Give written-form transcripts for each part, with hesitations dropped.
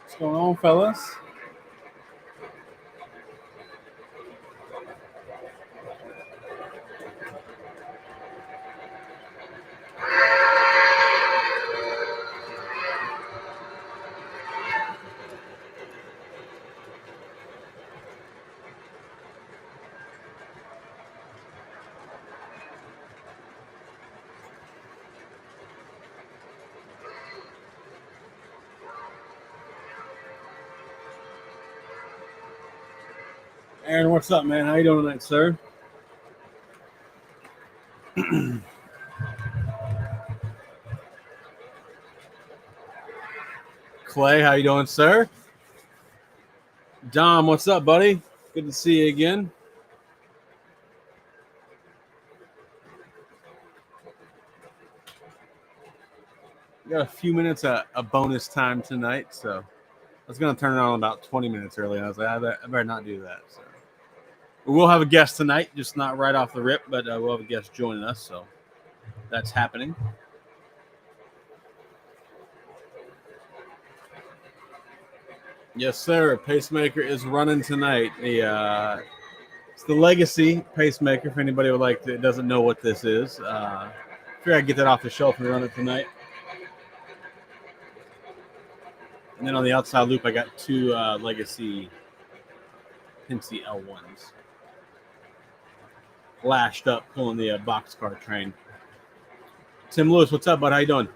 What's going on, fellas? Aaron, what's up, man? How you doing tonight, sir? Clay, how you doing, sir? Dom, what's up, buddy? Good to see you again. We got a few minutes a bonus time tonight, so I was gonna turn it on about 20 minutes early. And I was like, I better not do that. So we will have a guest tonight, just not right off the rip, but we'll have a guest joining us, so that's happening. Yes, sir. Pacemaker is running tonight. It's the Legacy Pacemaker. If anybody would like to doesn't know what this is, figure I'd get that off the shelf and run it tonight. And then on the outside loop, I got two Legacy Pincy L1s lashed up, pulling the boxcar train. Tim Lewis, what's up, bud? How you doing?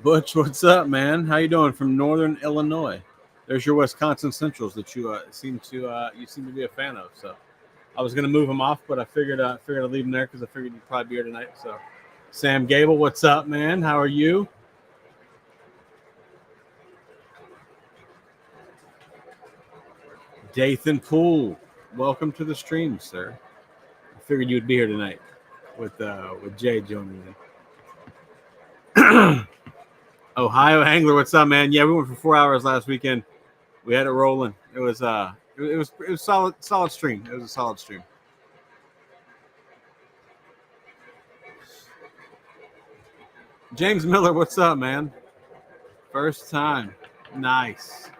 Butch, what's up, man? How you doing from Northern Illinois? There's your Wisconsin Centrals that you seem to be a fan of. So I was gonna move them off, but I figured I'd leave them there because I figured you'd probably be here tonight. So Sam Gable, what's up, man? How are you? Dathan Poole, welcome to the stream, sir. I figured you'd be here tonight with Jay joining in. Ohio Angler, what's up, man? Yeah, we went for 4 hours last weekend. We had it rolling. It was solid stream. It was a solid stream. James Miller, what's up, man? First time. Nice.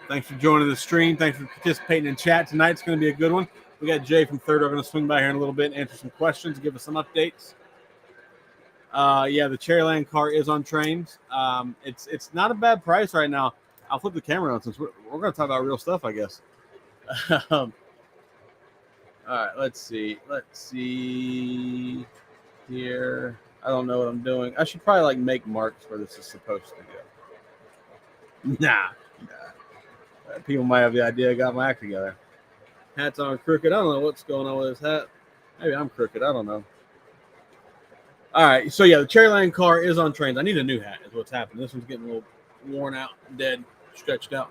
Thanks for joining the stream. Thanks for participating in chat tonight. It's going to be a good one. We got Jay from Third. We're going to swing by here in a little bit and answer some questions, give us some updates. Yeah, the Cherryland car is on trains. It's not a bad price right now. I'll flip the camera on since we're going to talk about real stuff, I guess. All right, let's see. Here. I don't know what I'm doing. I should probably make marks where this is supposed to go. Nah. People might have the idea I got my act together. Hat's on crooked. I don't know what's going on with his hat. Maybe I'm crooked. I don't know. All right. So, yeah, the Cherryland car is on trains. I need a new hat is what's happening. This one's getting a little worn out, dead, stretched out.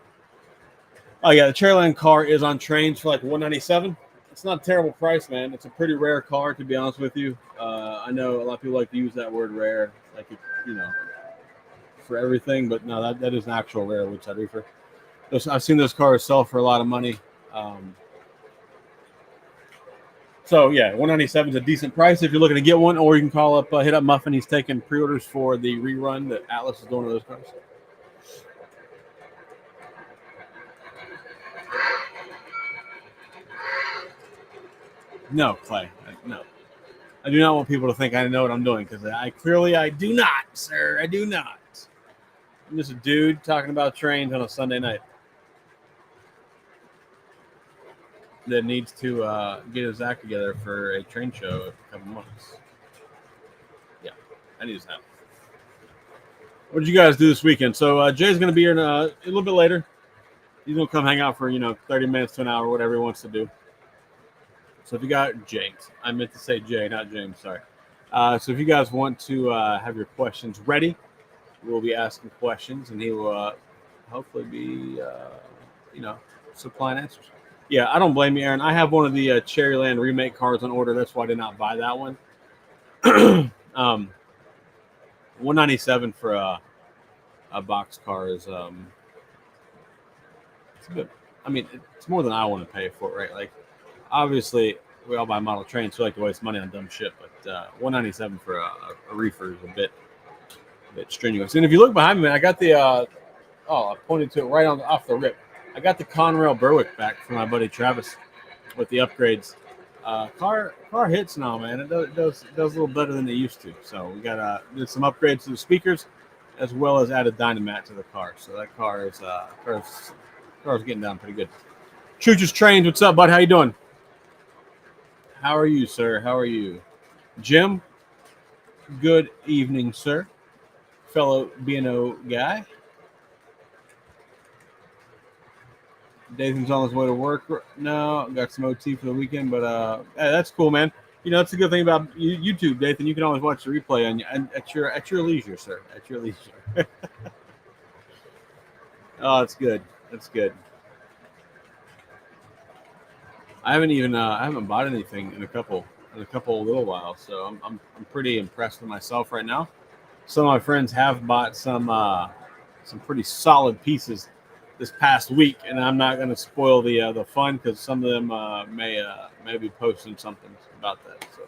Oh, yeah, the Cherryland car is on trains for $197. It's not a terrible price, man. It's a pretty rare car, to be honest with you. I know a lot of people like to use that word rare, for everything. But no, that is an actual rare, which I refer. I've seen those cars sell for a lot of money. So yeah, $197 is a decent price if you're looking to get one, or you can call up, hit up Muffin. He's taking pre-orders for the rerun that Atlas is doing of those cars. No, Clay, no. I do not want people to think I know what I'm doing because I do not, sir. I do not. I'm just a dude talking about trains on a Sunday night that needs to get his act together for a train show in a couple months. Yeah, I need his help. What did you guys do this weekend? So Jay's going to be here a little bit later. He's going to come hang out for 30 minutes to an hour, whatever he wants to do. So if you got James, I meant to say Jay, not James. Sorry. So if you guys want to have your questions ready, we'll be asking questions, and he will hopefully be supplying answers. Yeah, I don't blame you, Aaron. I have one of the Cherryland remake cars on order. That's why I did not buy that one. $197 for a box car is it's good. I mean, it's more than I want to pay for it, right? Obviously, we all buy model trains, so we like to waste money on dumb shit. But $197 for a reefer is a bit strenuous. And if you look behind me, man, I got the I pointed to it right on off the rip. I got the Conrail Berwick back from my buddy Travis with the upgrades. Car hits now, man. It does a little better than they used to. So we got did some upgrades to the speakers, as well as added Dynamat to the car. So that car is getting down pretty good. Chooch's Trains, what's up, bud? How you doing? How are you, sir? How are you, Jim? Good evening, sir. Fellow B&O guy. Dathan's on his way to work. No, got some OT for the weekend, but hey, that's cool, man. You know, that's a good thing about YouTube, Dathan. You can always watch the replay at your leisure, sir. At your leisure. Oh, it's good. That's good. I haven't bought anything in a couple little while, so I'm pretty impressed with myself right now. Some of my friends have bought some pretty solid pieces this past week, and I'm not going to spoil the fun because some of them may be posting something about that. So,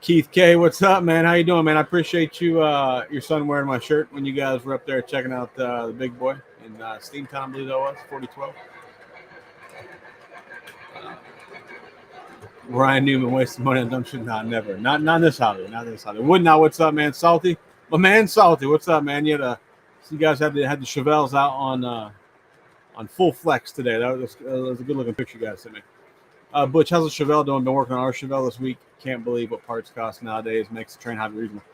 Keith K, what's up, man? How you doing, man? I appreciate you your son wearing my shirt when you guys were up there checking out the big boy in Steamtown, I believe that was 4012. Ryan Newman wasting money on dumb shit. Nah, never. Not this holiday. Not this holiday. Wood now, what's up, man? Salty, my man, Salty. What's up, man? You guys had the Chevelles out on full flex today. That was a good looking picture you guys sent me. Butch, how's the Chevelle doing? Been working on our Chevelle this week. Can't believe what parts cost nowadays. Makes the train highly reasonable.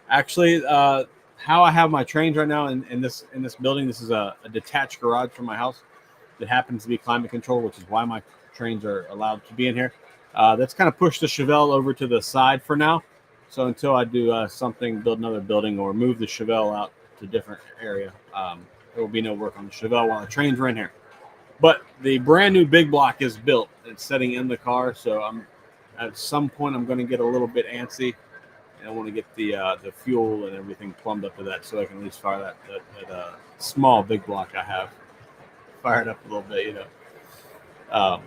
Actually, how I have my trains right now in this building. This is a detached garage from my house that happens to be climate controlled, which is why my trains are allowed to be in here. That's kind of pushed the Chevelle over to the side for now. So until I do something, build another building or move the Chevelle out to a different area, there will be no work on the Chevelle while the trains are in here. But the brand new big block is built. It's sitting in the car, so at some point I'm going to get a little bit antsy, and I want to get the fuel and everything plumbed up to that, so I can at least fire that small big block I have fired up a little bit, you know.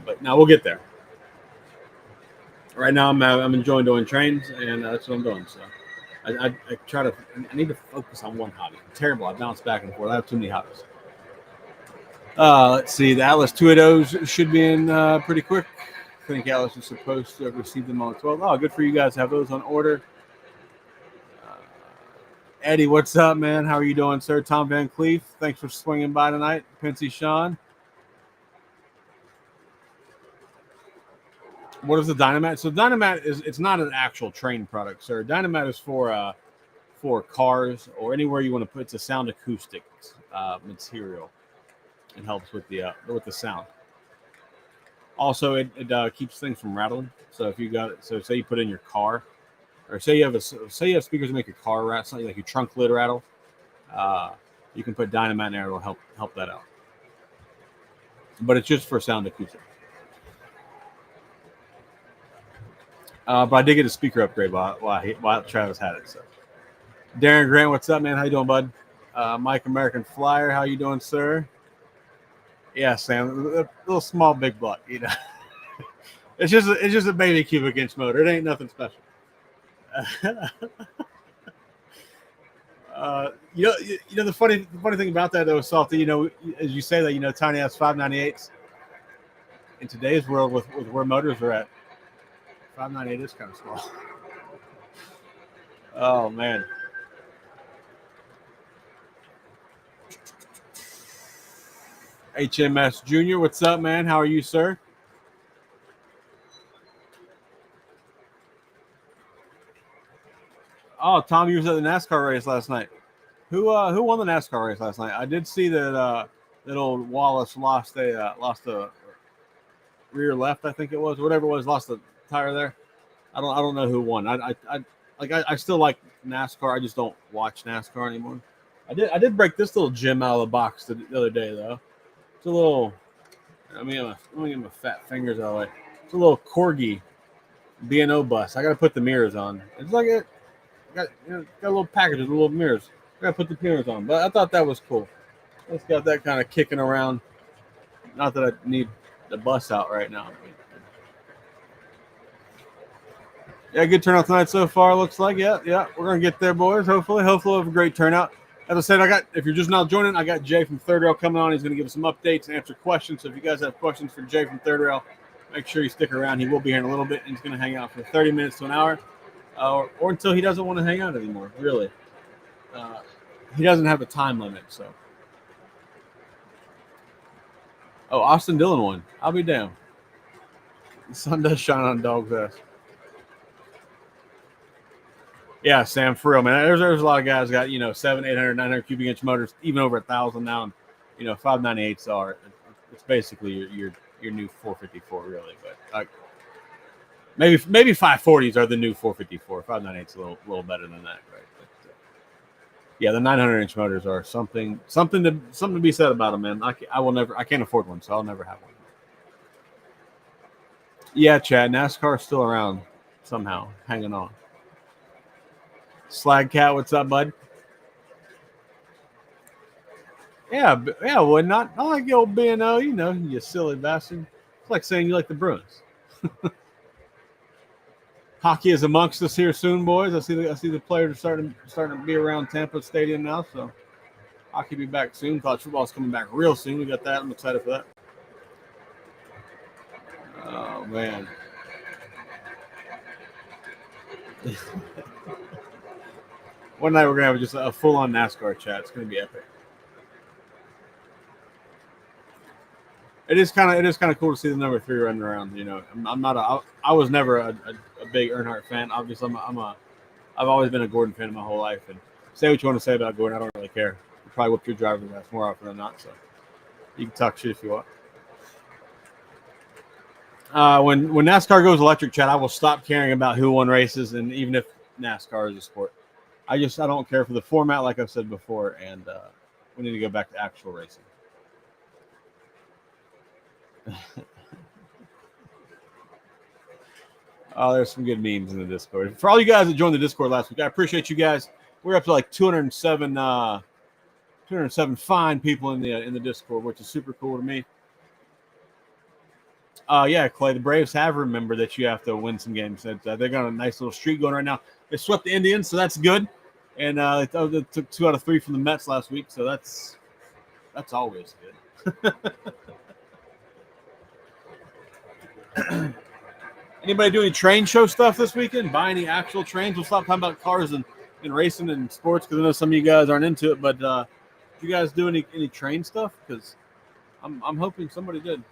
But now we'll get there. Right now I'm enjoying doing trains, and that's what I'm doing. So I need to focus on one hobby. I'm terrible. I bounce back and forth. I have too many hobbies. Let's see. The Atlas 280s should be in pretty quick. I think Atlas is supposed to have received them on the 12th. Oh, good for you guys to have those on order. Eddie, what's up, man? How are you doing, sir? Tom Van Cleef, thanks for swinging by tonight. Pensy Sean. What is the Dynamat? So Dynamat it's not an actual train product, sir. Dynamat is for cars or anywhere you want to put. It's a sound acoustics material. It helps with the sound. Also, it keeps things from rattling. So if you got it, so say you put it in your car, or say you have speakers that make your car rattle, something like your trunk lid rattle, you can put Dynamat in there. It'll help that out. But it's just for sound acoustics. But I did get a speaker upgrade while Travis had it. So, Darren Grant, what's up, man? How you doing, bud? Mike American Flyer, how you doing, sir? Yeah, Sam, a little small big block, you know. it's just a baby cubic inch motor. It ain't nothing special. You know the funny thing about that though, Salty. You know, as you say that, you know, Tiny has 598s. In today's world, with where motors are at, 598 is kind of small. Oh man. HMS Junior, what's up, man? How are you, sir? Oh, Tom, you was at the NASCAR race last night. Who won the NASCAR race last night? I did see that that old Wallace lost a rear left, I think it was, whatever it was, lost a tire there. I don't know who won. I still like NASCAR. I just don't watch NASCAR anymore. I did break this little gem out of the box the other day though. It's a little. Let me get my fat fingers out of the way. It's a little Corgi B&O bus. I got to put the mirrors on. It's like got a little package with little mirrors. I got to put the mirrors on. But I thought that was cool. It's got that kind of kicking around. Not that I need the bus out right now. Yeah, good turnout tonight so far. Looks like yeah. We're gonna get there, boys. Hopefully we'll have a great turnout. As I said, if you're just now joining, I got Jay from Third Rail coming on. He's gonna give us some updates and answer questions. So if you guys have questions for Jay from Third Rail, make sure you stick around. He will be here in a little bit. And he's gonna hang out for 30 minutes to an hour, or until he doesn't want to hang out anymore. Really, he doesn't have a time limit. So, Austin Dillon won. I'll be damned. The sun does shine on a dog's ass. Yeah, Sam, for real, man. There's a lot of guys got 700, 800, 900 cubic inch motors, even over 1,000 now, and 598s are. It's basically your new 454, really. But maybe 540s are the new 454. 598's a little better than that, right? But, yeah, the 900-inch motors are something to be said about them, man. I can't afford one, so I'll never have one. Yeah, Chad, NASCAR's still around somehow, hanging on. Slag Cat, what's up, bud? Yeah, well, not like the old B&O, you silly bastard. It's like saying you like the Bruins. Hockey is amongst us here soon, boys. I see the players are starting to be around Tampa Stadium now, so hockey be back soon. College football's coming back real soon. We got that. I'm excited for that. Oh man. One night we're gonna have just a full-on NASCAR chat. It's gonna be epic. It is kind of cool to see the number 3 running around. I was never a big Earnhardt fan. Obviously, I've always been a Gordon fan my whole life. And say what you want to say about Gordon, I don't really care. You probably whoop your driver's ass more often than not. So you can talk shit if you want. When NASCAR goes electric, Chad, I will stop caring about who won races, and even if NASCAR is a sport, I don't care for the format, like I've said before, and we need to go back to actual racing. Oh, there's some good memes in the Discord. For all you guys that joined the Discord last week, I appreciate you guys. We're up to like 207 fine people in the Discord, which is super cool to me. Yeah, Clay, the Braves have remembered that you have to win some games. They got a nice little streak going right now. They swept the Indians, so that's good. And they took 2 out of 3 from the Mets last week, so that's always good. Anybody do any train show stuff this weekend? Buy any actual trains? We'll stop talking about cars and racing and sports because I know some of you guys aren't into it. But do you guys do any train stuff? Because I'm hoping somebody did.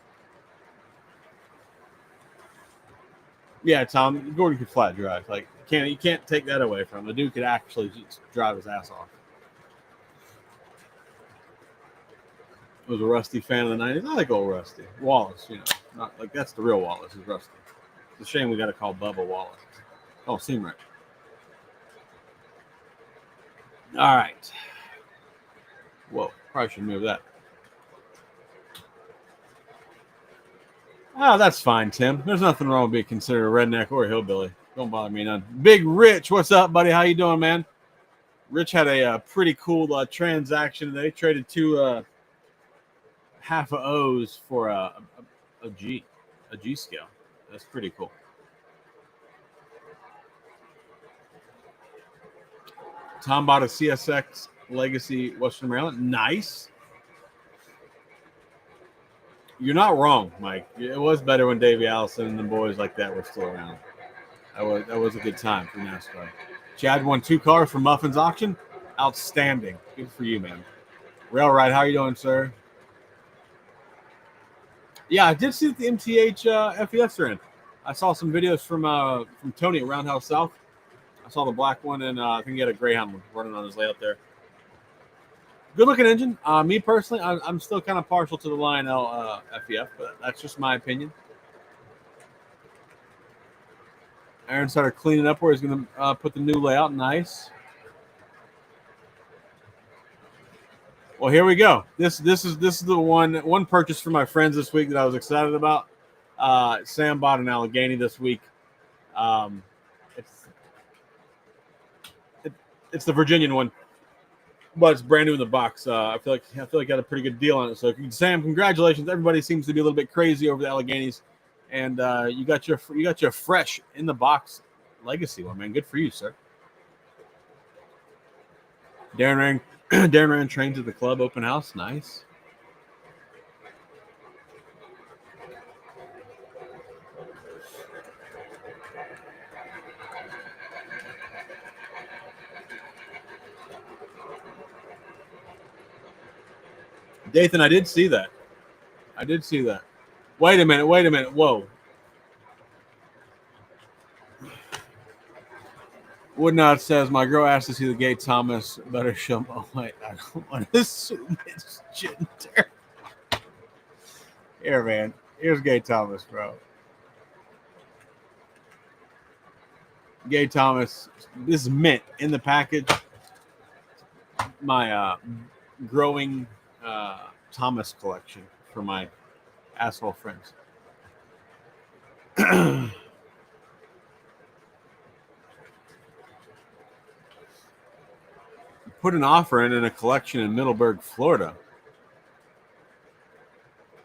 Yeah, Tom, Gordon could flat drive. Like you can't take that away from him. The dude could actually just drive his ass off. Was a Rusty fan of the 90s. I like old Rusty. Wallace, not like that's the real Wallace is Rusty. It's a shame we got to call Bubba Wallace. Don't seem right. All right. Whoa, probably should move that. Oh, that's fine, Tim. There's nothing wrong with being considered a redneck or a hillbilly. Don't bother me none. Big Rich, what's up, buddy? How you doing, man? Rich had a pretty cool transaction. They traded 2 half of O's for a G scale. That's pretty cool. Tom bought a CSX Legacy Western Maryland. Nice. You're not wrong, Mike. It was better when Davey Allison and the boys like that were still around. That was a good time for NASCAR. Chad won 2 cars from Muffin's auction. Outstanding. Good for you, man. Rail Ride, how you doing, sir? Yeah, I did see that the MTH FES are in. I saw some videos from Tony at Roundhouse South. I saw the black one, and I think he had a Greyhound one running on his layout there. Good looking engine. Me personally, I'm still kind of partial to the Lionel FEF, but that's just my opinion. Aaron started cleaning up where he's going to put the new layout. Nice. Well, here we go. This is the one purchase for my friends this week that I was excited about. Sam bought an Allegheny this week. It's the Virginian one, but it's brand new in the box. I feel like I got a pretty good deal on it. So Sam, congratulations! Everybody seems to be a little bit crazy over the Alleghenies, and you got your fresh in the box legacy one, man. Good for you, sir. Darren ran trains at the club open house. Nice. Dathan, I did see that. Wait a minute. Whoa. Woodnot says, my girl asked to see the gay Thomas. Better show him. Oh, wait. I don't want to assume it's gender. Here, man. Here's gay Thomas, bro. Gay Thomas. This is mint in the package. My growing Thomas collection for my asshole friends. Put an offer in a collection in Middleburg, Florida.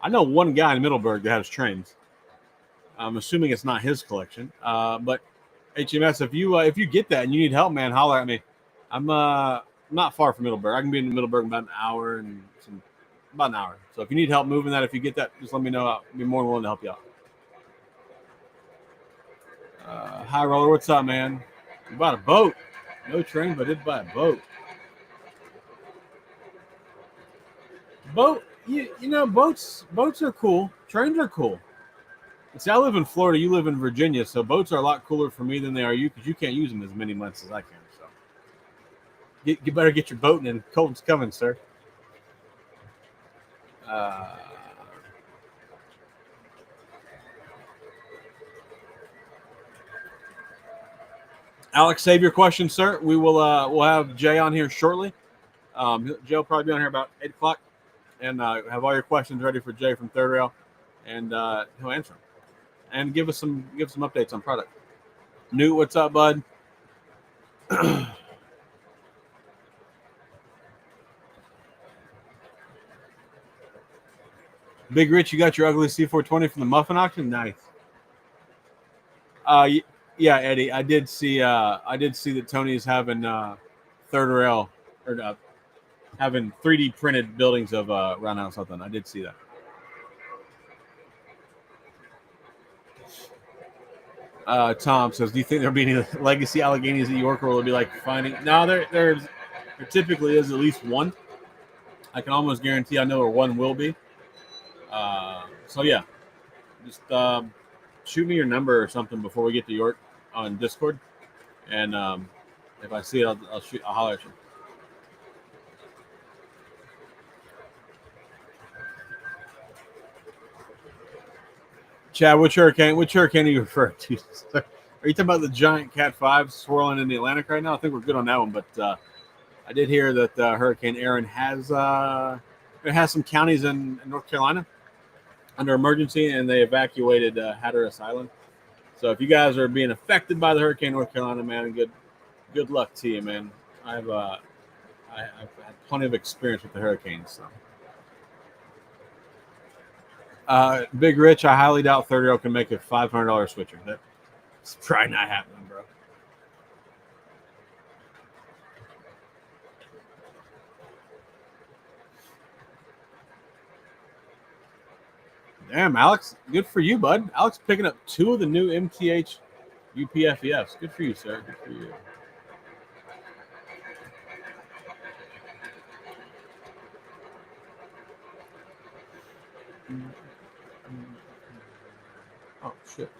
I know one guy in Middleburg that has trains. I'm assuming it's not his collection. But HMS, if you get that and you need help, man, holler at me. I'm not far from Middleburg. I can be in Middleburg in about an hour. So if you need help moving that, if you get that, just let me know. I'll be more than willing to help you out. Hi, Roller. What's up, man? You bought a boat. No train, but I did buy a boat. Boat, you know, boats are cool. Trains are cool. See, I live in Florida. You live in Virginia, so boats are a lot cooler for me than they are you because you can't use them as many months as I can. So, you better get your boat in. Cold's coming, sir. Alex, save your question, sir. We will we'll have Jay on here shortly. Jay will probably be on here about 8 o'clock, and have all your questions ready for Jay from Third Rail, and he'll answer them and give some updates on product. Newt, what's up, bud? Big Rich, you got your ugly C420 from the Muffin auction? Nice. Yeah, Eddie, I did see that Tony is having Third Rail or having 3D printed buildings of Roundhouse something. I did see that. Tom says, do you think there'll be any legacy Alleghenies at York, or will it be like finding? No, there typically is at least one. I can almost guarantee I know where one will be. So yeah, just shoot me your number or something before we get to York on Discord, and if I see it, I'll holler at you. Chad, which hurricane are you referring to? Are you talking about the giant Cat 5 swirling in the Atlantic right now? I think we're good on that one, but I did hear that Hurricane Aaron has some counties in North Carolina under emergency, and they evacuated Hatteras Island. So if you guys are being affected by the hurricane in North Carolina, man, good luck to you, man. I've had plenty of experience with the hurricanes. So. Big Rich, I highly doubt 30 can make a $500 switcher. That's probably not happening, bro. Damn, Alex, good for you, bud. Alex picking up 2 of the new MTH UPFEFs. Good for you, sir. Good for you. Oh shit!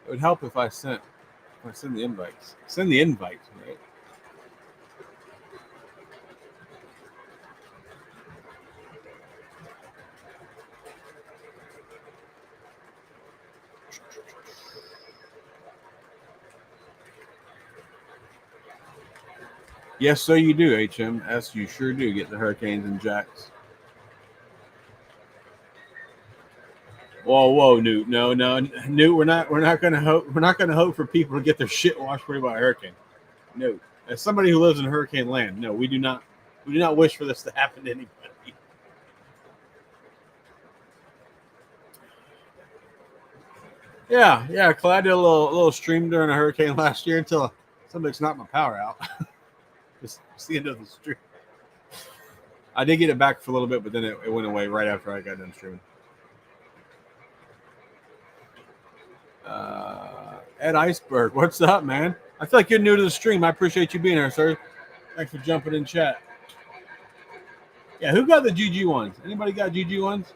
It would help if I send the invites. Send the invite, right? Yes, so you do, HMS. You sure do get the Hurricanes and Jacks. Whoa, Newt. No, Newt. We're not gonna hope for people to get their shit washed away by a hurricane. No, as somebody who lives in hurricane land, no, we do not wish for this to happen to anybody. Yeah. Clay, I did a little stream during a hurricane last year until somebody knocked my power out. Just the end of the stream. I did get it back for a little bit, but then it went away right after I got done streaming. Ed Iceberg, what's up, man? I feel like you're new to the stream. I appreciate you being here, sir. Thanks for jumping in chat. Yeah, who got the GG ones? Anybody got GG ones?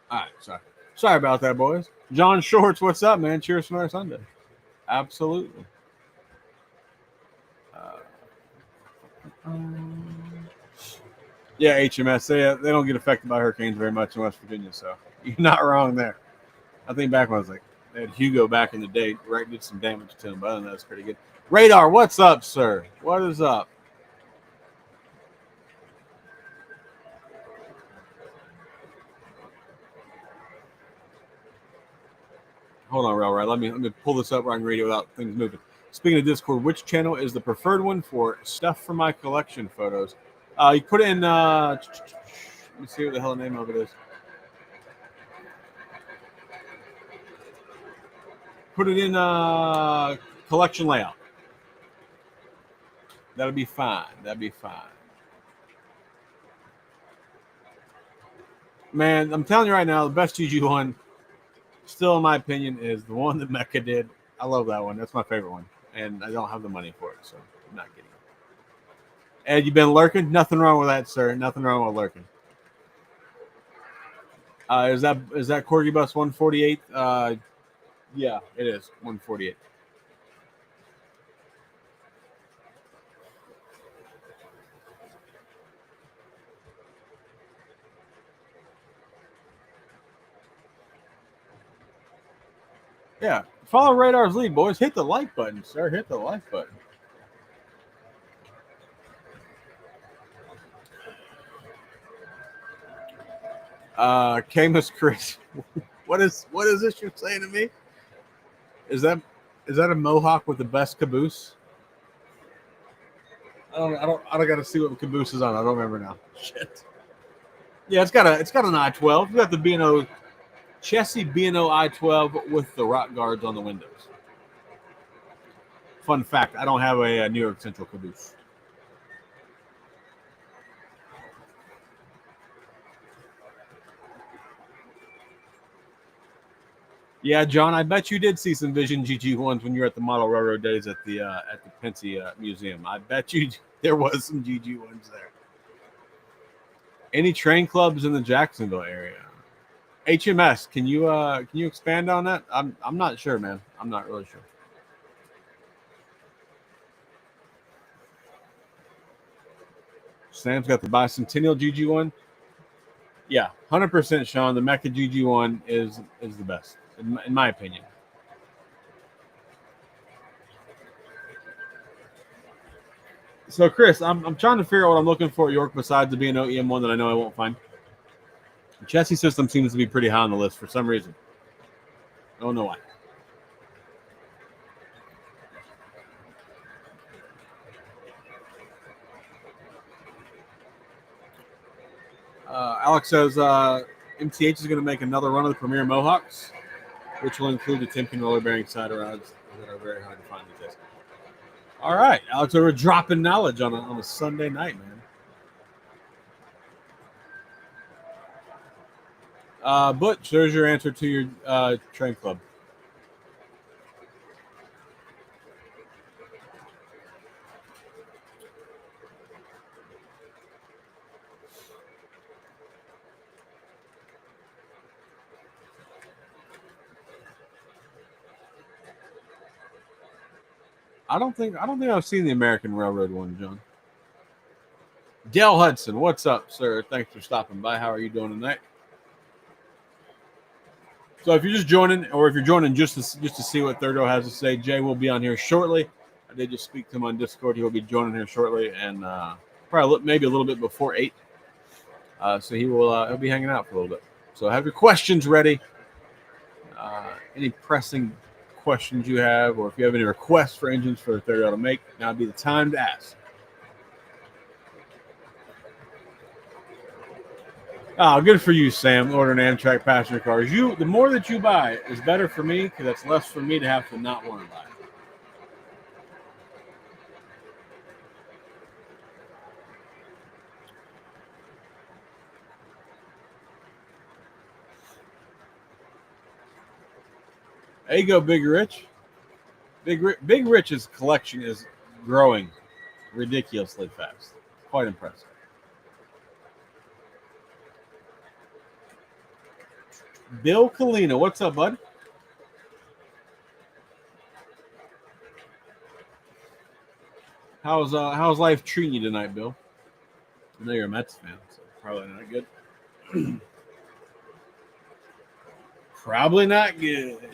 All right, sorry about that, boys. John Shorts, what's up, man? Cheers for another Sunday. Absolutely. Yeah, HMS. They don't get affected by hurricanes very much in West Virginia, so you're not wrong there. I think back when I was like, they had Hugo back in the day, right? Did some damage to him, but other than that, that's pretty good. Radar, what's up, sir? What is up? Hold on, Railroad. Let me pull this up where I can read it without things moving. Speaking of Discord, which channel is the preferred one for stuff from my collection photos? You put it in. Let me see what the hell the name of it is. Put it in collection layout. That'll be fine. Man, I'm telling you right now, the best GG one, still in my opinion, is the one that Mecca did. I love that one. That's my favorite one, and I don't have the money for it, so I'm not getting it. Ed, you been lurking? Nothing wrong with that, sir. Nothing wrong with lurking. Is that Corgi Bus 148? Yeah, it is 148. Yeah, follow Radar's lead, boys. Hit the like button, sir. Hit the like button. Camus Chris, what is this you're saying to me? Is that a mohawk with the best caboose? I don't got to see what the caboose is on. I don't remember now. Shit. Yeah, it's got an I-12. You got the B&O Chessie B&O I-12 with the rock guards on the windows. Fun fact: I don't have a New York Central caboose. Yeah, John, I bet you did see some Vision GG ones when you were at the Model Railroad Days at the Pensy Museum. I bet you there was some GG ones there. Any train clubs in the Jacksonville area? HMS, can you expand on that? I'm not sure, man. I'm not really sure. Sam's got the Bicentennial GG one. Yeah, 100%, Sean. The Mecca GG one is the best in my opinion. So, Chris, I'm trying to figure out what I'm looking for at York besides the B&O EM1 that I know I won't find. The chassis system seems to be pretty high on the list for some reason. I don't know why. Alex says MTH is going to make another run of the Premier Mohawks, which will include the Timken roller bearing side rods that are very hard to find these days. All right, Alex, we're dropping knowledge on a Sunday night, man. Butch, there's your answer to your train club. I don't think I've seen the American Railroad one, John. Dale Hudson, what's up, sir? Thanks for stopping by. How are you doing tonight? So if you're just joining, or if you're joining just to see what Third Row has to say, Jay will be on here shortly. I did just speak to him on Discord. He will be joining here shortly, and probably maybe a little bit before 8. So he'll be hanging out for a little bit. So have your questions ready. Any pressing questions you have, or if you have any requests for engines for the 30 to make, now would be the time to ask. Oh, good for you, Sam. Ordering Amtrak passenger cars. The more that you buy is better for me because that's less for me to have to not want to buy. There you go, Big Rich. Big Rich's collection is growing ridiculously fast. Quite impressive. Bill Kalina, what's up, bud? How's life treating you tonight, Bill? I know you're a Mets fan, so probably not good. Probably not good.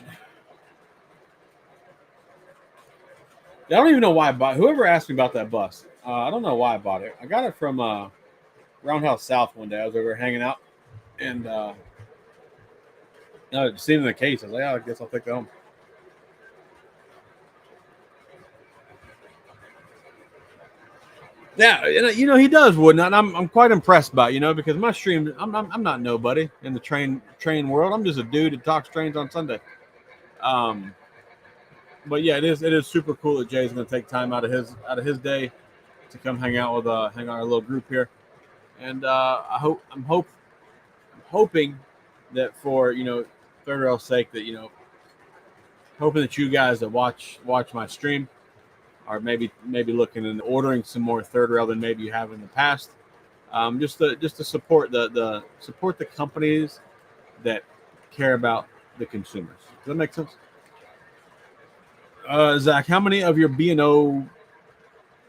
I don't even know why I bought. Whoever asked me about that bus, I don't know why I bought it. I got it from Roundhouse South one day. I was over hanging out, and seen in the case. I was like, I guess I'll take that home. Yeah, he does wood, and I'm quite impressed by because my stream, I'm not nobody in the train world. I'm just a dude that talks trains on Sunday. But yeah, it is super cool that Jay's going to take time out of his day to come hang out with our little group here, and I'm hoping that for third rail's sake that hoping that you guys that watch my stream are maybe looking and ordering some more third rail than maybe you have in the past, just to support the companies that care about the consumers. Does that make sense? Zach, how many of your B&O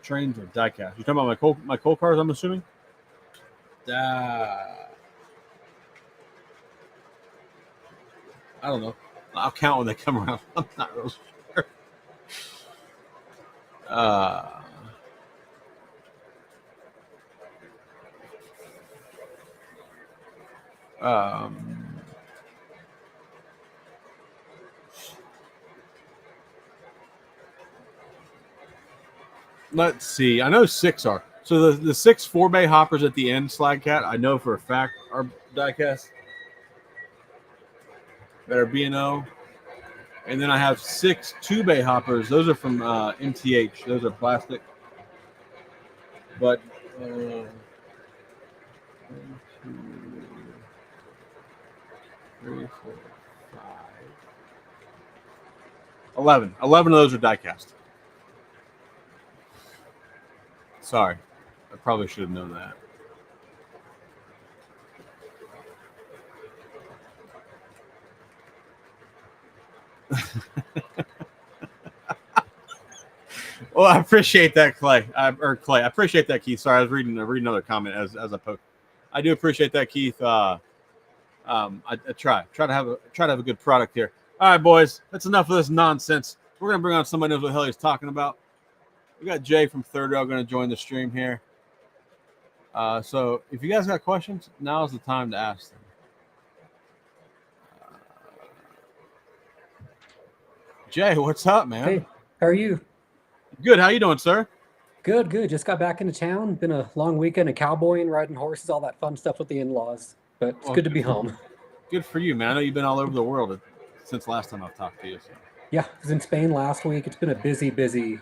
trains are diecast? You talking about my coal cars? I'm assuming. I don't know. I'll count when they come around. I'm not real sure. Let's see. I know 6 are. So the 6 4-bay hoppers at the end, Slide Cat, I know for a fact are diecast that are B&O. And then I have 6 2-bay hoppers. Those are from MTH. Those are plastic. But 1, 2, 3, 4, 5, 11. 11 of those are diecast. Sorry. I probably should have known that. Well, I appreciate that, Clay. Clay, I appreciate that, Keith. Sorry, I was reading another comment as I poke. I do appreciate that, Keith. I try to have a good product here. All right, boys, that's enough of this nonsense. We're gonna bring on somebody who knows what the hell he's talking about. We got Jay from Third Rail going to join the stream here. So if you guys got questions, now's the time to ask them. Jay, what's up, man? Hey, how are you? Good. How you doing, sir? Good. Just got back into town. Been a long weekend of cowboying, riding horses, all that fun stuff with the in-laws. But it's good to be home. Good for you, man. I know you've been all over the world since last time I've talked to you. So. Yeah, I was in Spain last week. It's been a busy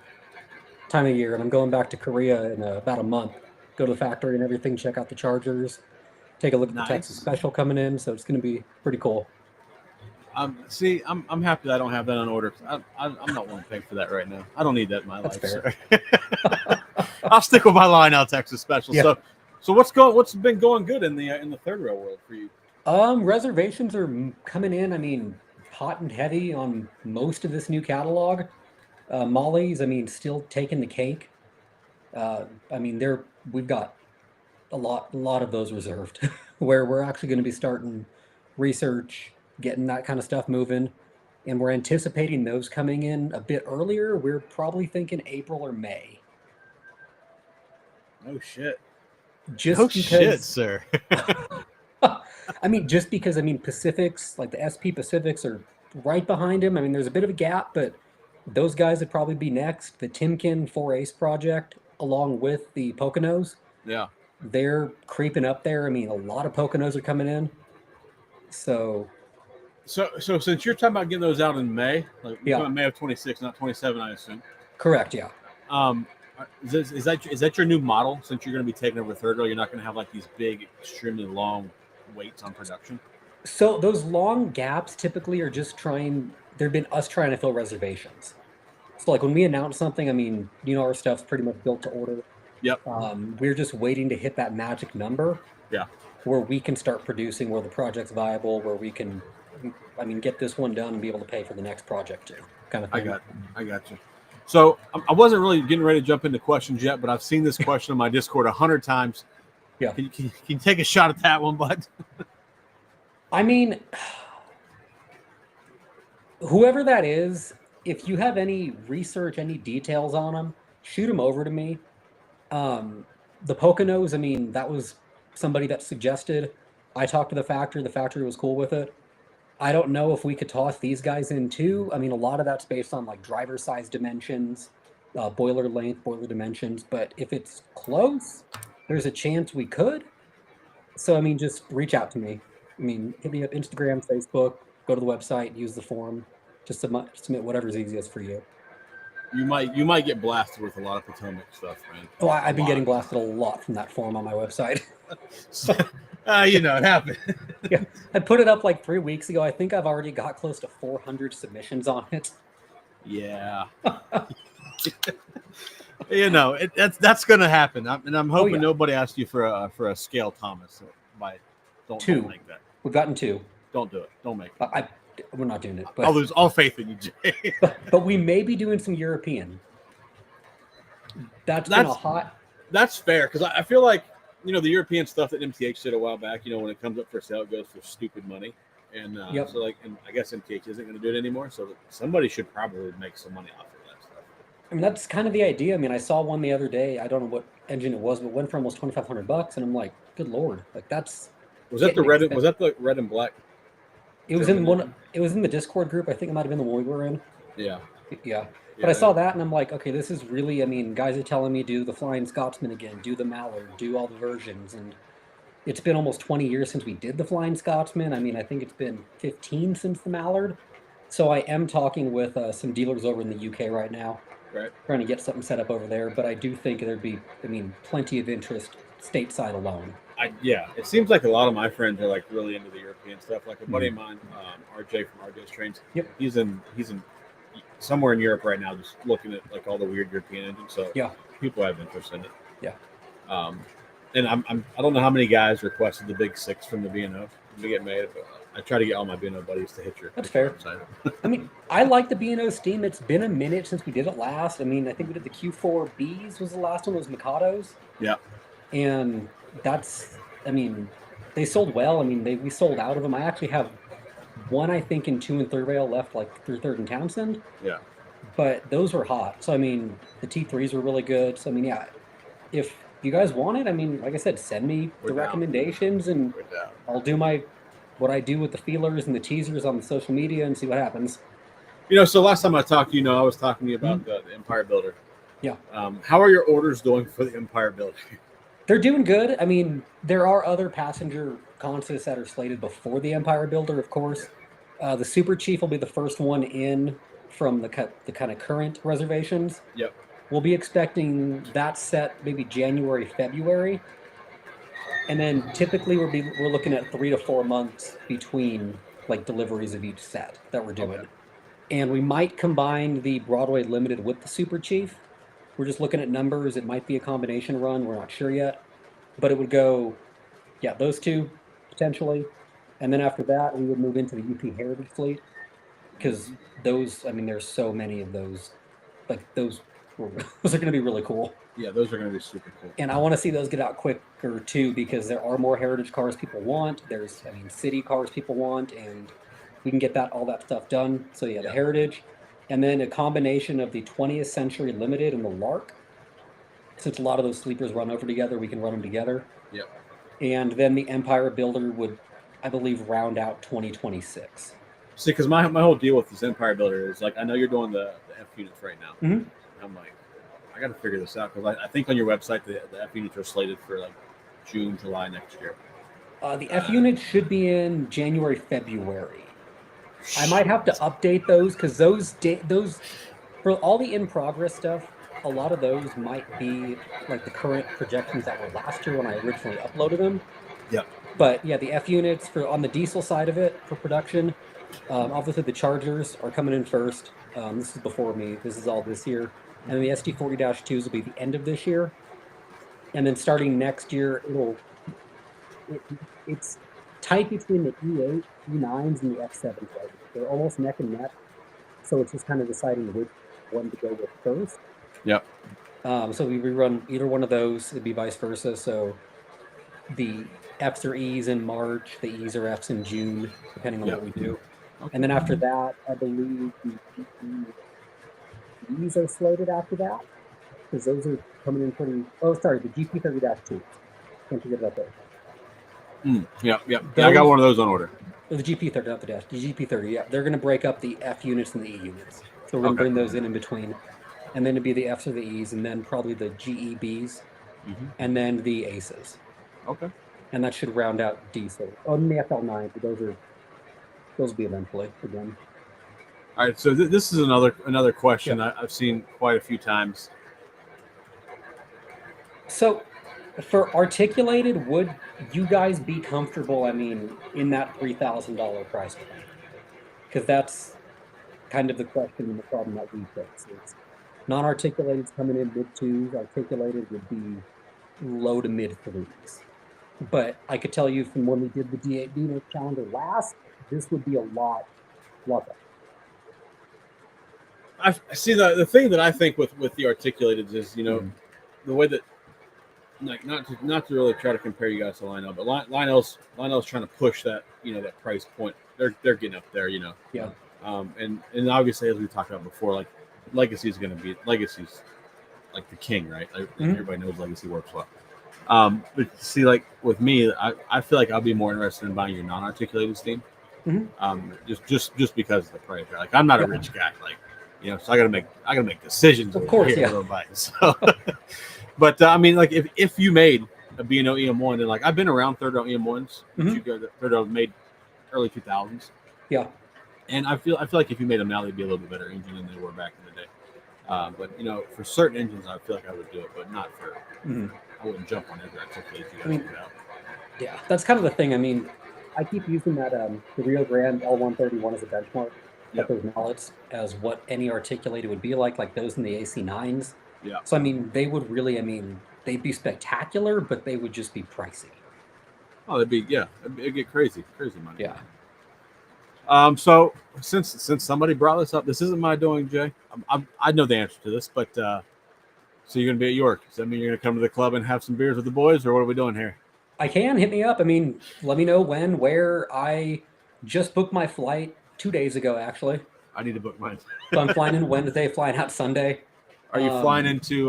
time of year, and I'm going back to Korea in about a month. Go to the factory and everything, check out the chargers, take a look at the Texas Special coming in. So it's going to be pretty cool. See, I'm happy that I don't have that on order. I'm not willing to pay for that right now. I don't need that in my life. Fair. I'll stick with my line out Texas Special. Yeah. So what's been going good in the third rail world for you? Reservations are coming in. I mean, hot and heavy on most of this new catalog. Molly's, I mean, still taking the cake. I mean, we've got a lot of those reserved, where we're actually going to be starting research, getting that kind of stuff moving. and we're anticipating those coming in a bit earlier. We're probably thinking April or May. Oh shit. Just Oh shit, because sir. I mean, just because I mean Pacifics, like the SP Pacifics are right behind him. I mean, there's a bit of a gap, but those guys would probably be next. The Timken 4 Ace project, along with the Poconos, Yeah. they're creeping up there. I mean, a lot of Poconos are coming in. So So since you're talking about getting those out in May, like you're yeah, talking about May of 26, not 27, I assume. correct, yeah. Um, is that your new model? Since you're going to be taking over Third Rail, you're not going to have like these big, extremely long waits on production. So those long gaps typically are just trying, there've been us trying to fill reservations. So like when we announce something, I mean, our stuff's pretty much built to order. Yep. We're just waiting to hit that magic number Yeah. where we can start producing, where the project's viable, where we can, I mean, get this one done and be able to pay for the next project too, kind of I thing. got you. So I wasn't really getting ready to jump into questions yet, but I've seen this question on my Discord 100 times. Yeah. Can you take a shot at that one, bud? I mean, whoever that is, if you have any research, any details on them, shoot them over to me. The Poconos, I mean, that was somebody that suggested. I talked to the factory. The factory was cool with it. I don't know if we could toss these guys in too. I mean, a lot of that's based on like driver size dimensions, boiler length, boiler dimensions. But if it's close, there's a chance we could. So, I mean, just reach out to me. I mean, hit me up Instagram, Facebook, go to the website, use the form. Just submit whatever's easiest for you. You might get blasted with a lot of Potomac stuff, man. Oh, I've been getting blasted a lot from that form on my website. It happened. Yeah, I put it up like 3 weeks ago. I think I've already got close to 400 submissions on it. Yeah. That's going to happen. I'm hoping nobody asked you for a scale Thomas. Don't make that. We've gotten 2. Don't do it. Don't make it. We're not doing it. But, I'll lose all faith in you, Jay. but we may be doing some European. That's been a hot. That's fair because I feel like the European stuff that MTH did a while back. When it comes up for sale, it goes for stupid money, and so and I guess MTH isn't going to do it anymore. So somebody should probably make some money off of that stuff. I mean, that's kind of the idea. I mean, I saw one the other day. I don't know what engine it was, but it went for almost $2,500, and I'm like, good lord, like that's. Was that the red? Was that the red and black? It was in one. It was in the Discord group. I think it might have been the one we were in. Yeah. Yeah. But I saw that and I'm like, okay, this is really. I mean, guys are telling me do the Flying Scotsman again, do the Mallard, do all the versions, and it's been almost 20 years since we did the Flying Scotsman. I mean, I think it's been 15 since the Mallard. So I am talking with some dealers over in the UK right now, trying to get something set up over there. But I do think there'd be, I mean, plenty of interest stateside alone. It seems like a lot of my friends are like really into the European stuff. Like a buddy of mine, RJ from RJ's Trains. Yep. He's in somewhere in Europe right now, just looking at like all the weird European engines. So people have interest in it. Yeah. And I don't know how many guys requested the big 6 from the B&O to get made, but I try to get all my B&O buddies to hit your. That's fair. I mean, I like the B&O Steam. It's been a minute since we did it last. I mean, I think we did the Q4Bs was the last one. Those Mikados. Yeah. And that's, I mean, they sold well. I mean, we sold out of them. I actually have one, I think, in 2 and 3 rail left, like through 3rd and Townsend. Yeah. But those were hot. So, I mean, the T3s were really good. So, I mean, yeah, if you guys want it, I mean, like I said, send me the recommendations and I'll do what I do with the feelers and the teasers on the social media and see what happens. So last time I talked to you, I was talking to you about the Empire Builder. Yeah. How are your orders doing for the Empire Builder? They're doing good. I mean, there are other passenger consoles that are slated before the Empire Builder, of course. The Super Chief will be the first one in from the kind of current reservations. Yep. We'll be expecting that set maybe January, February. And then typically we're looking at 3 to 4 months between like deliveries of each set that we're doing. Okay. And we might combine the Broadway Limited with the Super Chief. We're just looking at numbers. It might be a combination run. We're not sure yet. But it would go, those two potentially. And then after that, we would move into the UP Heritage fleet. Because those, I mean, there's so many of those. Like, those are going to be really cool. Yeah, those are going to be super cool. And I want to see those get out quicker, too, because there are more Heritage cars people want. There's, I mean, city cars people want. And we can get all that stuff done. So yeah, the Yeah. Heritage, and then a combination of the 20th Century Limited and the Lark. Since a lot of those sleepers run over together, we can run them together. Yep. And then the Empire Builder would, I believe, round out 2026. See, because my whole deal with this Empire Builder is like, I know you're doing the F units right now. Mhm. I'm like, I got to figure this out because I think on your website the F units are slated for like June, July next year. The F unit should be in January, February. I might have to update those because those for all the in progress stuff, a lot of those might be like the current projections that were last year when I originally uploaded them. Yep. But yeah, the F units for on the diesel side of it for production, obviously the Chargers are coming in first. This is before me. This is all this year, and then the SD40-2s will be the end of this year, and then starting next year, it's tight between the E8, E9s, and the F7s right now. They're almost neck and neck, so it's just kind of deciding which one to go with first. Yep. So we rerun either one of those. It'd be vice versa. So the Fs or Es in March, the Es or Fs in June, depending on Yep. what we do. Okay. And then after that, I believe the GPs are slated after that because those are coming in pretty. Oh, sorry, the GP30-2. Can't forget about those. Yep. Yeah, I got one of those on order. The GP30, not the dash. The GP30, yeah. They're going to break up the F units and the E units. So we're going to bring those in between. And then it'd be the Fs or the Es, and then probably the GEBs, and then the Aces. Okay. And that should round out diesel. Oh, and the FL9, but those will be eventually again. All right. So this is another question I've seen quite a few times. So for articulated, would you guys be comfortable, I mean, in that $3,000 price point? Because that's kind of the question and the problem that we face. Is non-articulated's coming in mid-2s, articulated would be low to mid-3s. But I could tell you from when we did the D8 Dino calendar last, this would be a lot better. I see the thing that I think with the articulated is the way that like not to really try to compare you guys to Lionel, but Lionel's trying to push that that price point. They're getting up there, Yeah. And obviously as we talked about before, like Legacy's like the king, right? Like, everybody knows Legacy works well. But see, like with me, I feel like I'll be more interested in buying your non-articulated Steam. Just because of the price. Right? Like I'm not a rich guy, like so I gotta make decisions. Of course, yeah. So, but I mean, like if you made a B&O EM1, and like I've been around third-row EM1s, you go third-row made early 2000s. Yeah. And I feel like if you made them now, they'd be a little bit better engine than they were back in the day. But for certain engines, I feel like I would do it, but not for. I wouldn't jump on every articulate you guys put out. Yeah, that's kind of the thing. I mean, I keep using that the Rio Grande L131 as a benchmark. Like those mallets as what any articulated would be like those in the AC9s. Yeah. So I mean, they would really, they'd be spectacular, but they would just be pricey. Oh, it'd get crazy money. Yeah. So since somebody brought this up, this isn't my doing, Jay. I know the answer to this, but so you're gonna be at York. Does that mean you're gonna come to the club and have some beers with the boys, or what are we doing here? I can hit me up. I mean, let me know when, where. I just booked my flight 2 days ago, actually. I need to book mine. So I'm flying in Wednesday, flying out Sunday. Are you flying into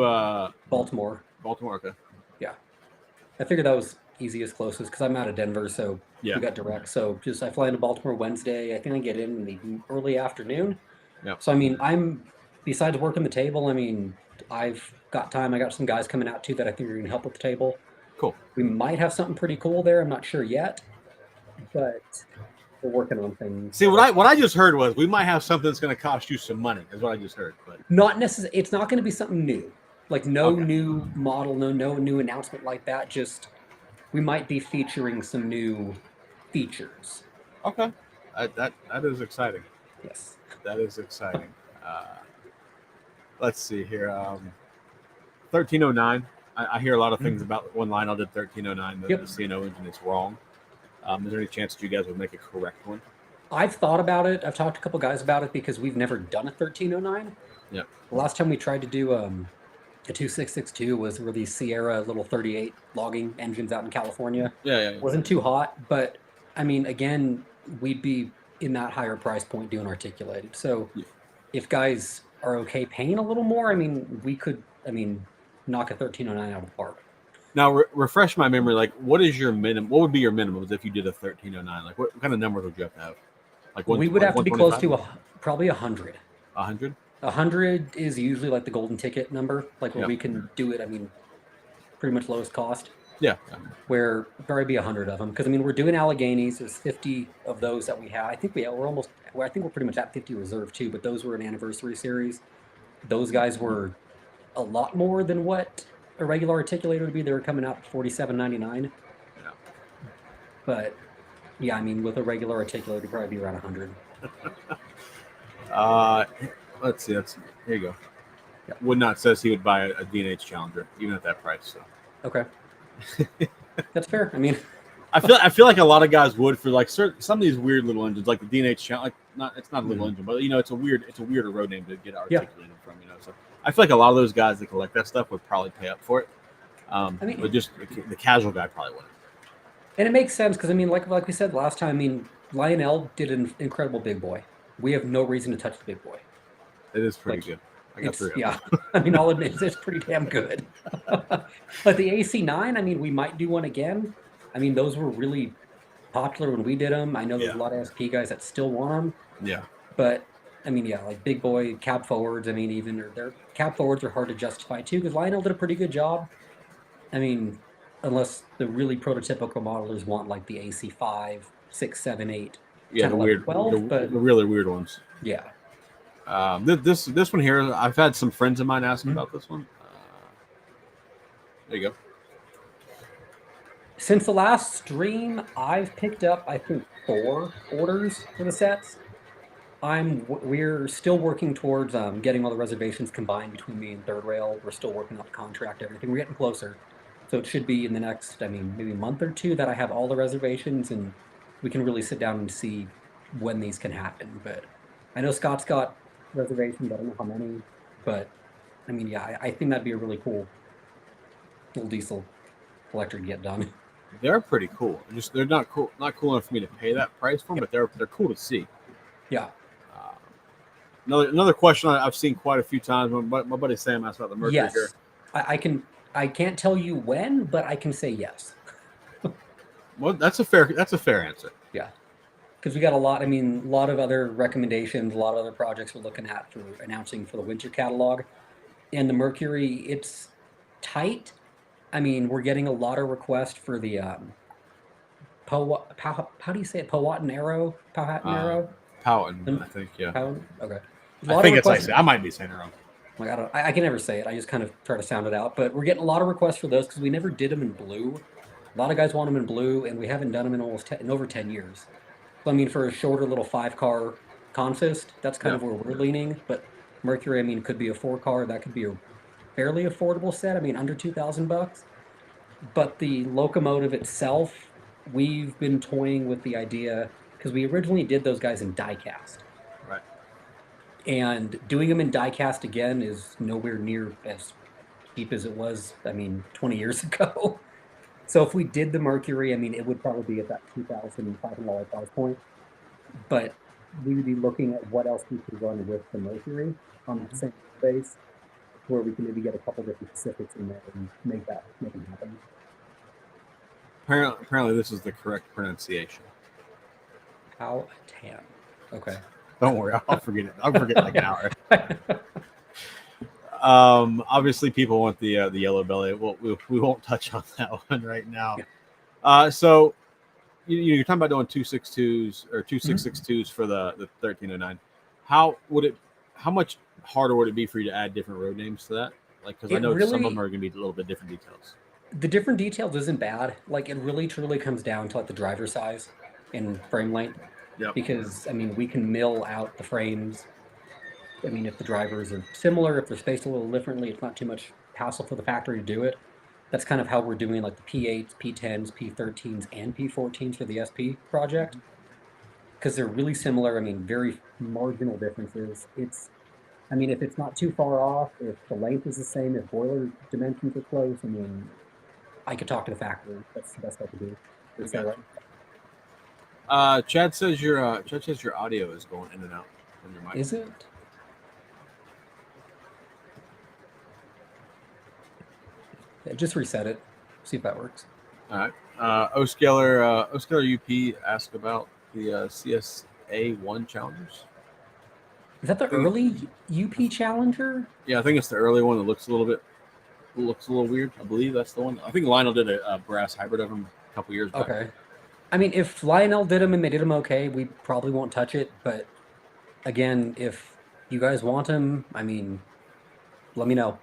Baltimore? Baltimore, okay. Yeah, I figured that was easiest, closest because I'm out of Denver, so we got direct. So I fly into Baltimore Wednesday. I think I get in the early afternoon. Yeah. So I mean, besides working the table, I've got time. I got some guys coming out too that I think are going to help with the table. Cool. We might have something pretty cool there. I'm not sure yet, but we're working on things. See, what I just heard was we might have something that's going to cost you some money. Is what I just heard, but not necessarily. It's not going to be something new, like new model, no new announcement like that. Just we might be featuring some new features. Okay, that is exciting. Yes, that is exciting. Let's see here. 1309. I hear a lot of things about when Lionel did 1309. The CNO engine is wrong. Is there any chance that you guys would make a correct one? I've thought about it. I've talked to a couple guys about it because we've never done a 1309. Yeah. The last time we tried to do a 2662 was where these Sierra little 38 logging engines out in California. Yeah. Wasn't too hot, but I mean, again, we'd be in that higher price point doing articulated. So Yeah. if guys are okay paying a little more, I mean, we could, I mean, knock a 1309 out of the park. Now, refresh my memory. Like, what is your minimum? What would be your minimums if you did a 1309? Like, what kind of numbers would you have to have? Like We would have to be close to probably 100. 100. 100 is usually like the golden ticket number, like where Yeah. we can do it. I mean, pretty much lowest cost. Yeah. Where probably be 100 of them because I mean we're doing Alleghenies. There's 50 of those that we have. I think we're almost. Well, I think we're pretty much at 50 reserve too. But those were an anniversary series. Those guys were a lot more than what a regular articulator would be. They were coming out at 47.99. Yeah. But yeah, I mean with a regular articulator, it'd probably be around 100. Let's see. Here you go. Yep. Woodnot says he would buy a D&H Challenger even at that price. So. Okay, that's fair. I mean, I feel like a lot of guys would for like some of these weird little engines, like the D&H Challenger. Like it's not a little engine, but it's a weirder road name to get articulated from. So I feel like a lot of those guys that collect that stuff would probably pay up for it. I mean, but just the casual guy probably wouldn't. And it makes sense because I mean, like we said last time, I mean, Lionel did an incredible big boy. We have no reason to touch the big boy. It is pretty good. I got 3 of them. Yeah, I mean, I'll admit it's pretty damn good. But the AC9, I mean, we might do one again. I mean, those were really popular when we did them. I know there's a lot of SP guys that still want them. Yeah. But I mean, yeah, like big boy cab forwards. I mean, even their cab forwards are hard to justify too because Lionel did a pretty good job. I mean, unless the really prototypical modelers want like the AC5, 6, 7, 8, yeah, 10, the 11, weird, 12, but the really weird ones. Yeah. This one here, I've had some friends of mine ask about this one. There you go. Since the last stream, I've picked up, I think, 4 orders for the sets. We're still working towards getting all the reservations combined between me and Third Rail. We're still working out the contract, everything. We're getting closer. So it should be in the next, I mean, maybe a month or 2 that I have all the reservations and we can really sit down and see when these can happen. But I know Scott's got reservations. I don't know how many, but I mean, yeah, I think that'd be a really cool little diesel collector to get done. They're pretty cool. They're not cool enough for me to pay that price for them, but they're cool to see. Yeah. Another question I've seen quite a few times. My buddy Sam asked about the Mercury here. I can't tell you when, but I can say yes. Well, that's a fair answer. Yeah. Because we got a lot of other recommendations, a lot of other projects we're looking at for announcing for the winter catalog. And the Mercury, it's tight. I mean, we're getting a lot of requests for the how do you say it? Powhatan Arrow? Powhatan Arrow? Powhatan, I think, yeah. Powhatan? Okay. I think it's like I might be saying it wrong. Like I can never say it. I just kind of try to sound it out. But we're getting a lot of requests for those because we never did them in blue. A lot of guys want them in blue, and we haven't done them in over 10 years. So I mean, for a shorter little 5-car consist, that's kind of where we're leaning. But Mercury, I mean, could be a 4-car. That could be a fairly affordable set. I mean, under $2,000. But the locomotive itself, we've been toying with the idea because we originally did those guys in diecast. Right. And doing them in diecast again is nowhere near as cheap as it was, I mean, 20 years ago. So if we did the Mercury, I mean, it would probably be at that $2,500 price point. But we would be looking at what else we could run with the Mercury on the same base, where we can maybe get a couple different Pacifics in there and make it happen. Apparently, this is the correct pronunciation. Powhatan. Okay. Don't worry, I'll forget it. I'll forget like an hour. Obviously, people want the yellow belly. We won't touch on that one right now. Yeah. So you're talking about doing 262s or 2662s for the 1309. How much harder would it be for you to add different road names to that? Like, because I know some of them are going to be a little bit different details. The different details isn't bad. Like, it really truly comes down to like the driver size and frame length. Yep. Because I mean, we can mill out the frames. I mean, if the drivers are similar, if they're spaced a little differently, it's not too much hassle for the factory to do it. That's kind of how we're doing like the P8s, P10s, P13s, and P14s for the SP project. Because they're really similar. I mean, very marginal differences. I mean, if it's not too far off, if the length is the same, if boiler dimensions are close, I mean, I could talk to the factory. That's the best I could do. Okay. Chad says your audio is going in and out from your mic. Is it? Yeah, just reset it. See if that works. All right. Oscaler UP asked about the CSA 1 challengers. Is that the early UP Challenger? Yeah, I think it's the early one that looks a little weird. I believe that's the one. I think Lionel did a brass hybrid of them a couple years back. Okay. I mean, if Lionel did them and they did them okay, we probably won't touch it. But again, if you guys want them, I mean, let me know.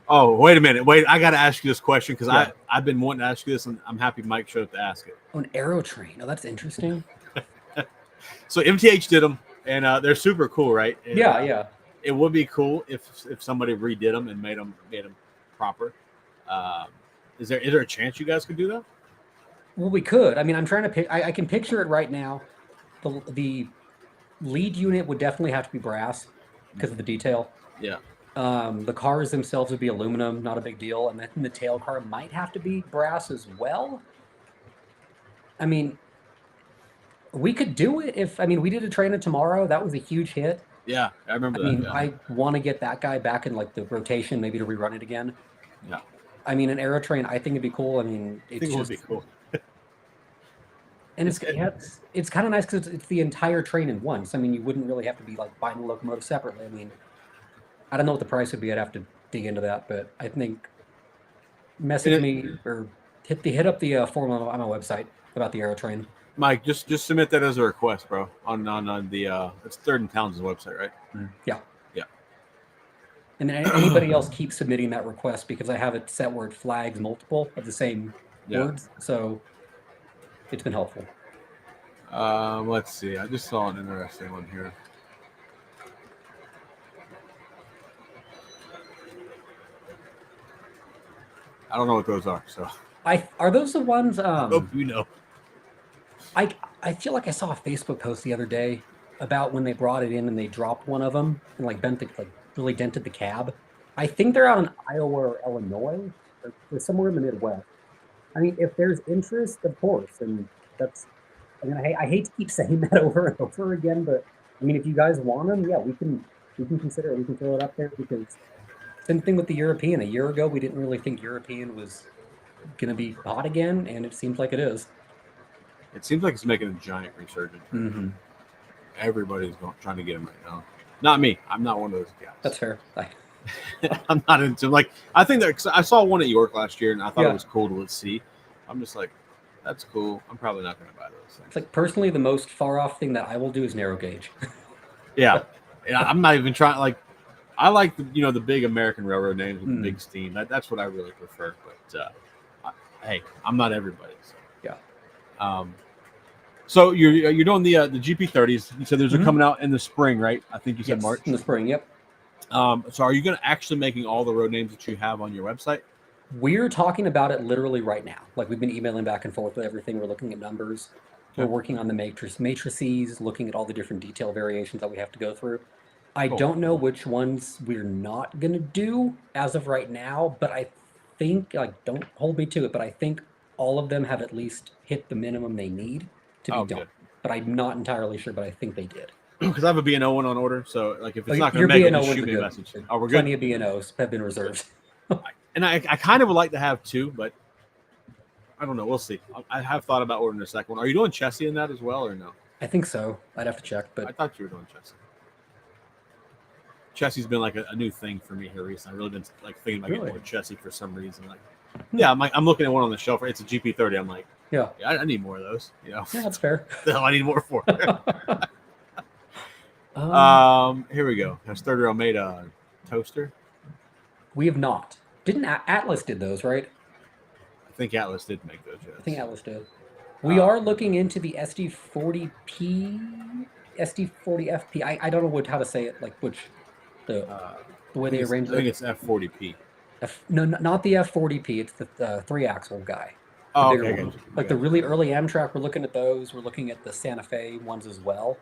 Oh, wait a minute. Wait, I got to ask you this question because Yeah. I've been wanting to ask you this, and I'm happy Mike showed up to ask it. Oh, an Aero Train. Oh, that's interesting. So MTH did them, and they're super cool, right? And, Yeah. It would be cool if somebody redid them and made them proper. Is there a chance you guys could do that? Well, we could. I mean, I'm trying to pick. I can picture it right now. The lead unit would definitely have to be brass because of the detail. Yeah. The cars themselves would be aluminum, not a big deal. And then the tail car might have to be brass as well. I mean, we could do it if, I mean, we did a trainer tomorrow. That was a huge hit. Yeah, I remember I that. mean, Yeah. I want to get that guy back in like the rotation, maybe to rerun it again. Yeah. I mean, an Aero Train, I think it'd be cool. I mean, I think it would be cool. And it's kind of nice because it's the entire train in one. So I mean, you wouldn't really have to be like buying the locomotive separately. I mean, I don't know what the price would be. I'd have to dig into that, but I think message me or hit up the forum on my website about the Aero Train. Mike, just submit that as a request, bro. On the it's Third and Towns' website, right? Yeah. Yeah. And then anybody else keep submitting that request because I have it set where it flags multiple of the same words. So it's been helpful. Let's see. I just saw an interesting one here. I don't know what those are. So are those the ones? I hope you know. I feel like I saw a Facebook post the other day about when they brought it in and they dropped one of them and like bent the, like really dented the cab. I think they're out in Iowa or Illinois or somewhere in the Midwest. I mean, if there's interest, of course, and that's. I mean, I hate to keep saying that over and over again, but I mean, if you guys want them, yeah, we can consider it. We can throw it up there because same thing with the European. A year ago, we didn't really think European was going to be hot again, and it seems like it is. It seems like it's making a giant resurgence. Mm-hmm. Everybody's trying to get them right now. Not me. I'm not one of those guys. That's fair. I'm not into like. I think that I saw one at York last year, and I thought it was cool to see. I'm just like, that's cool. I'm probably not going to buy those things. It's like personally, the most far off thing that I will do is narrow gauge. Yeah, I'm not even trying. Like, I like the big American railroad names with the big steam. That's what I really prefer. But hey, I'm not everybody. So. Yeah. So you're doing the GP30s. You said those are coming out in the spring, right? I think you said March. In the spring. Yep. So are you going to actually making all the road names that you have on your website? We're talking about it literally right now. Like we've been emailing back and forth with everything. We're looking at numbers. Okay. We're working on the matrices, looking at all the different detail variations that we have to go through. I don't know which ones we're not going to do as of right now, but I think, like, don't hold me to it, but I think all of them have at least hit the minimum they need to be done. Good. But I'm not entirely sure, but I think they did. Because I have a B&O one on order, so like if it's not going to make it, just shoot me a message. Oh, we're good. Plenty of B&Os have been reserved. And I kind of would like to have two, but I don't know. We'll see. I have thought about ordering a second one. Are you doing Chessie in that as well, or no? I think so. I'd have to check, but I thought you were doing Chessie. Chessie's been like a new thing for me here recently. I've really been like thinking about getting more Chessie for some reason. Like, yeah, I'm looking at one on the shelf. It's a GP30. I'm like, yeah, I need more of those. Yeah, that's fair. The hell I need more for. Here we go. Has Third Rail made a toaster? We have not. Didn't Atlas did those, right? I think Atlas did make those. Yes. I think Atlas did. We are looking into the SD40P, SD40FP. I don't know how to say it. Like which the way they arrange it. I think it's F40P. No, not the F40P. It's the 3-axle guy. Oh, okay. Like the really early Amtrak. We're looking at those. We're looking at the Santa Fe ones as well.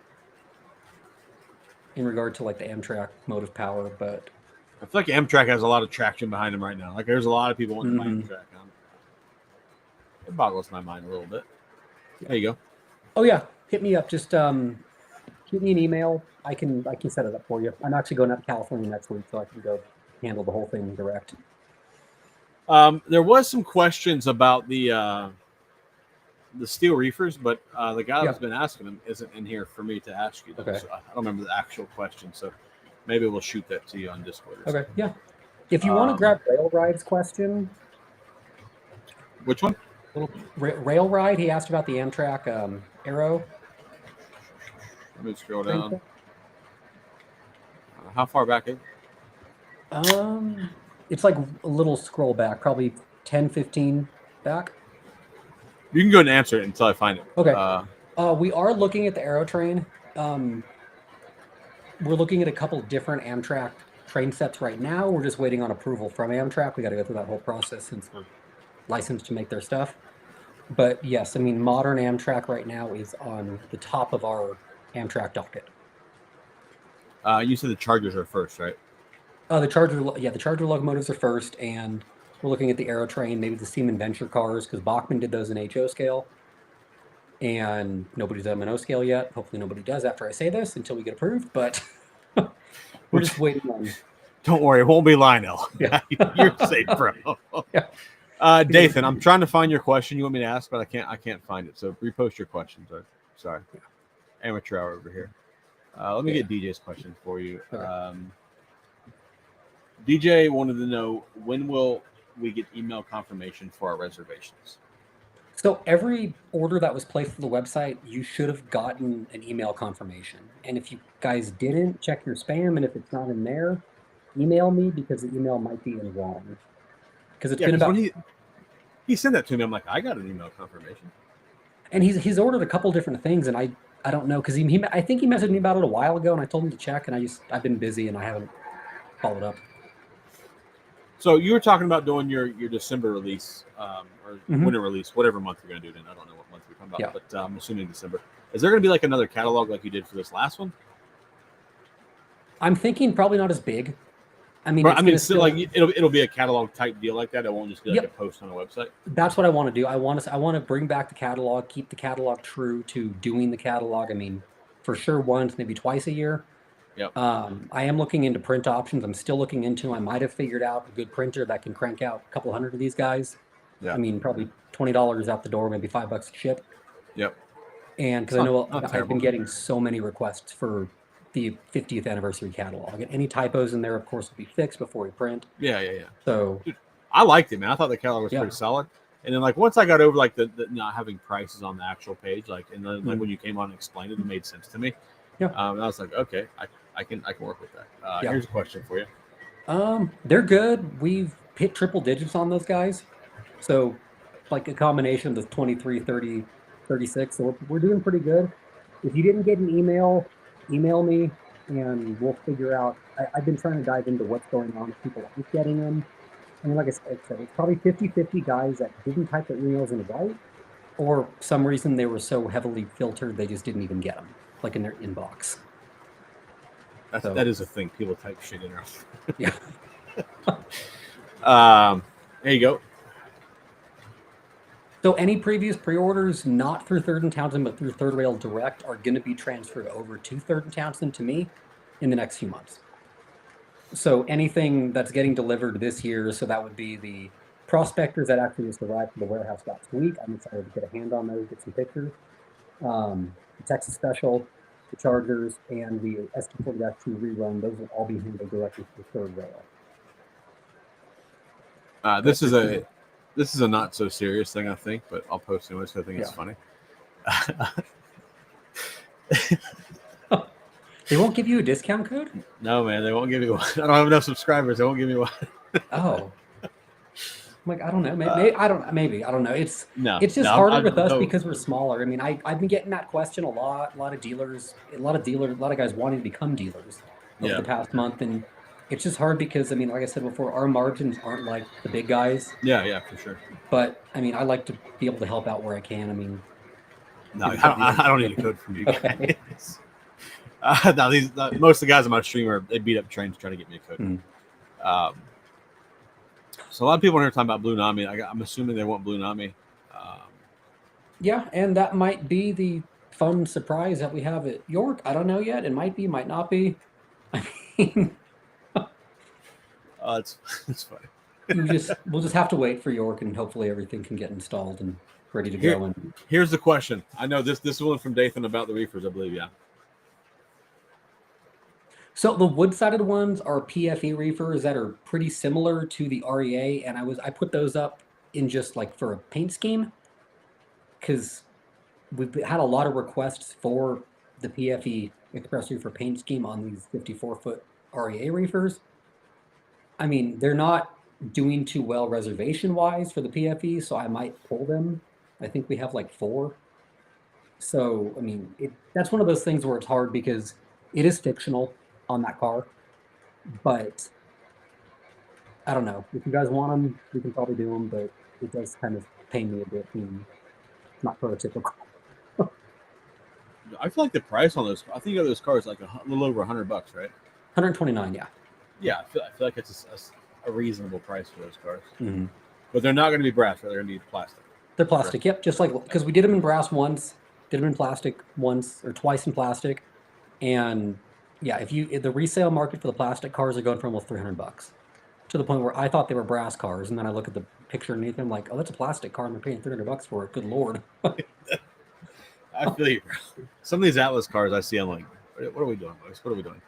In regard to like the Amtrak motive power, but I feel like Amtrak has a lot of traction behind them right now. Like there's a lot of people wanting to buy Amtrak. It boggles my mind a little bit. There you go. Oh yeah, hit me up. Just shoot me an email. I can set it up for you. I'm actually going out to California next week, so I can go handle the whole thing direct. There was some questions about the steel reefers, but the guy Yeah. that's been asking them isn't in here for me to ask you. Okay. So I don't remember the actual question, so maybe we'll shoot that to you on Discord. Or Okay. Yeah. If you want to grab Rail Ride's question, which one? little Rail Ride. He asked about the Amtrak Arrow. Let me scroll down. How far back? It's like a little scroll back, probably 10, 15 back. You can go and answer it until I find it. Okay. We are looking at the Arrow train. We're looking at a couple different Amtrak train sets right now. We're just waiting on approval from Amtrak. We got to go through that whole process since we're licensed to make their stuff. But yes, I mean, modern Amtrak right now is on the top of our Amtrak docket. You said the Chargers are first, right? The Charger locomotives are first, and we're looking at the Aero train, maybe the Steam Adventure cars, because Bachmann did those in HO scale, and nobody's done them in O scale yet. Hopefully, nobody does after I say this until we get approved. But we're just waiting on. Don't worry, it won't be Lionel. Yeah. You're safe, bro. Yeah. Dathan, I'm trying to find your question you want me to ask, but I can't find it. So repost your questions. Sorry. Yeah. Amateur hour over here. Let me get DJ's question for you. Okay. DJ wanted to know, when will we get email confirmation for our reservations? So every order that was placed on the website, you should have gotten an email confirmation. And if you guys didn't, check your spam. And if it's not in there, email me, because the email might be in wrong. Because it's been about. When he sent that to me, I'm like, I got an email confirmation. And he's ordered a couple different things, and I don't know, because I think he messaged me about it a while ago, and I told him to check, and I've been busy and I haven't followed up. So you were talking about doing your December release, or winter release, whatever month you're going to do it in. I don't know what month we're talking about, but I'm assuming December. Is there going to be like another catalog like you did for this last one? I'm thinking probably not as big. I mean, still like it'll be a catalog type deal like that. It won't just be like a post on a website. That's what I want to do. I want to bring back the catalog, keep the catalog true to doing the catalog. I mean, for sure once, maybe twice a year. Yep. I am looking into print options. I'm still looking into. I might have figured out a good printer that can crank out a couple hundred of these guys. Yeah. I mean, probably $20 out the door, maybe $5 to ship. Yep. And because I know I've been getting so many requests for the 50th anniversary catalog, and any typos in there, of course, will be fixed before we print. Yeah. So, dude, I liked it, man. I thought the catalog was pretty solid. And then, like, once I got over like the not having prices on the actual page, like, and then like when you came on and explained it, it made sense to me. Yeah. I was like, okay, I can work with that. Here's a question for you. They're good. We've hit triple digits on those guys, so like a combination of the 23, 30, 36. So we're doing pretty good. If you didn't get an email me, and we'll figure out. I've been trying to dive into what's going on if people aren't getting them. I mean, like I said, it's probably 50-50 guys that didn't type their emails in right, or some reason they were so heavily filtered they just didn't even get them, like in their inbox. That is a thing. People type shit in there. Yeah. There you go. So any previous pre-orders, not through Third and Townsend, but through Third Rail Direct, are going to be transferred over to Third and Townsend to me in the next few months. So anything that's getting delivered this year, so that would be the prospectors that actually just arrived from the warehouse last week. I'm excited to get a hand on those, get some pictures. The Texas Special, the Chargers, and the ST40-2 rerun, those will all be handled directly through Third Rail. This is a not so serious thing, I think, but I'll post it because I think it's funny. They won't give you a discount code? No, man, they won't give you one. I don't have enough subscribers. They won't give me one. Oh. I'm like, I don't know. Maybe I don't know. It's just harder with us because we're smaller. I mean, I've been getting that question a lot. A lot of guys wanting to become dealers over the past month, and it's just hard because, I mean, like I said before, our margins aren't like the big guys. Yeah, for sure. But I mean, I like to be able to help out where I can. I mean, no, I don't need a code from you guys. Most of the guys on my stream they beat up trains trying to get me a code. So a lot of people are here talking about Blue Nami. I'm assuming they want Blue Nami. Yeah, and that might be the fun surprise that we have at York. I don't know yet. It might be, might not be. I mean, It's it's funny. we'll just have to wait for York, and hopefully everything can get installed and ready to Here, go. And here's the question. I know this one from Dathan about the reefers, I believe. Yeah. so the wood-sided ones are PFE reefers that are pretty similar to the REA, and I put those up in just like for a paint scheme because we've had a lot of requests for the PFE express reefer paint scheme on these 54-foot REA reefers. I mean, they're not doing too well reservation wise for the PFE, so I might pull them. I think we have like four. So, I mean, that's one of those things where it's hard because it is fictional on that car, but I don't know. If you guys want them, we can probably do them, but it does kind of pain me a bit being not prototypical. I feel like the price on those. I think of those cars like a little over $100, right? 129, yeah. Yeah, I feel like it's a reasonable price for those cars. Mm-hmm. But they're not going to be brass, right? They're going to be plastic. They're plastic, yep. Just like because we did them in brass once, did them in plastic once or twice in plastic, and yeah, if the resale market for the plastic cars are going for almost $300 to the point where I thought they were brass cars, and then I look at the picture underneath them like, oh, that's a plastic car, and they're paying $300 for it. Good lord. I feel you. Some of these Atlas cars I see, I'm like, what are we doing, boys? What are we doing?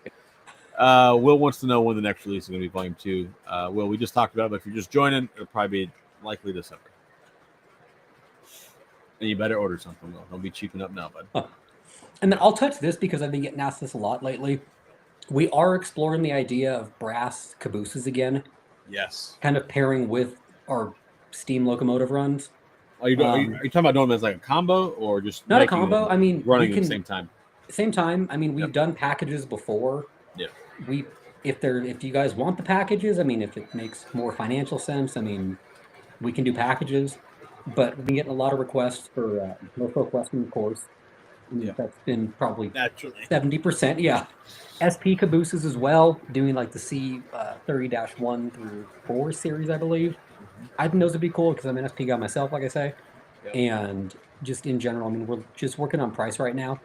Will wants to know when the next release is going to be Volume 2. Will, we just talked about it, but if you're just joining, it'll probably be likely December. And you better order something, Will. Don't be cheaping up now, bud. And then I'll touch this because I've been getting asked this a lot lately. We are exploring the idea of brass cabooses again, Yes. kind of pairing with our steam locomotive runs. Are you talking about doing them as like a combo or just Not a combo. I mean, running we at can the same time? same time. I mean, we've done packages before. Yeah. If you guys want the packages, I mean, if it makes more financial sense, I mean, we can do packages. But we've been getting a lot of requests for Norfolk Western, of course. I mean, that's been probably Naturally 70%. Yeah. SP cabooses as well, doing like the C 30-1 through 4 series, I believe. I think those would be cool because I'm an SP guy myself, like I say. Yep. And just in general, I mean, we're just working on price right now.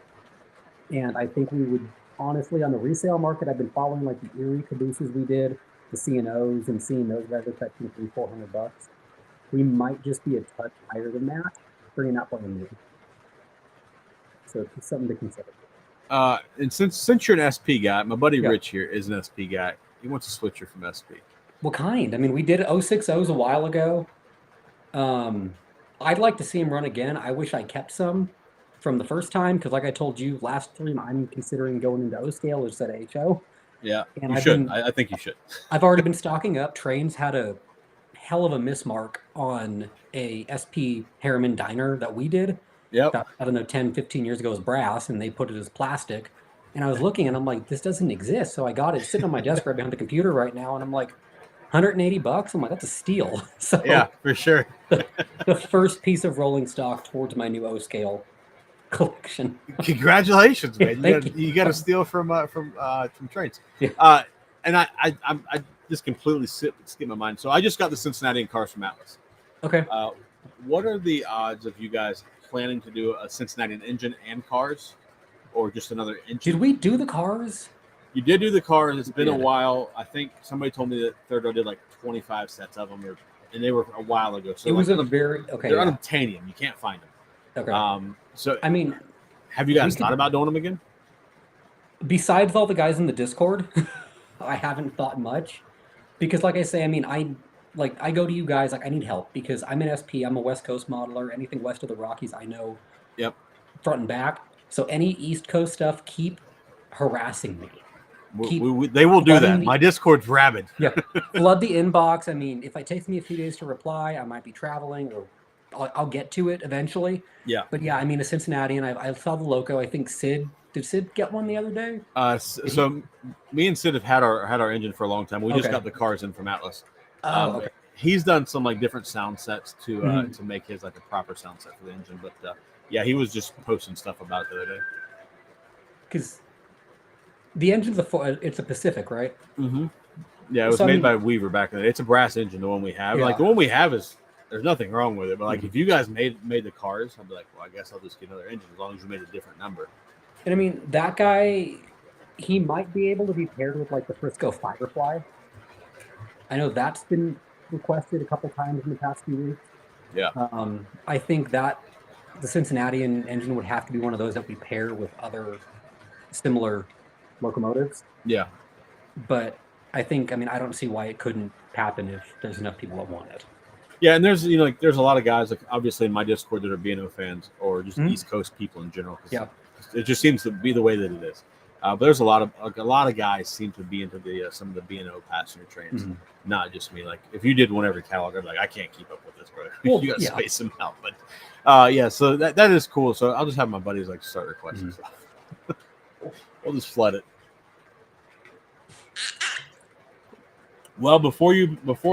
And I think we would honestly, on the resale market, I've been following like the Erie cabooses we did, the C&Os, and seeing those guys are fetching $300-400. We might just be a touch higher than that, bringing out one new. So it's something to consider. And since you're an SP guy, my buddy Rich here is an SP guy. He wants a switcher from SP. What kind? I mean, we did 060s a while ago. I'd like to see him run again. I wish I kept some from the first time because, like I told you last stream, I'm considering going into O scale instead of HO. Yeah, and you should. I think you should. I've already been stocking up. Trains had a hell of a mismark on a SP Harriman diner that we did. Yep. About, I don't know, 10, 15 years ago as brass, and they put it as plastic. And I was looking, and I'm like, this doesn't exist. So I got it sitting on my desk right behind the computer right now, and I'm like, $180? I'm like, that's a steal. So yeah, for sure. the first piece of rolling stock towards my new O scale collection. Congratulations, man! You got to steal from trains. Yeah. And I just completely skipped my mind. So I just got the Cincinnati cars from Atlas. Okay. What are the odds of you guys planning to do a Cincinnati engine and cars, or just another engine? Did we do the cars? You did do the cars. It's been a while. I think somebody told me that Third Row did like 25 sets of them, and they were a while ago. So it was a very They're unobtainium. You can't find them. Okay. So I mean, have you guys thought about doing them again? Besides all the guys in the Discord, I haven't thought much because, like I say, I mean, I go to you guys like I need help because I'm an SP. I'm a West Coast modeler. Anything west of the Rockies, I know. Yep. Front and back. So any East Coast stuff, keep harassing me. They will do that. My Discord's rabid. Yeah, flood the inbox. I mean, if it takes me a few days to reply, I might be traveling, or I'll get to it eventually. Yeah. But yeah, I mean, a Cincinnati, and I saw the Loco. I think did Sid get one the other day? So me and Sid have had our engine for a long time. We just got the cars in from Atlas. Okay. He's done some like different sound sets to make his like a proper sound set for the engine. But yeah, he was just posting stuff about it the other day. Because the engine's it's a Pacific, right? Mm-hmm. Yeah, it was made by Weaver back in the day. It's a brass engine, the one we have. Yeah. Like the one we have is there's nothing wrong with it. But like, if you guys made the cars, I'd be like, well, I guess I'll just get another engine as long as you made a different number. And I mean, that guy, he might be able to be paired with like the Frisco Firefly. I know that's been requested a couple times in the past few weeks. Yeah. I think that the Cincinnati engine would have to be one of those that we pair with other similar locomotives. Yeah. But I think, I mean, I don't see why it couldn't happen if there's enough people that want it. Yeah, and there's like there's a lot of guys like obviously in my Discord that are B&O fans or just East Coast people in general. Yeah, it just seems to be the way that it is. But there's a lot of guys seem to be into the some of the B&O passenger trains, not just me. Like if you did one every catalog, I'd be like, I can't keep up with this, bro. Well, You got to space them out. But yeah, so that is cool. So I'll just have my buddies like start requesting stuff. We'll just flood it. Well, before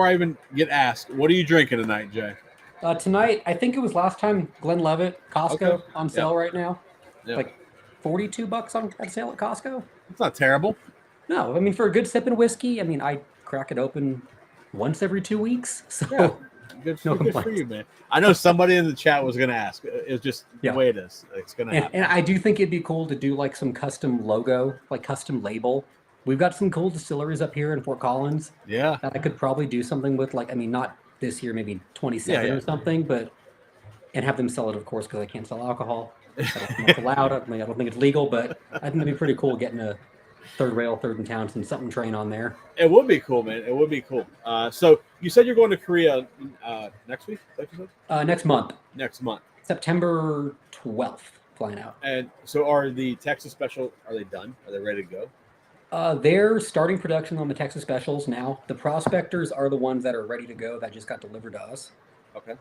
I even get asked, what are you drinking tonight, Jay? Tonight, I think it was last time Glenlivet Costco on sale right now. Like $42 on sale at Costco. It's not terrible. No, I mean for a good sip of whiskey, I mean I crack it open once every 2 weeks. So good for you, man. I know somebody in the chat was going to ask. It's just the way it is. It's going to happen. And I do think it'd be cool to do like some custom logo, like custom label. We've got some cool distilleries up here in Fort Collins. Yeah. That I could probably do something with, like, I mean, not this year, maybe 27 or something, but, and have them sell it, of course, because I can't sell alcohol. That's allowed. I don't think it's legal, but I think it'd be pretty cool getting a third in town, and something train on there. It would be cool, man. It would be cool. So you said you're going to Korea next week? Next month. Next month. September 12th, flying out. And so are the Texas Special, are they done? Are they ready to go? They're starting production on the Texas Specials now. The Prospectors are the ones that are ready to go that just got delivered to us. Okay.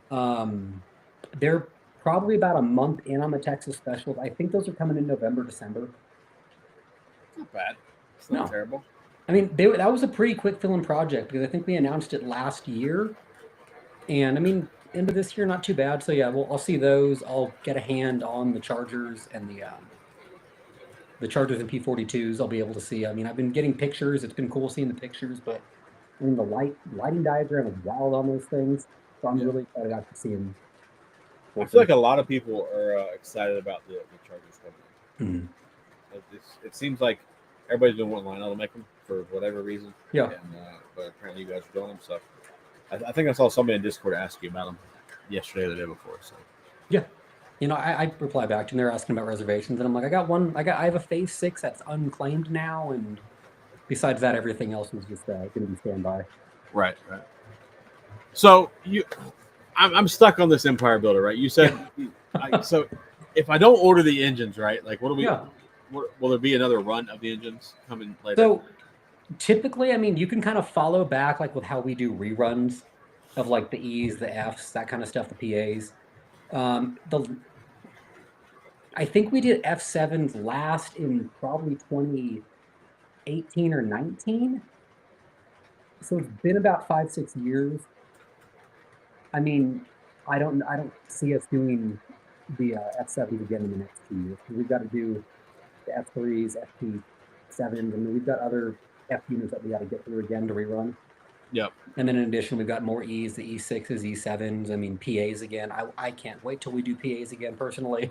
They're probably about a month in on the Texas Specials. I think those are coming in November, December. Not bad. It's not terrible. I mean, that was a pretty quick filling project because I think we announced it last year. And I mean, end of this year, not too bad. So yeah, I'll see those. I'll get a hand on the Chargers and the Chargers and P42s. I'll be able to see. I mean, I've been getting pictures. It's been cool seeing the pictures, but I mean, the lighting diagram is wild on those things. So I'm really excited to see them. I feel like a lot of people are excited about the Chargers coming. It seems like everybody's been wanting Lionel to make them for whatever reason. Yeah. And, but apparently you guys are doing them. So I think I saw somebody in Discord ask you about them yesterday or the day before. So yeah. You know, I reply back to them. They're asking about reservations, and I'm like, I have a Phase 6 that's unclaimed now, and besides that, everything else was just going to be standby. Right. So I'm stuck on this Empire Builder, right? You said so. If I don't order the engines, right? Like, what do we? Yeah. Will there be another run of the engines coming later? So typically, I mean, you can kind of follow back like with how we do reruns of like the E's, the F's, that kind of stuff, the PAs. I think we did F7s last in probably 2018 or 19. So it's been about 5-6 years. I mean, I don't see us doing the F7s again in the next 2 years. We've got to do the F3s, FP7s, and we've got other F units that we got to get through again to rerun. Yep. And then in addition, we've got more E's, the E6s, E7s. I mean, PAs again. I can't wait till we do PAs again, personally.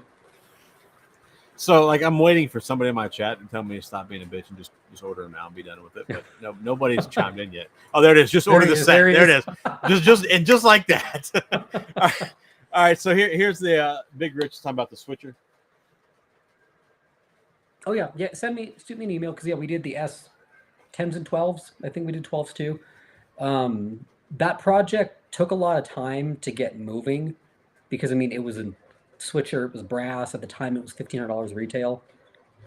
So, like, I'm waiting for somebody in my chat to tell me to stop being a bitch and just order them out and be done with it. But no, nobody's chimed in yet. Oh, there it is. Just order the set. There it is. just like that. All right. So here's the Big Rich talking about the switcher. Oh yeah. Shoot me an email because we did the S10s and 12s. I think we did 12s too. That project took a lot of time to get moving because I mean it was a switcher, it was brass. At the time it was $1,500 retail.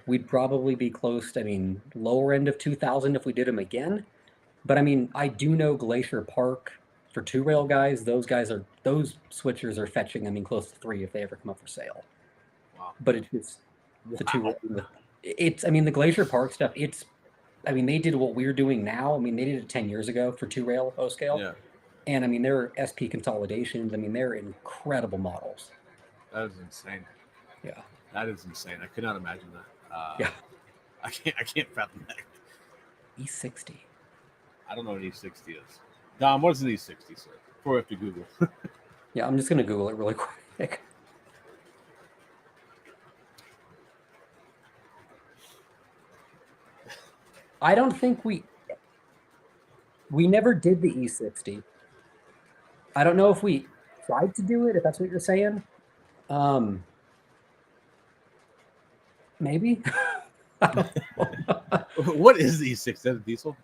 We'd probably be close to, I mean, lower end of 2,000 if we did them again. But I mean, I do know Glacier Park for 2-rail guys, those switchers are fetching, I mean, close to 3 if they ever come up for sale. Wow. But it's just the 2-rail. It's, I mean, the Glacier Park stuff, it's, I mean, they did what we're doing now. I mean, they did it 10 years ago for 2-rail O-scale. Yeah. And I mean, they're SP consolidations. I mean, they're incredible models. That is insane. Yeah. That is insane. I could not imagine that. Yeah. I can't fathom that. E60. I don't know what E60 is. Dom, what is an E60, sir? Before we have to Google. Yeah, I'm just gonna Google it really quick. I don't think we never did the E60. I don't know if we tried to do it, if that's what you're saying. Um, maybe. I don't know. What is the E6? Is that a diesel?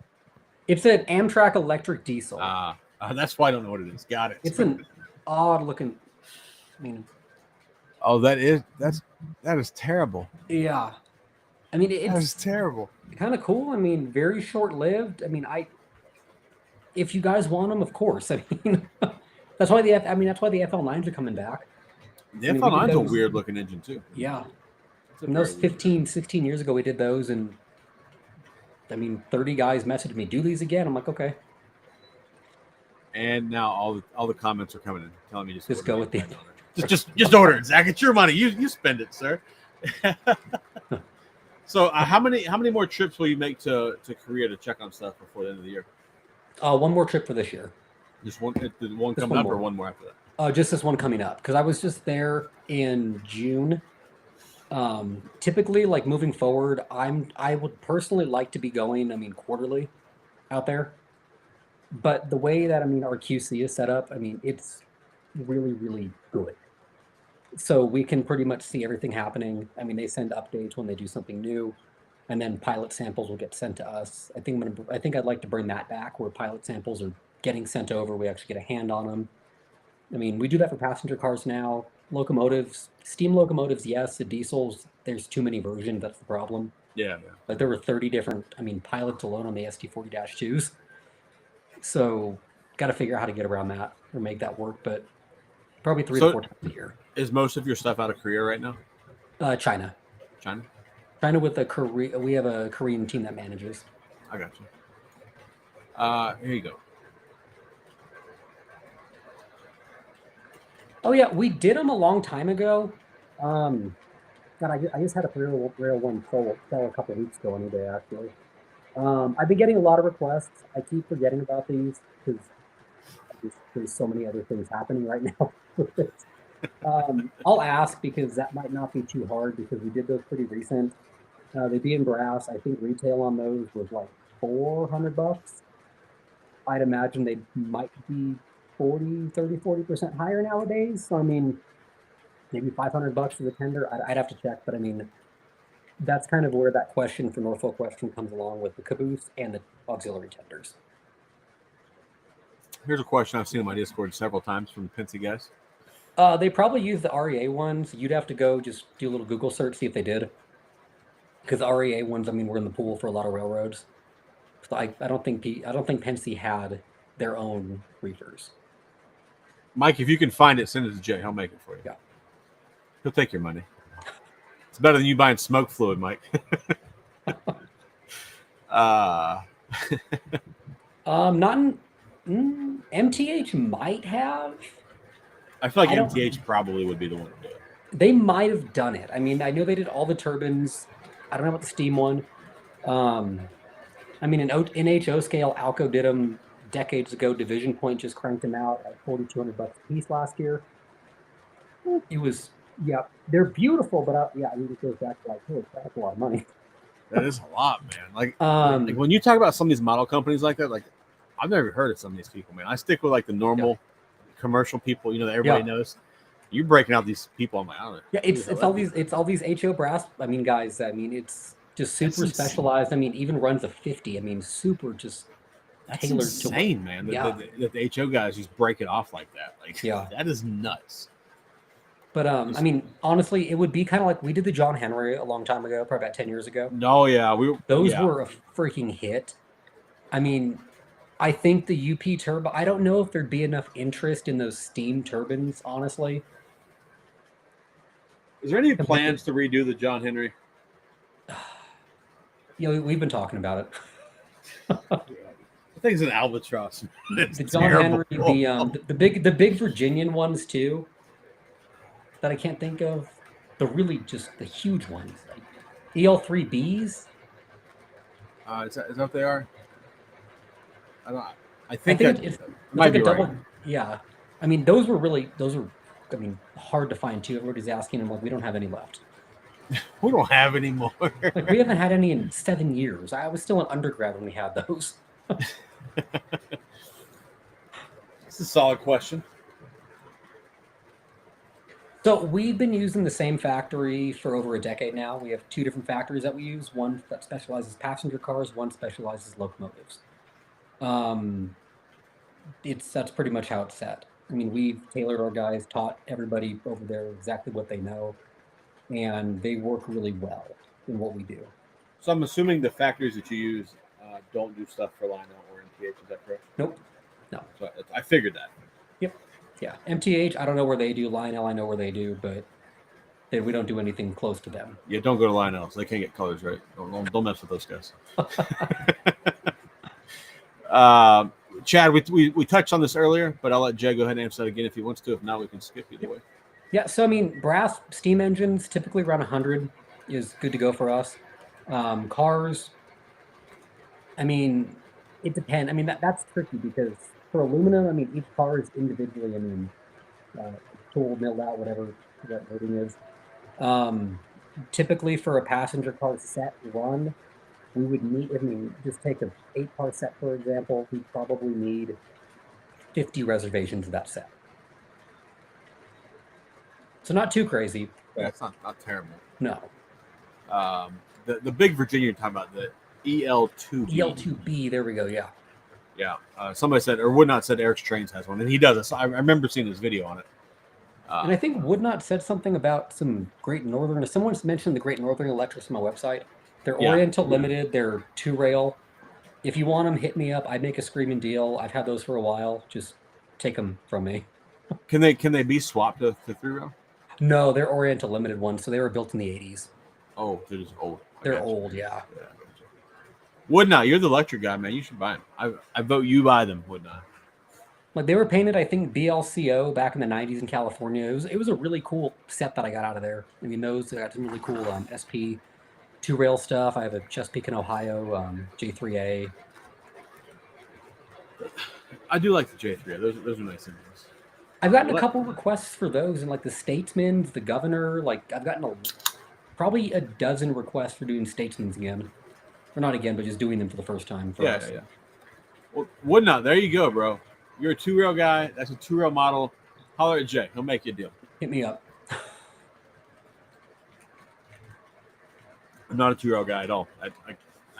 It's an Amtrak electric diesel. That's why I don't know what it is. Got it. It's an odd looking. I mean, Oh, that is terrible. yeah. I mean, That is it's terrible. kind of cool. I mean, very short lived. I mean, if you guys want them, of course. I mean, that's why that's why the FL9s are coming back. The I mean, we did FL9's a those. weird looking engine too. Yeah. It's a And very those weird 15, 16 years ago, we did those, and I mean, 30 guys messaged me, do these again. I'm like, okay, And now all the comments are coming in telling me just order go it. with the. Just order it, Zach. It's your money. You spend it, sir. So how many more trips will you make to Korea to check on stuff before the end of the year? One more trip for this year. Just one Just coming one up more. or one more after that? Just this one coming up because I was just there in June. Typically, like moving forward, I would personally like to be going, I mean, quarterly out there. But the way that our QC is set up, I mean, it's really, really good. So we can pretty much see everything happening. I mean, they send updates when they do something new, and then pilot samples will get sent to us. I think I'd like to bring that back where pilot samples are getting sent over. We actually get a hand on them. I mean, we do that for passenger cars now. Locomotives, steam locomotives, yes. The diesels, there's too many versions. That's the problem. Yeah. Like there were 30 different, pilots alone on the ST40-2s. So got to figure out how to get around that or make that work. But probably three to So four times a year. is most of your stuff out of Korea right now? China. China? China with a Korea. We have a Korean team that manages. I got you. Here you go. Oh yeah, we did them a long time ago. Um, God, I just had a real one sell a couple weeks ago on eBay actually. I've been getting a lot of requests. I keep forgetting about these because there's so many other things happening right now. I'll ask because that might not be too hard because we did those pretty recent. They'd be in brass. I think retail on those was like $400. I'd imagine they might be 40% higher nowadays. So I mean, maybe $500 for the tender. I'd have to check, but I mean, that's kind of where that question for Norfolk Western comes along with the caboose and the auxiliary tenders. Here's a question I've seen in my Discord several times from Pensy guys. They probably use the REA ones. You'd have to go just do a little Google search, see if they did. Because the REA ones, I mean, were in the pool for a lot of railroads. So I don't think Pensy had their own reefers. Mike, if you can find it, send it to Jay. He'll make it for you. Yeah. He'll take your money. It's better than you buying smoke fluid, Mike. Not in MTH might have. I feel like MTH probably would be the one to do it. They might have done it. I mean, I know they did all the turbines. I don't know about the steam one. I mean, in NHO scale, Alco did them decades ago. Division Point just cranked them out at $4,200 a piece last year. It was, yeah, they're beautiful, but yeah, I mean, it goes back to like, holy crap, that's a lot of money. That is a lot, man. Like when you talk about some of these model companies like that, like I've never heard of some of these people, man. I stick with like the normal commercial people, you know, that everybody knows. You're breaking out these people. I'm like, I don't know. Yeah, it's all these HO brass. I mean, guys. I mean, it's just super specialized. I mean, even runs a 50. I mean, super just tailored insane, man. That the HO guys just break it off like that. Like, that is nuts. But I mean, honestly, it would be kind of like we did the John Henry a long time ago, probably about 10 years ago. No, yeah, those were a freaking hit. I mean, I think the UP turbo. I don't know if there'd be enough interest in those steam turbines, honestly. Is there any plans to redo the John Henry? You know, we've been talking about it. I think it's an albatross. The John Henry, the big Virginian ones too. That I can't think of. Just the huge ones, like EL3Bs. Is that what they are? I think it's like a double. Yeah. I mean, I mean, hard to find too. Everybody's asking, and like, we don't have any left. We don't have any more. Like, we haven't had any in 7 years. I was still an undergrad when we had those. It's a solid question. So we've been using the same factory for over a decade now. We have two different factories that we use. One that specializes passenger cars. One specializes locomotives. Um, that's pretty much how it's set. I mean, we've tailored our guys, taught everybody over there exactly what they know, and they work really well in what we do. So I'm assuming the factories that you use don't do stuff for Lionel or MTH. Is that correct? Nope. No. So I figured that. Yep. Yeah. MTH, I don't know where they do. Lionel, I know where they do, but we don't do anything close to them. Yeah, don't go to Lionel's. They can't get colors right. Don't mess with those guys. Chad, we touched on this earlier, but I'll let Jay go ahead and answer that again if he wants to. If not, we can skip either way. Yeah, so I mean, brass steam engines typically around 100 is good to go for us. Cars, I mean, it depends. I mean, that's tricky because for aluminum, I mean, each car is individually, I mean, uh, tool milled out, whatever that rating is. Um, Typically for a passenger car set run, we would need, I mean, just take a 8-car set, for example, we probably need 50 reservations of that set. So not too crazy. Yeah, it's not terrible. No. The big Virginia you're talking about, the EL2B. EL2B, there we go, yeah. Yeah. Somebody said, or Woodnot said Eric's Trains has one, and he does. I remember seeing his video on it. And I think Woodnot said something about some Great Northern. Someone's mentioned the Great Northern Electrics on my website. They're Oriental Limited. They're 2-rail. If you want them, hit me up. I'd make a screaming deal. I've had those for a while. Just take them from me. Can they be swapped to 3-rail? No, they're Oriental Limited ones, so they were built in the 80s. Oh, they're just old. They're old, yeah. Woodnot, you're the electric guy, man. You should buy them. I vote you buy them, Woodnot. Like they were painted, I think, BLCO back in the 90s in California. It was a really cool set that I got out of there. I mean, I got some really cool SP 2-rail stuff. I have a Chesapeake and Ohio J3A. I do like the J3A. Those are nice engines. I've gotten a couple requests for those, and like the Statesman's, the Governor. Like I've gotten probably a dozen requests for doing Statesman's again, or not again, but just doing them for the first time. For us. Yeah. Well, Woodnot, there you go, bro. You're a 2-rail guy. That's a 2-rail model. Holler at Jay. He'll make you a deal. Hit me up. I'm not a 2-rail guy at all. I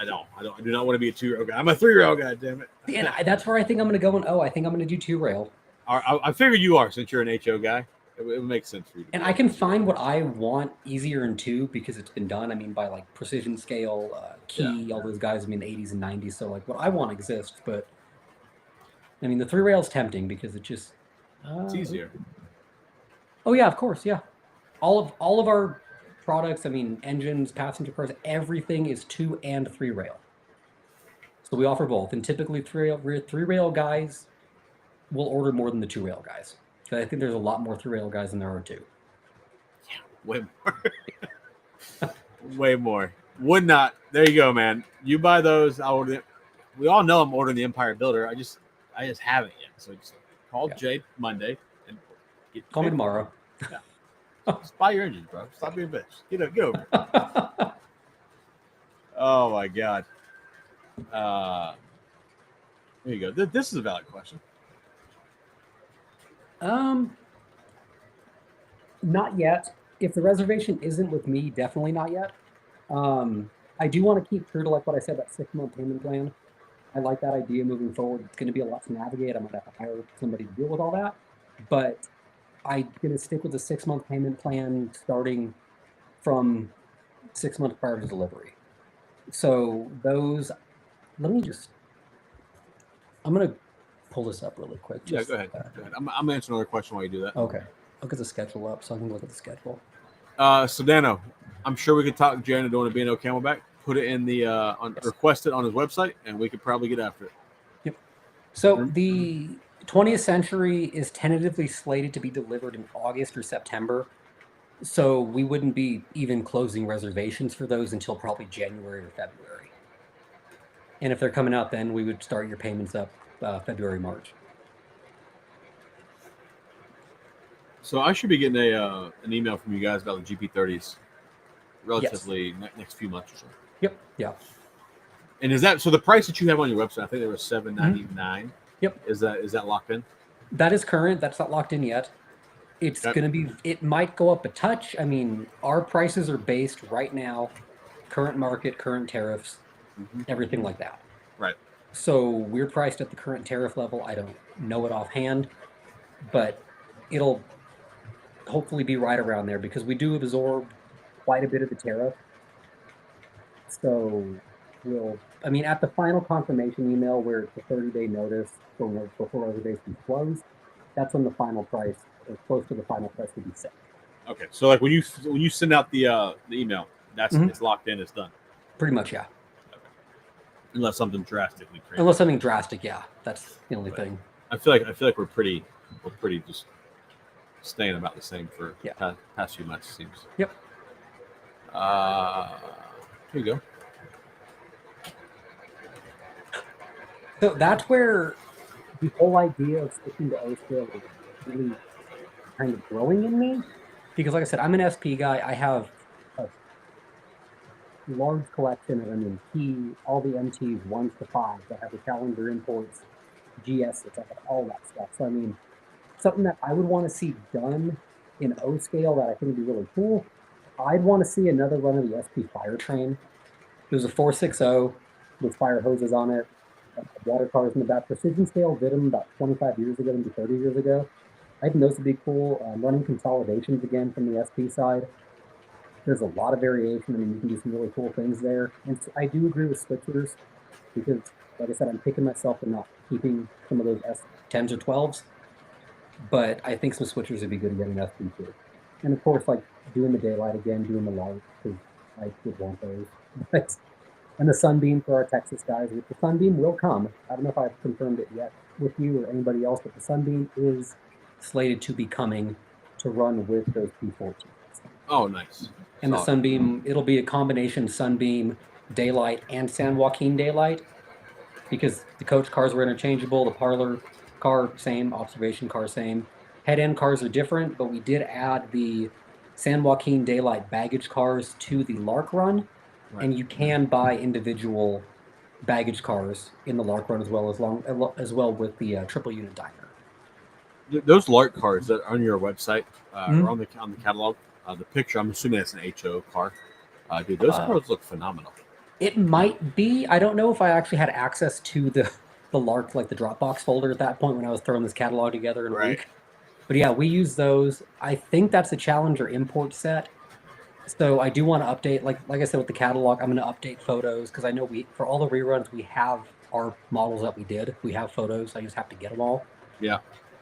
do not want to be a 2-rail guy. I'm a 3-rail guy. Damn it. And that's where I think I'm going to go. And I think I'm going to do 2-rail. I figured you are since you're an HO guy. It would make sense for you. And I can find what I want easier in 2 because it's been done. I mean, by like Precision Scale, Key, all those guys. I mean, the 80s and 90s. So like what I want exists, but I mean, the 3-rail is tempting because it just it's easier. Oh yeah, of course, yeah. All of our products, I mean, engines, passenger cars, everything is 2 and 3-rail. So we offer both, and typically 3-rail guys will order more than the 2-rail guys. So I think there's a lot more 3-rail guys than there are 2. Yeah, way more. Way more. Woodnot. There you go, man. You buy those. I'll order them. We all know I'm ordering the Empire Builder. I just haven't yet. So just call Jay Monday and call me tomorrow. Yeah. Just buy your engines, bro. Stop being a bitch. Get over it. Oh my God. There you go. This is a valid question. Not yet. If the reservation isn't with me, definitely not yet. I do want to keep true to like what I said, that 6-month payment plan. I like that idea moving forward. It's going to be a lot to navigate. I might have to hire somebody to deal with all that, but I'm going to stick with the 6-month payment plan starting from 6 months prior to delivery. So those, I'm going to pull this up really quick. Yeah, go ahead. I'm answering another question while you do that. Okay. I'll get the schedule up so I can look at the schedule. So Dano, I'm sure we could talk Jay into doing a B&O Camelback. Put it in the request it on his website, and we could probably get after it. Yep. So the 20th Century is tentatively slated to be delivered in August or September. So we wouldn't be even closing reservations for those until probably January or February. And if they're coming out then, we would start your payments up February, March. So I should be getting an email from you guys about the GP30s relatively next few months or so. Yep. Yeah. And is that so? The price that you have on your website, I think there was $7.99. Yep. Is that locked in? That is current. That's not locked in yet. It's Okay. going to be, it might go up a touch. I mean, our prices are based right now, current market, current tariffs, Mm-hmm. everything like that. Right. So we're priced at the current tariff level. I don't know it offhand, but it'll hopefully be right around there because we do absorb quite a bit of the tariff. So I mean, at the final confirmation email where it's a 30-day notice before everybody's been closed, that's when the final price or close to the final price will be set. Okay. So like when you send out the email, it's locked in. It's done. Pretty much, yeah. Okay. Unless something drastically crazy. Unless something drastic, yeah. That's the only thing. I feel like we're pretty just staying about the same for past few months. It seems. Yep. Here you go. So that's where the whole idea of sticking to O-scale is really kind of growing in me. Because like I said, I'm an SP guy. I have a large collection of, I mean, all the MTs, 1s to 5s. I have the Challenger imports, GSs, I have all that stuff. So I mean, something that I would want to see done in O-scale that I think would be really cool. I'd want to see another run of the SP Fire Train. There's a 460 with fire hoses on it, water cars in the back. Precision Scale did them about 25 years ago, maybe 30 years ago. I think those would be cool. Running consolidations again from the SP side. There's a lot of variation. I mean, you can do some really cool things there. And I do agree with switchers because, like I said, I'm kicking myself for not keeping some of those S10s or 12s. But I think some switchers would be good to get an SP too. And of course, like doing the daylight again, doing the light, because I would want those. But, and the Sunbeam for our Texas guys, which the Sunbeam will come. I don't know if I've confirmed it yet with you or anybody else, but the Sunbeam is slated to be coming to run with those P14s. Oh, nice. And the Sunbeam, it'll be a combination Sunbeam, daylight, and San Joaquin daylight, because the coach cars were interchangeable, the parlor car same, observation car same. Head-end cars are different, but we did add the San Joaquin daylight baggage cars to the Lark run, and you can buy individual baggage cars in the Lark run as well with the triple unit diner. Those Lark cars that are on your website or on the catalog, the picture, I'm assuming that's an HO car. Dude, those cars look phenomenal. It might be. I don't know if I actually had access to the Lark, like the Dropbox folder at that point when I was throwing this catalog together in a week. But yeah, we use those. I think that's a Challenger import set. So I do want to update, like I said with the catalog, I'm going to update photos because I know for all the reruns, we have our models that we did. We have photos. I just have to get them all. Yeah.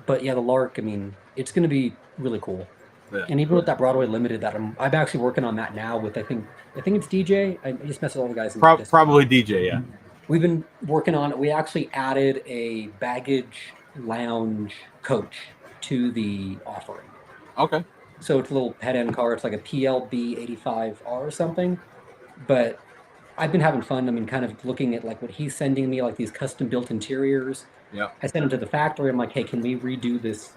But yeah, the Lark, I mean, it's going to be really cool. Yeah, and even with that Broadway Limited, that I'm actually working on that now with I think it's DJ. I just messed with all the guys. Probably DJ, yeah. We've been working on it. We actually added a baggage lounge coach to the offering. Okay. So it's a little head-end car. It's like a PLB 85R or something. But I've been having fun. I mean, kind of looking at like what he's sending me, like these custom-built interiors. Yeah. I sent him to the factory. I'm like, hey, can we redo this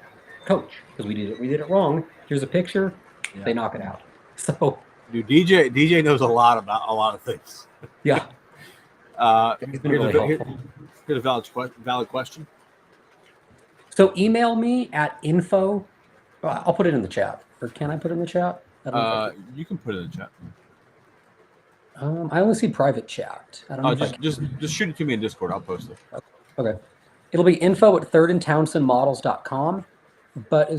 coach? Because we did it wrong. Here's a picture. Yeah. They knock it out. So, dude, DJ knows a lot about a lot of things. Yeah. Here's a valid question. So email me at info. I'll put it in the chat. Or can I put it in the chat? You can put it in the chat. I only see private chat. I don't know. Just shoot it to me in Discord. I'll post it. Okay. It'll be info@thirdandtownsendmodels.com. But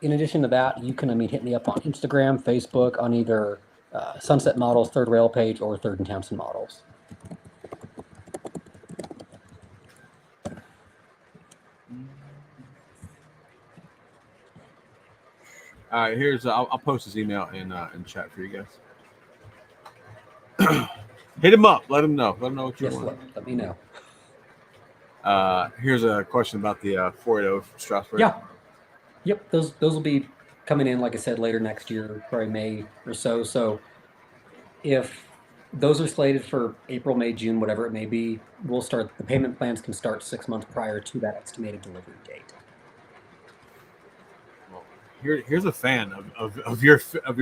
in addition to that, you can hit me up on Instagram, Facebook, on either Sunset Models, Third Rail page, or Third and Townsend Models. All right, here's I'll post his email in chat for you guys. Hit him up. Let him know. Let him know what you want. Let me know. Here's a question about the 480 from Strasbourg. Yeah. Yep. Those will be coming in, like I said, later next year, probably May or so. So if those are slated for April, May, June, whatever it may be, the payment plans can start 6 months prior to that estimated delivery date. here's a fan of your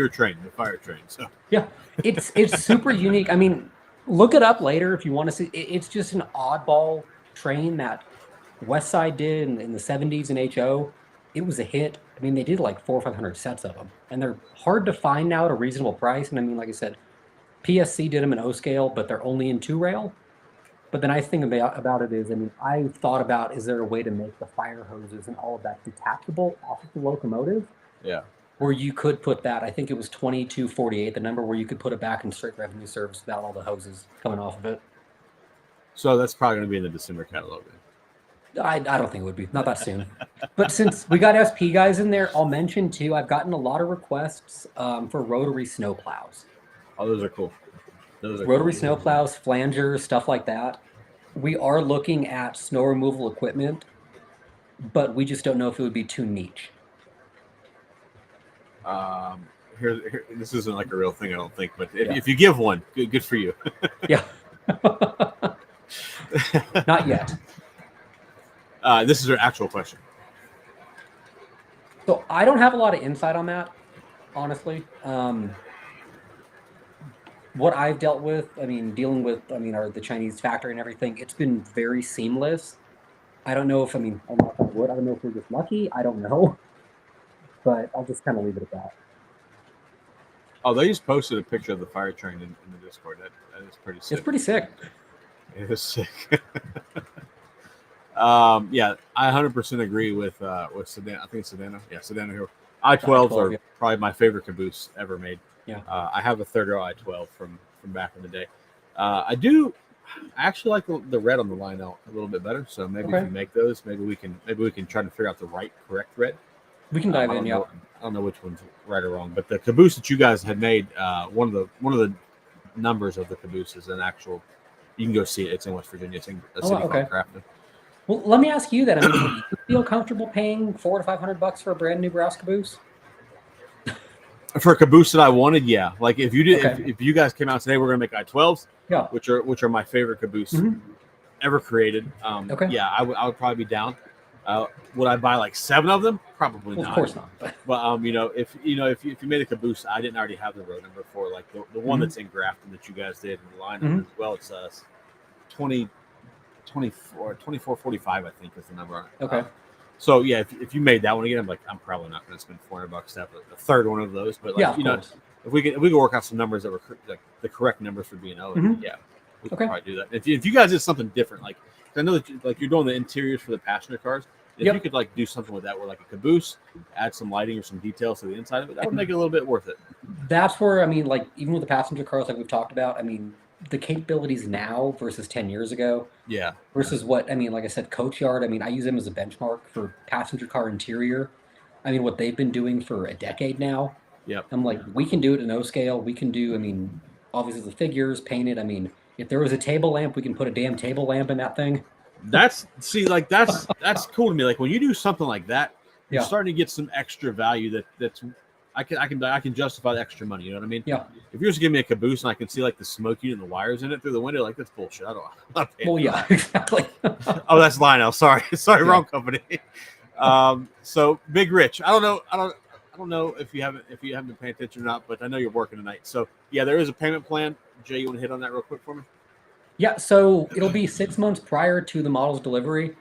train, the fire train. So Yeah, it's super unique. I mean, look it up later if you want to see. It's just an oddball train that West Side did in the 70s in HO. It was a hit. I mean, they did like 400 or 500 sets of them, and they're hard to find now at a reasonable price. And I mean, like I said, PSC did them in O scale, but they're only in two rail. But the nice thing about it is, I mean, I thought about is there a way to make the fire hoses and all of that detachable off of the locomotive? yeah. Where you could put that, I think it was 2248, the number where you could put it back in straight revenue service without all the hoses coming off of it. So that's probably going to be in the December catalog. I don't think it would be, not that soon. But since we got SP guys in there, I'll mention too, I've gotten a lot of requests for rotary snow plows. Oh, those are cool. Rotary snow plows, flangers, stuff like that. We are looking at snow removal equipment, but we just don't know if it would be too niche. This isn't like a real thing, I don't think. But if you give one, good for you. Yeah. Not yet. This is our actual question. So I don't have a lot of insight on that, honestly. What I've dealt with, I mean, the Chinese factory and everything, it's been very seamless. I don't know if, I mean, I'm not on wood. I don't know if we're just lucky. I don't know. But I'll just kind of leave it at that. Oh, they just posted a picture of the fire train in the Discord. That is pretty sick. It's pretty sick. It is sick. Yeah, I 100% agree with Sedan. I think it's Sedano. Yeah, Sedano here. I-12s are probably my favorite caboose ever made. Yeah. I have a third row I-12 from back in the day. I actually like the red on the line out a little bit better. So maybe if we make those, maybe we can try to figure out the correct red. We can dive in. Yeah. I don't know which one's right or wrong, but the caboose that you guys had made, one of the numbers of the caboose is an actual. You can go see it. It's in West Virginia. It's in a city called Crafton. Well, let me ask you that. I mean, would you feel comfortable paying $400 to $500 for a brand new brass caboose? For a caboose that I wanted, yeah. Like if you did, if you guys came out today, we're gonna make I-12s, which are my favorite caboose ever created. Yeah, I would probably be down. Would I buy like 7 of them? Probably not. Of course not. But if you made a caboose, I didn't already have the road number for like the one that's in Grafton that you guys did in the lineup as well. It's 2445, I think is the number on it. Okay. So yeah, if you made that one again, I'm probably not going to spend $400 to have a third one of those. But if we could work out some numbers that were the correct numbers for B&O, yeah, we could probably do that. If you guys did something different, like I know that you're doing the interiors for the passenger cars. If you could do something with that, where like a caboose, add some lighting or some details to the inside of it, that would make it a little bit worth it. That's where even with the passenger cars like we've talked about, the capabilities now versus 10 years ago. Yeah. Versus what, like I said, Coach Yard, I use them as a benchmark for passenger car interior. What they've been doing for a decade now. Yep. I'm like, we can do it in O scale. We can do, obviously the figures painted. If there was a table lamp, we can put a damn table lamp in that thing. That's cool to me. Like when you do something like that, you're starting to get some extra value that's I can justify the extra money. You know what I mean? Yeah. If you're just giving me a caboose and I can see like the smoke unit and the wires in it through the window, like that's bullshit. I'm not paying for that. Exactly. Oh, that's Lionel. Sorry, wrong company. So Big Rich. I don't know if you haven't been paying attention or not, but I know you're working tonight. So yeah, there is a payment plan. Jay, you want to hit on that real quick for me? Yeah. So it'll be 6 months prior to the model's delivery.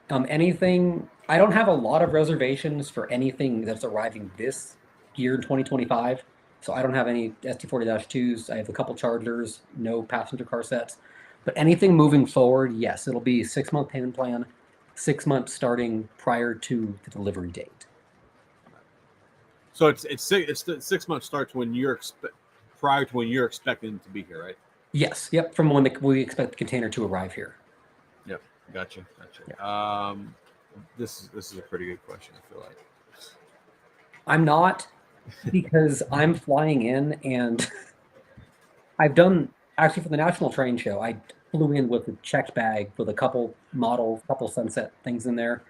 I don't have a lot of reservations for anything that's arriving this year in 2025. So I don't have any ST40-2s. I have a couple Chargers, no passenger car sets. But anything moving forward, yes, it'll be 6-month payment plan, 6 months starting prior to the delivery date. So it's 6 months starts when prior to when you're expecting to be here, right? Yes. Yep. From when we expect the container to arrive here. Yep. Gotcha. Yeah. This is a pretty good question, I feel like. I'm not, because I'm flying in, and I've done, actually for the National Train Show, I flew in with a checked bag with a couple models, couple Sunset things in there.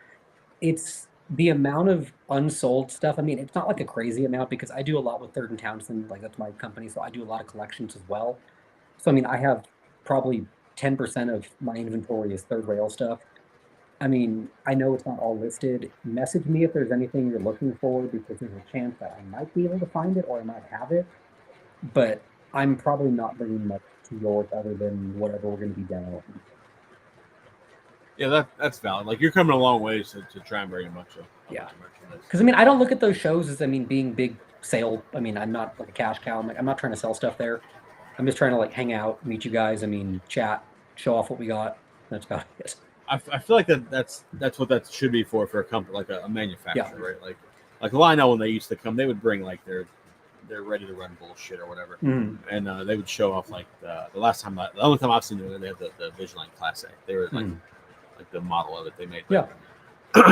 It's the amount of unsold stuff. It's not like a crazy amount, because I do a lot with Third and Townsend, like that's my company, so I do a lot of collections as well. So I have probably 10% of my inventory is third rail stuff. I mean, I know it's not all listed. Message me if there's anything you're looking for because there's a chance that I might be able to find it or I might have it. But I'm probably not bringing much to yours other than whatever we're going to be demoing. Yeah, that's valid. Like you're coming a long ways to try and bring a bunch Yeah. of merchandise. Because I mean, I don't look at those shows as being big sale. I mean, I'm not like a cash cow. I'm not trying to sell stuff there. I'm just trying to like hang out, meet you guys. I mean, chat, show off what we got. That's about it. I feel like that's what that should be for a company like a Yeah. manufacturer, right? Like Lionel when they used to come, they would bring like their ready to run bullshit or whatever, and they would show off like the only time I've seen them, they had the Vigilant Class A. They were like the model of it they made. Yeah.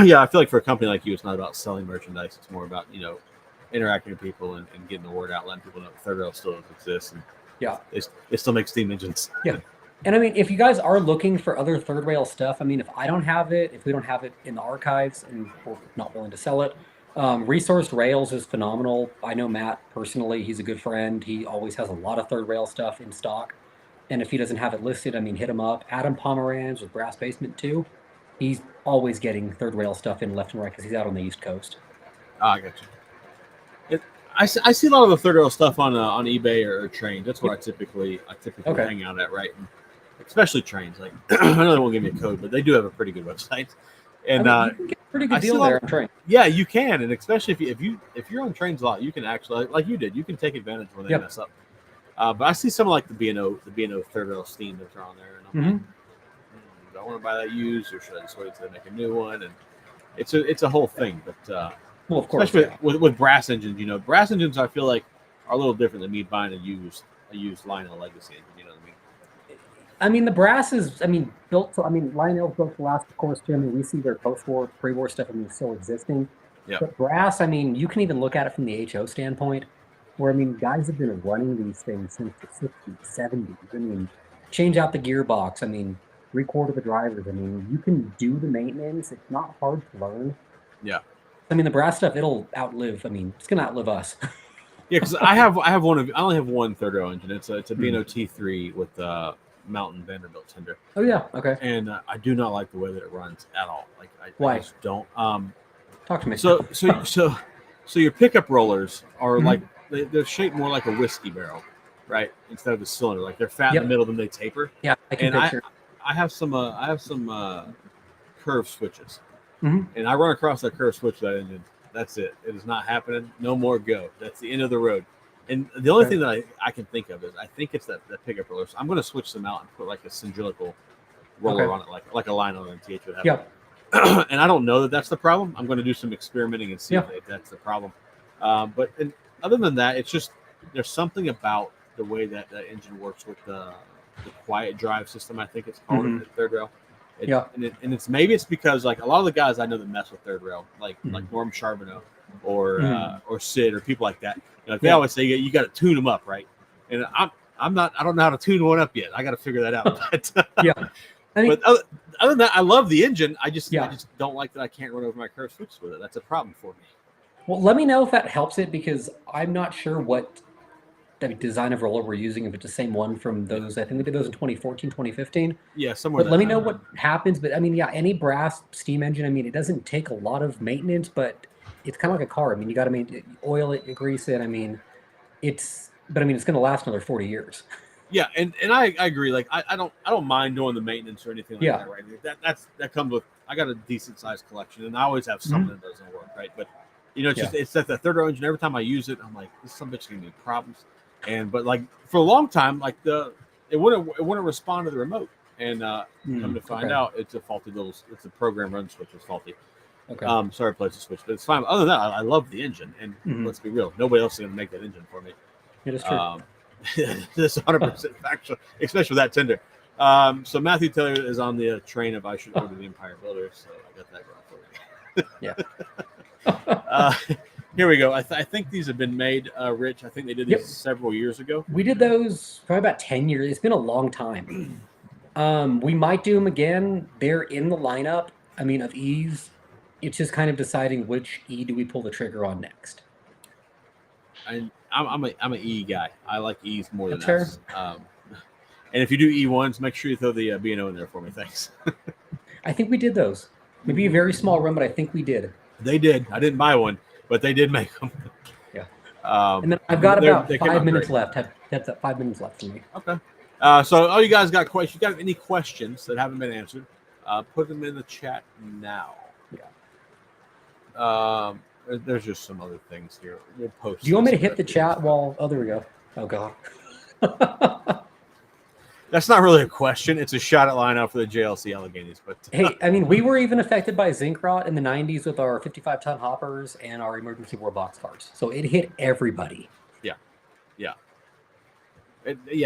Yeah, I feel like for a company like you, it's not about selling merchandise. It's more about interacting with people and getting the word out, letting people know that third rail still exists, and Yeah. they still make steam engines. Yeah. And I mean, if you guys are looking for other third rail stuff, I mean, if I don't have it, if we don't have it in the archives and we're not willing to sell it, Resourced Rails is phenomenal. I know Matt personally, he's a good friend. He always has a lot of third rail stuff in stock. And if he doesn't have it listed, I mean, hit him up. Adam Pomeranz with Brass Basement too. He's always getting third rail stuff in left and right because he's out on the East Coast. I got you. I see a lot of the third rail stuff on eBay or Train. That's where I typically Okay. hang out at, right? And especially Trains. Like I know they won't give me a code, but they do have a pretty good website. And I mean, you can get a pretty good deal there on Train. Yeah, you can, and especially if you're on Trains a lot, you can actually like you did. You can take advantage when they mess up. But I see some of like the B&O third rail steam that are on there, and I'm like, do I want to buy that used or should I just wait until they make a new one? And it's a whole thing. But well, of course, especially with brass engines, brass engines I feel like are a little different than me buying a used Lionel Legacy engine. You know what I mean? I mean, the brass is, built. So, Lionel's built to last, of course, too. I mean, we see their post-war, pre-war stuff. Still existing. Yeah. But brass, you can even look at it from the HO standpoint, where guys have been running these things since the 60s, 70s. Change out the gearbox. Record the drivers. You can do the maintenance. It's not hard to learn. Yeah. The brass stuff, it'll outlive. It's gonna outlive us. Yeah, because I only have one third rail engine. It's a B&O T3 with Mountain Vanderbilt tender. Oh yeah, okay. And I do not like the way that it runs at all. Like Why? I just don't. Talk to me. So your pickup rollers are like they're shaped more like a whiskey barrel, right? Instead of a cylinder. Like they're fat in the middle, then they taper. Yeah, I can picture. I have some curve switches, and I run across that curve switch that engine. That's it. It is not happening. No more go. That's the end of the road. And the only thing that I can think of is I think it's that pickup roller. So I'm going to switch them out and put like a cylindrical roller on it, like a Lionel and TH would have. Yeah. And I don't know that that's the problem. I'm going to do some experimenting and see if that's the problem. But other than that, it's just there's something about the way that engine works with the quiet drive system. I think it's called in third rail. And it's because like a lot of the guys I know that mess with third rail, like Norm Charbonneau or Sid or people like that, they always say you got to tune them up, right? And I don't know how to tune one up yet. I got to figure that out. But other than that, I love the engine. I just don't like that I can't run over my curve switches with it. That's a problem for me. Well, let me know if that helps it because I'm not sure what design of roller we're using, if it's the same one from those. I think we did those in 2014, 2015. Yeah, somewhere. But let me know what happens. But any brass steam engine, it doesn't take a lot of maintenance, but it's kind of like a car. You got to oil it, grease it. It's going to last another 40 years. Yeah, and I agree. Like I don't mind doing the maintenance or anything like that, right? That comes with I got a decent sized collection, and I always have something that doesn't work, right? But it's that the third row engine. Every time I use it, I'm like, this some bitch gonna give me problems. But like for a long time, like it wouldn't respond to the remote, and come to find out, it's a faulty it's a program run switch is faulty. Okay. Sorry, place the switch, but it's fine. Other than that, I love the engine, and let's be real, nobody else is gonna make that engine for me. It is true. This 100% factual, especially with that tender. So Matthew Taylor is on the train of I should order the Empire Builder, so I got that going for me. Here we go. I think these have been made, Rich. I think they did these several years ago. We did those probably about 10 years. It's been a long time. We might do them again. They're in the lineup. Of E's. It's just kind of deciding which E do we pull the trigger on next. I'm an E guy. I like E's more than fair. S. And if you do E1s, make sure you throw the B&O in there for me. Thanks. I think we did those. Maybe a very small run, but I think we did. They did. I didn't buy one, but they did make them. Yeah. And then I've got about 5 minutes left. That's 5 minutes left for me. Okay. So, all you guys got questions? You got any questions that haven't been answered? Put them in the chat now. Yeah. There's just some other things here. We'll post. Do you want me to hit the chat while? Oh, there we go. Oh God. That's not really a question. It's a shot at line out for the JLC Alleghenies. But hey, I mean, we were even affected by zinc rot in the 90s with our 55-ton hoppers and our emergency war boxcars. So it hit everybody. Yeah,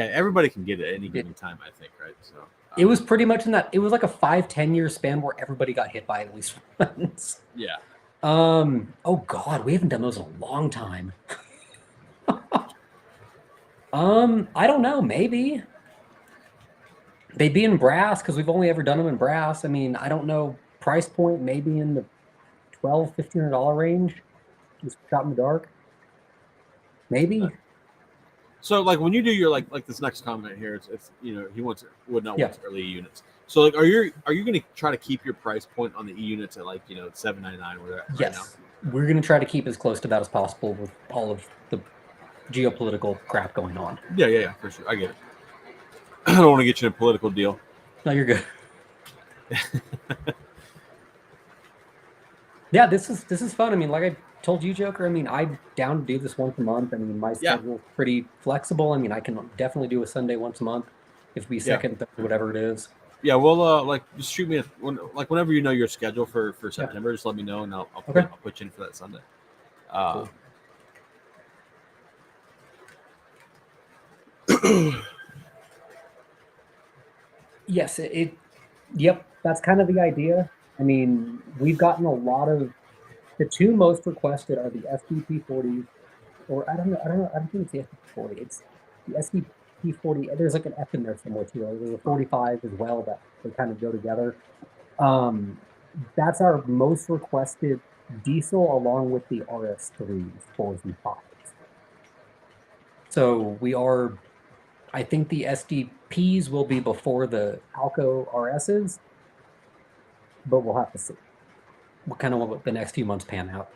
everybody can get it at any given time, I think, right? So it was pretty much in that. It was like a 5-10 year span where everybody got hit by it at least once. Yeah. Oh God, we haven't done those in a long time. I don't know. Maybe they'd be in brass because we've only ever done them in brass. I mean, I don't know. Price point maybe in the $1,200-$1,500 range. Just shot in the dark. Maybe. So, like, when you do your like this next comment here, it's he wants early E units. So, like, are you going to try to keep your price point on the E units at like $799 where they're at yes, right now? We're going to try to keep as close to that as possible with all of the geopolitical crap going on. Yeah, for sure. I get it. I don't want to get you in a political deal. No, you're good. Yeah, this is fun. I mean, like I told you, Joker, I mean, I'm down to do this once a month. I mean, my schedule is pretty flexible. I mean, I can definitely do a Sunday once a month if we second, third, whatever it is. Yeah, well, like, just shoot me whenever you know your schedule for September, just let me know and I'll put you in for that Sunday. Cool. Yes, yep, that's kind of the idea. I mean, we've gotten a lot of the two most requested are the SDP40s, or I don't know, I don't think it's the SDP40. It's the SDP40. There's like an F in there somewhere too. There's a 45 as well that they kind of go together. That's our most requested diesel, along with the RS3s, 4s, and 5s. So we are. I think the SDPs will be before the Alco RSs, but we'll have to see what the next few months pan out.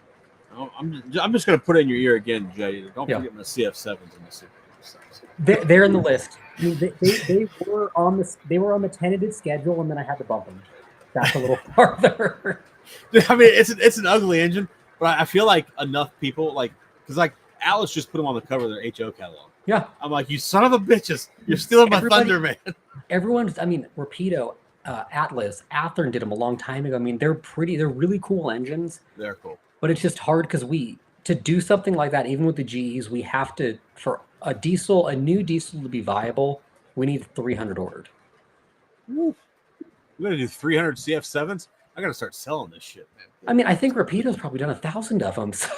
I'm just going to put it in your ear again, Jay. Don't forget my CF7s and the Super. They're in the list. I mean, they were on the tentative schedule, and then I had to bump them back a little farther. I mean, it's an ugly engine, but I feel like enough people because Alice just put them on the cover of their HO catalog. Yeah. I'm like, you son of a bitches. You're stealing my thunder, man. Everyone's, I mean, Rapido, Atlas, Athearn did them a long time ago. I mean, they're really cool engines. They're cool. But it's just hard because to do something like that, even with the GEs, we have to, for a new diesel to be viable, we need 300 ordered. We're going to do 300 CF7s? I got to start selling this shit, man. I mean, I think Rapido's probably done 1,000 of them, so...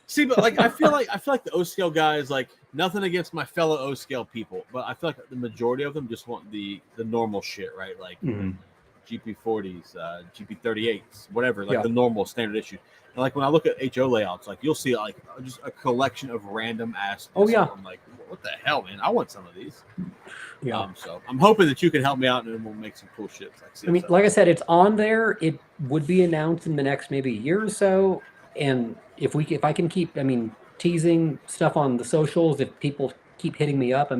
See, but I feel like the O scale guys, nothing against my fellow O scale people, but I feel like the majority of them just want the normal shit, right? Like GP40s, GP38s, whatever, the normal standard issue. And when I look at HO layouts, you'll see just a collection of random ass. Oh yeah. I'm like, what the hell, man? I want some of these. Yeah. So I'm hoping that you can help me out and we'll make some cool shit. I mean, like I said, it's on there. It would be announced in the next maybe year or so. And if I can keep, teasing stuff on the socials, if people keep hitting me up,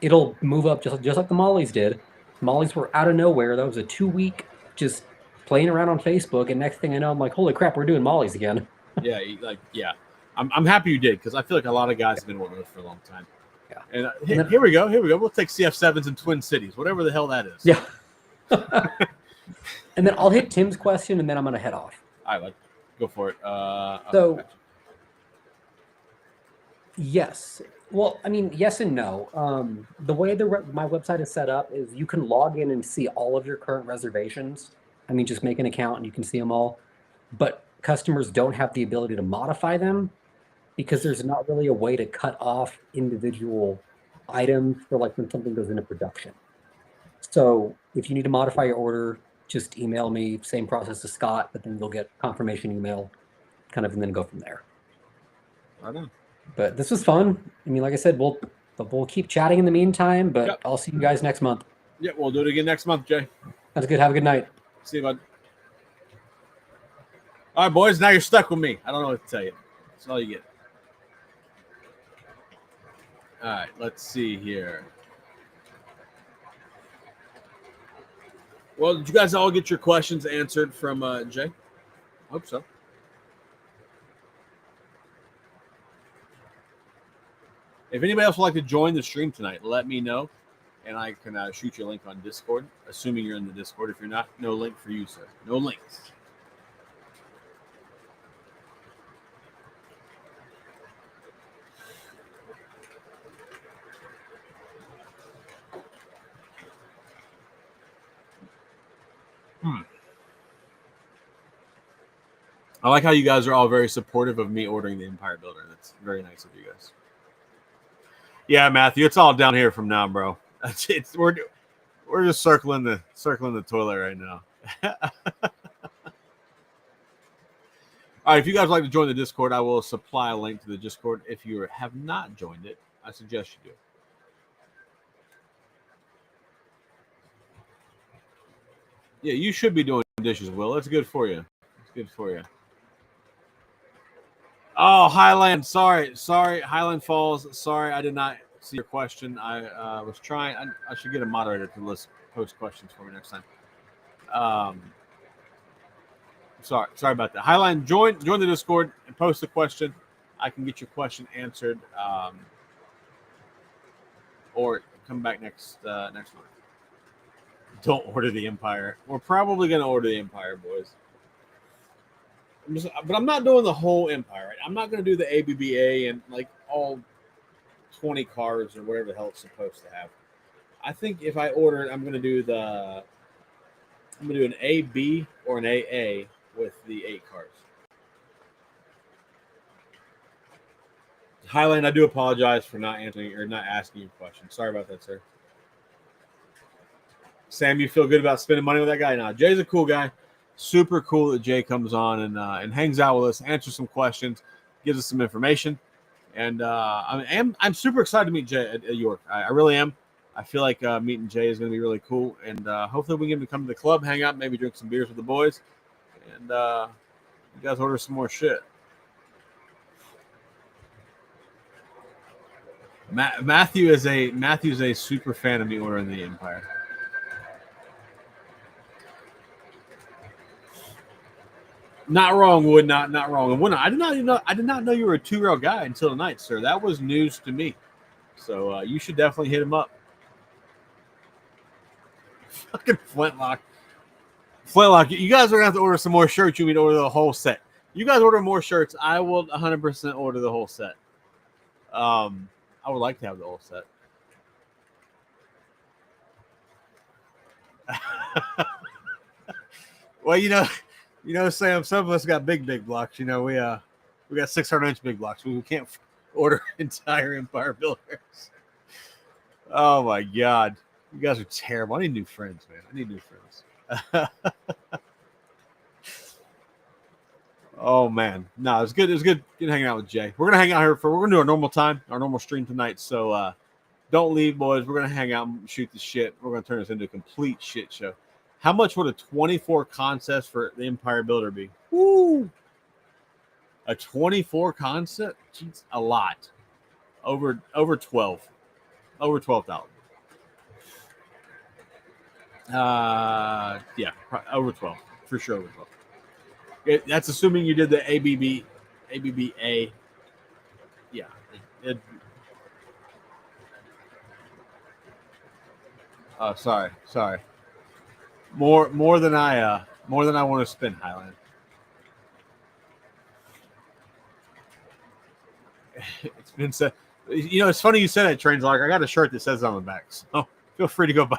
it'll move up just like the Mollies did. Mollies were out of nowhere. That was a 2-week just playing around on Facebook, and next thing I know, I'm like, holy crap, we're doing Mollies again. Yeah. I'm happy you did, because I feel like a lot of guys have been wanting this for a long time. Yeah. And here we go. We'll take CF7s in Twin Cities, whatever the hell that is. Yeah. And then I'll hit Tim's question, and then I'm going to head off. All right, go for it. So, yes. Well, yes and no. The way my website is set up is you can log in and see all of your current reservations. Just make an account and you can see them all. But customers don't have the ability to modify them because there's not really a way to cut off individual items for when something goes into production. So if you need to modify your order, just email me, same process as Scott, but then you'll get confirmation email and then go from there. I know. But this was fun. Like I said, we'll keep chatting in the meantime, but I'll see you guys next month. Yeah, we'll do it again next month, Jay. That's good. Have a good night. See you, bud. All right, boys. Now you're stuck with me. I don't know what to tell you. That's all you get. All right. Let's see here. Well, did you guys all get your questions answered from Jay? Hope so. If anybody else would like to join the stream tonight, let me know, and I can shoot you a link on Discord, assuming you're in the Discord. If you're not, no link for you, sir. No links. I like how you guys are all very supportive of me ordering the Empire Builder. That's very nice of you guys. Yeah, Matthew, it's all down here from now, bro. We're just circling the toilet right now. All right, if you guys would like to join the Discord, I will supply a link to the Discord. If you have not joined it, I suggest you do. Yeah, you should be doing dishes, Will. It's good for you. It's good for you. Oh, Highland. Sorry. Highland Falls. Sorry, I did not see your question. I was trying. I should get a moderator to post questions for me next time. Sorry about that. Highline, join the Discord and post a question. I can get your question answered, or come back next month. Don't order the Empire. We're probably gonna order the Empire, boys. But I'm not doing the whole Empire. Right? I'm not gonna do the ABBA and like all 20 cars or whatever the hell it's supposed to have. I think if I order it, I'm gonna do an AB or an AA with the 8 cars. Highland, I do apologize for not answering or not asking you a question. Sorry about that, sir. Sam, you feel good about spending money with that guy? No, Jay's a cool guy. Super cool that Jay comes on and hangs out with us, answers some questions, gives us some information. And I'm super excited to meet Jay at York. I really am. I feel like meeting Jay is going to be really cool. And hopefully we can get him to come to the club, hang out, maybe drink some beers with the boys. And you guys order some more shit. Matthew's a super fan of me ordering the Empire. Not wrong, Wood. Not wrong. And Wood, I did not know you were a 2-year-old guy until tonight, sir. That was news to me. So you should definitely hit him up. Fucking Flintlock. You guys are gonna have to order some more shirts. You mean order the whole set? You guys order more shirts. I will 100% order the whole set. I would like to have the whole set. Well, you know, Sam. Some of us got big blocks. You know, we got 600-inch big blocks. We can't order entire Empire Builders. Oh my God, you guys are terrible. I need new friends, man. I need new friends. Oh man, no, it's good. It was good hanging out with Jay. We're gonna hang out here we're gonna do our normal time, our normal stream tonight. So don't leave, boys. We're gonna hang out and shoot the shit. We're gonna turn this into a complete shit show. How much would a 24 contest for the Empire Builder be? Woo! A 24 concept? Jeez, a lot. Over 12. Over 12,000. Yeah, over 12 for sure. Over 12. That's assuming you did the ABBA. Yeah. Sorry. More than I want to spend, Highland. It's been said. You know, it's funny you said that, Trains like I got a shirt that says on the back, so feel free to go buy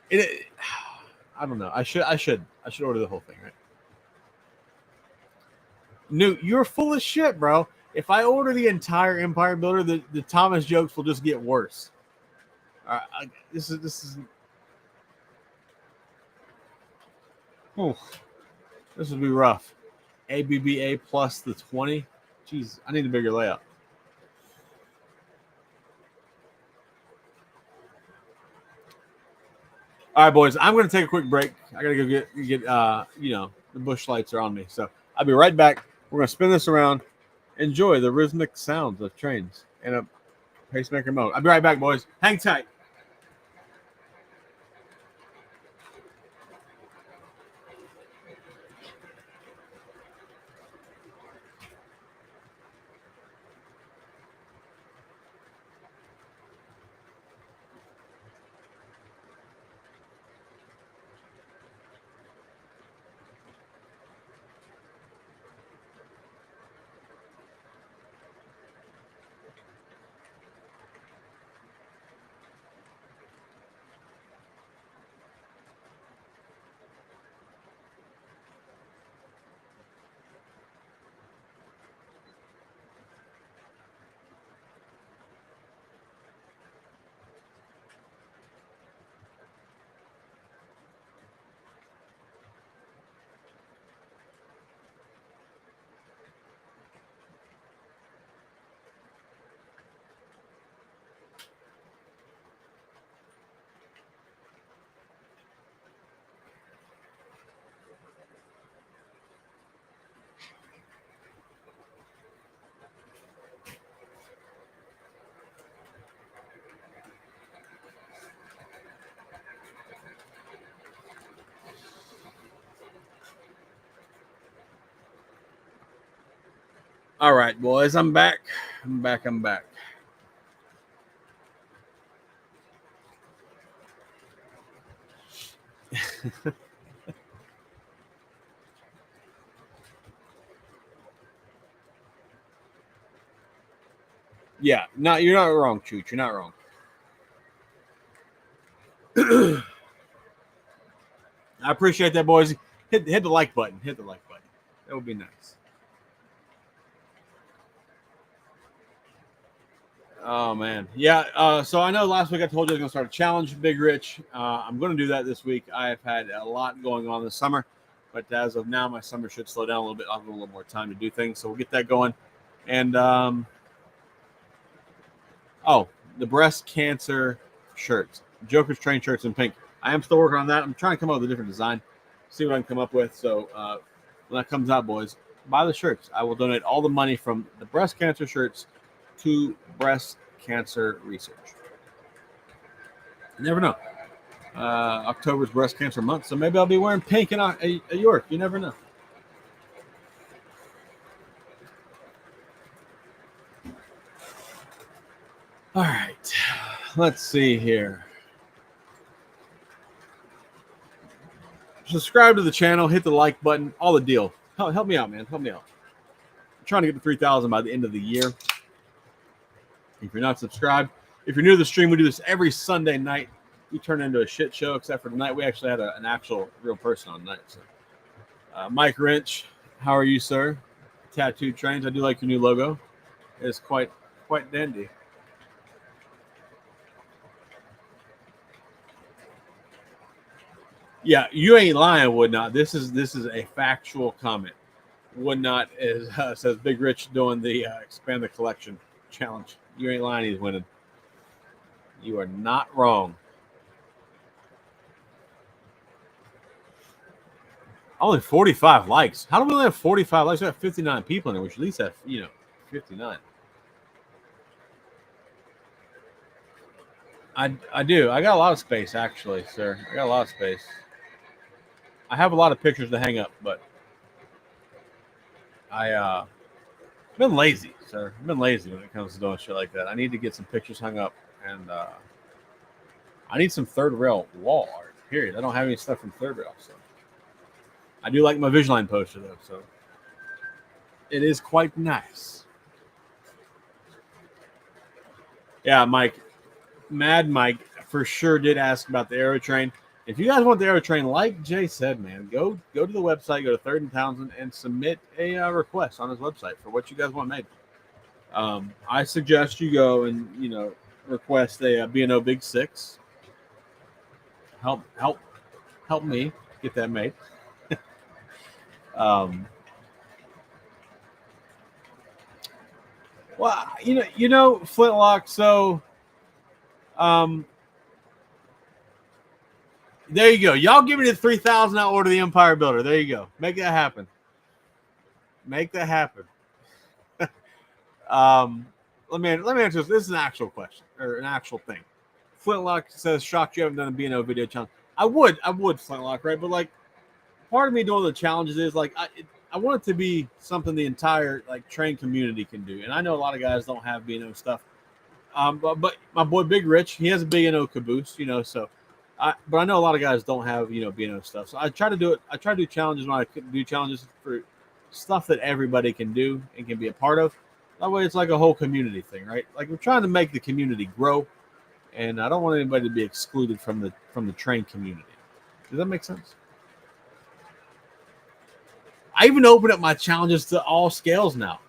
it. I don't know. I should order the whole thing, right? Newt, you're full of shit, bro. If I order the entire Empire Builder, the Thomas jokes will just get worse. This is. Oh, this would be rough. ABBA plus the 20. Jeez, I need a bigger layout. All right, boys. I'm going to take a quick break. I got to go get the bush lights are on me. So I'll be right back. We're going to spin this around. Enjoy the rhythmic sounds of trains in a pacemaker mode. I'll be right back, boys. Hang tight. All right, boys. I'm back. I'm back. Yeah, no, you're not wrong, Chooch. You're not wrong. I appreciate that, boys. Hit the like button. Hit the like button. That would be nice. Oh man, yeah. So I know last week I told you I was going to start a challenge, Big Rich. I'm going to do that this week. I have had a lot going on this summer, but as of now, my summer should slow down a little bit. I'll have a little more time to do things, so we'll get that going. And the breast cancer shirts, Joker's Train shirts in pink. I am still working on that. I'm trying to come up with a different design, see what I can come up with. So when that comes out, boys, buy the shirts. I will donate all the money from the breast cancer shirts to breast cancer research. You never know. October's breast cancer month, so maybe I'll be wearing pink in York. You never know. All right, let's see here. Subscribe to the channel, hit the like button, all the deal. Help me out, man. Help me out. I'm trying to get to 3,000 by the end of the year. If you're not subscribed, if you're new to the stream, we do this every Sunday night. We turn into a shit show, except for tonight. We actually had an actual real person on tonight. So, Mike Wrench, how are you, sir? Tattooed Trains. I do like your new logo. It's quite dandy. Yeah, you ain't lying, Would Not. This is a factual comment. Would Not is says Big Rich doing the expand the collection challenge. You ain't lying. He's winning. You are not wrong. Only 45 likes. How do we only have 45 likes? We have 59 people in there. We should at least have 59. I do. I got a lot of space, actually, sir. I got a lot of space. I have a lot of pictures to hang up, but I've been lazy, sir. I've been lazy when it comes to doing shit like that. I need to get some pictures hung up, and I need some third rail wall art. Period. I don't have any stuff from third rail, so I do like my Visualine poster though, so it is quite nice. Yeah, Mike, Mad Mike for sure did ask about the Aero Train. If you guys want the Aero Train, like Jay said, man, go to the website, go to Third and Townsend, and submit a request on his website for what you guys want made. I suggest you go and request a B&O Big Six. Help me get that made. Well, Flintlock. So, There you go. Y'all give me the 3,000. I'll order the Empire Builder. There you go. Make that happen. Make that happen. Let me answer this. This is an actual question or an actual thing. Flintlock says, "Shocked you haven't done a B&O video challenge." I would, Flintlock, right? But like, part of me doing the challenges is like, I want it to be something the entire like train community can do. And I know a lot of guys don't have B&O stuff. But my boy Big Rich, he has a B&O caboose, so but I know a lot of guys don't have, B&O stuff. So I try to do it. I try to do challenges when I do challenges for stuff that everybody can do and can be a part of. That way it's like a whole community thing, right? Like we're trying to make the community grow, and I don't want anybody to be excluded from the train community. Does that make sense? I even open up my challenges to all scales now.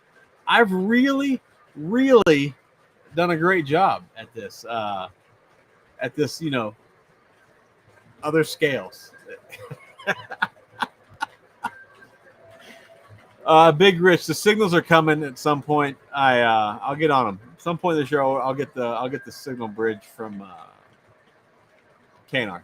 I've really, really done a great job at this. Other scales. Big Rich, the signals are coming at some point. I'll get on them. At some point this year, I'll get the signal bridge from KNR.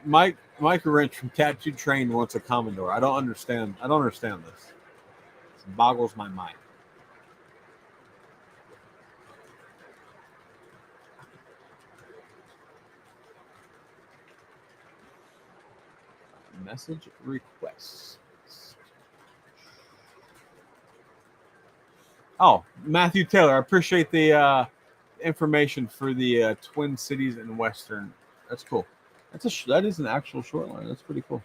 Mike Wrench from Tattoo Train wants a Commodore. I don't understand this. It boggles my mind. Message requests. Oh, Matthew Taylor, I appreciate the information for the Twin Cities and Western. That's cool. That is an actual short line. That's pretty cool.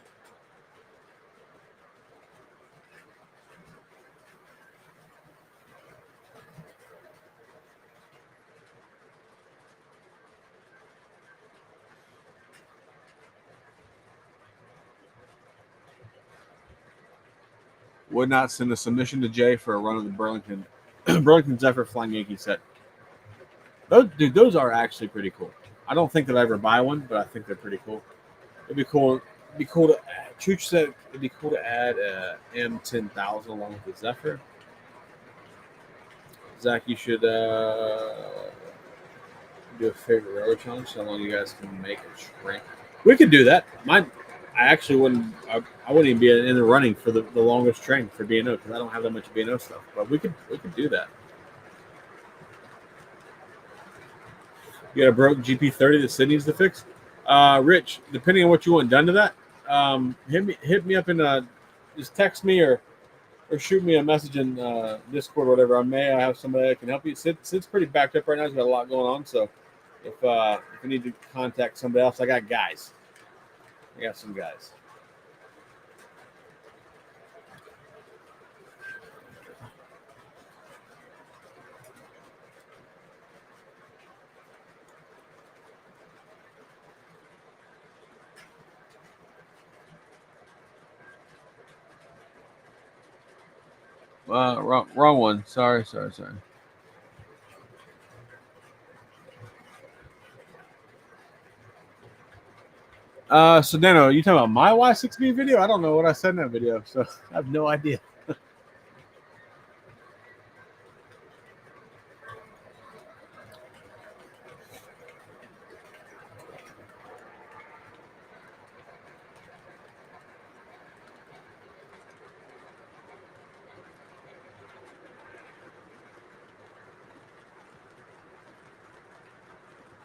Would not send a submission to Jay for a run of the Burlington Burlington Zephyr Flying Yankee set. Those are actually pretty cool. I don't think that I ever buy one, but I think they're pretty cool. It'd be cool. It'd be cool to. Chooch said it'd be cool to add a M10,000 along with the Zephyr. Zach, you should do a favorite railroad challenge. How long you guys can make it shrink? We could do that. I actually wouldn't. I wouldn't even be in the running for the longest train for B&O because I don't have that much B&O stuff. But we could do that. You got a broke GP30 that Sid needs to fix. Rich, depending on what you want done to that, hit me up and just text me or shoot me a message in Discord or whatever. I have somebody that can help you. Sid's pretty backed up right now. He's got a lot going on. So if you need to contact somebody else, I got guys. I got some guys. Wrong one. Sorry. So Dano, you talking about my Y6B video? I don't know what I said in that video, so I have no idea.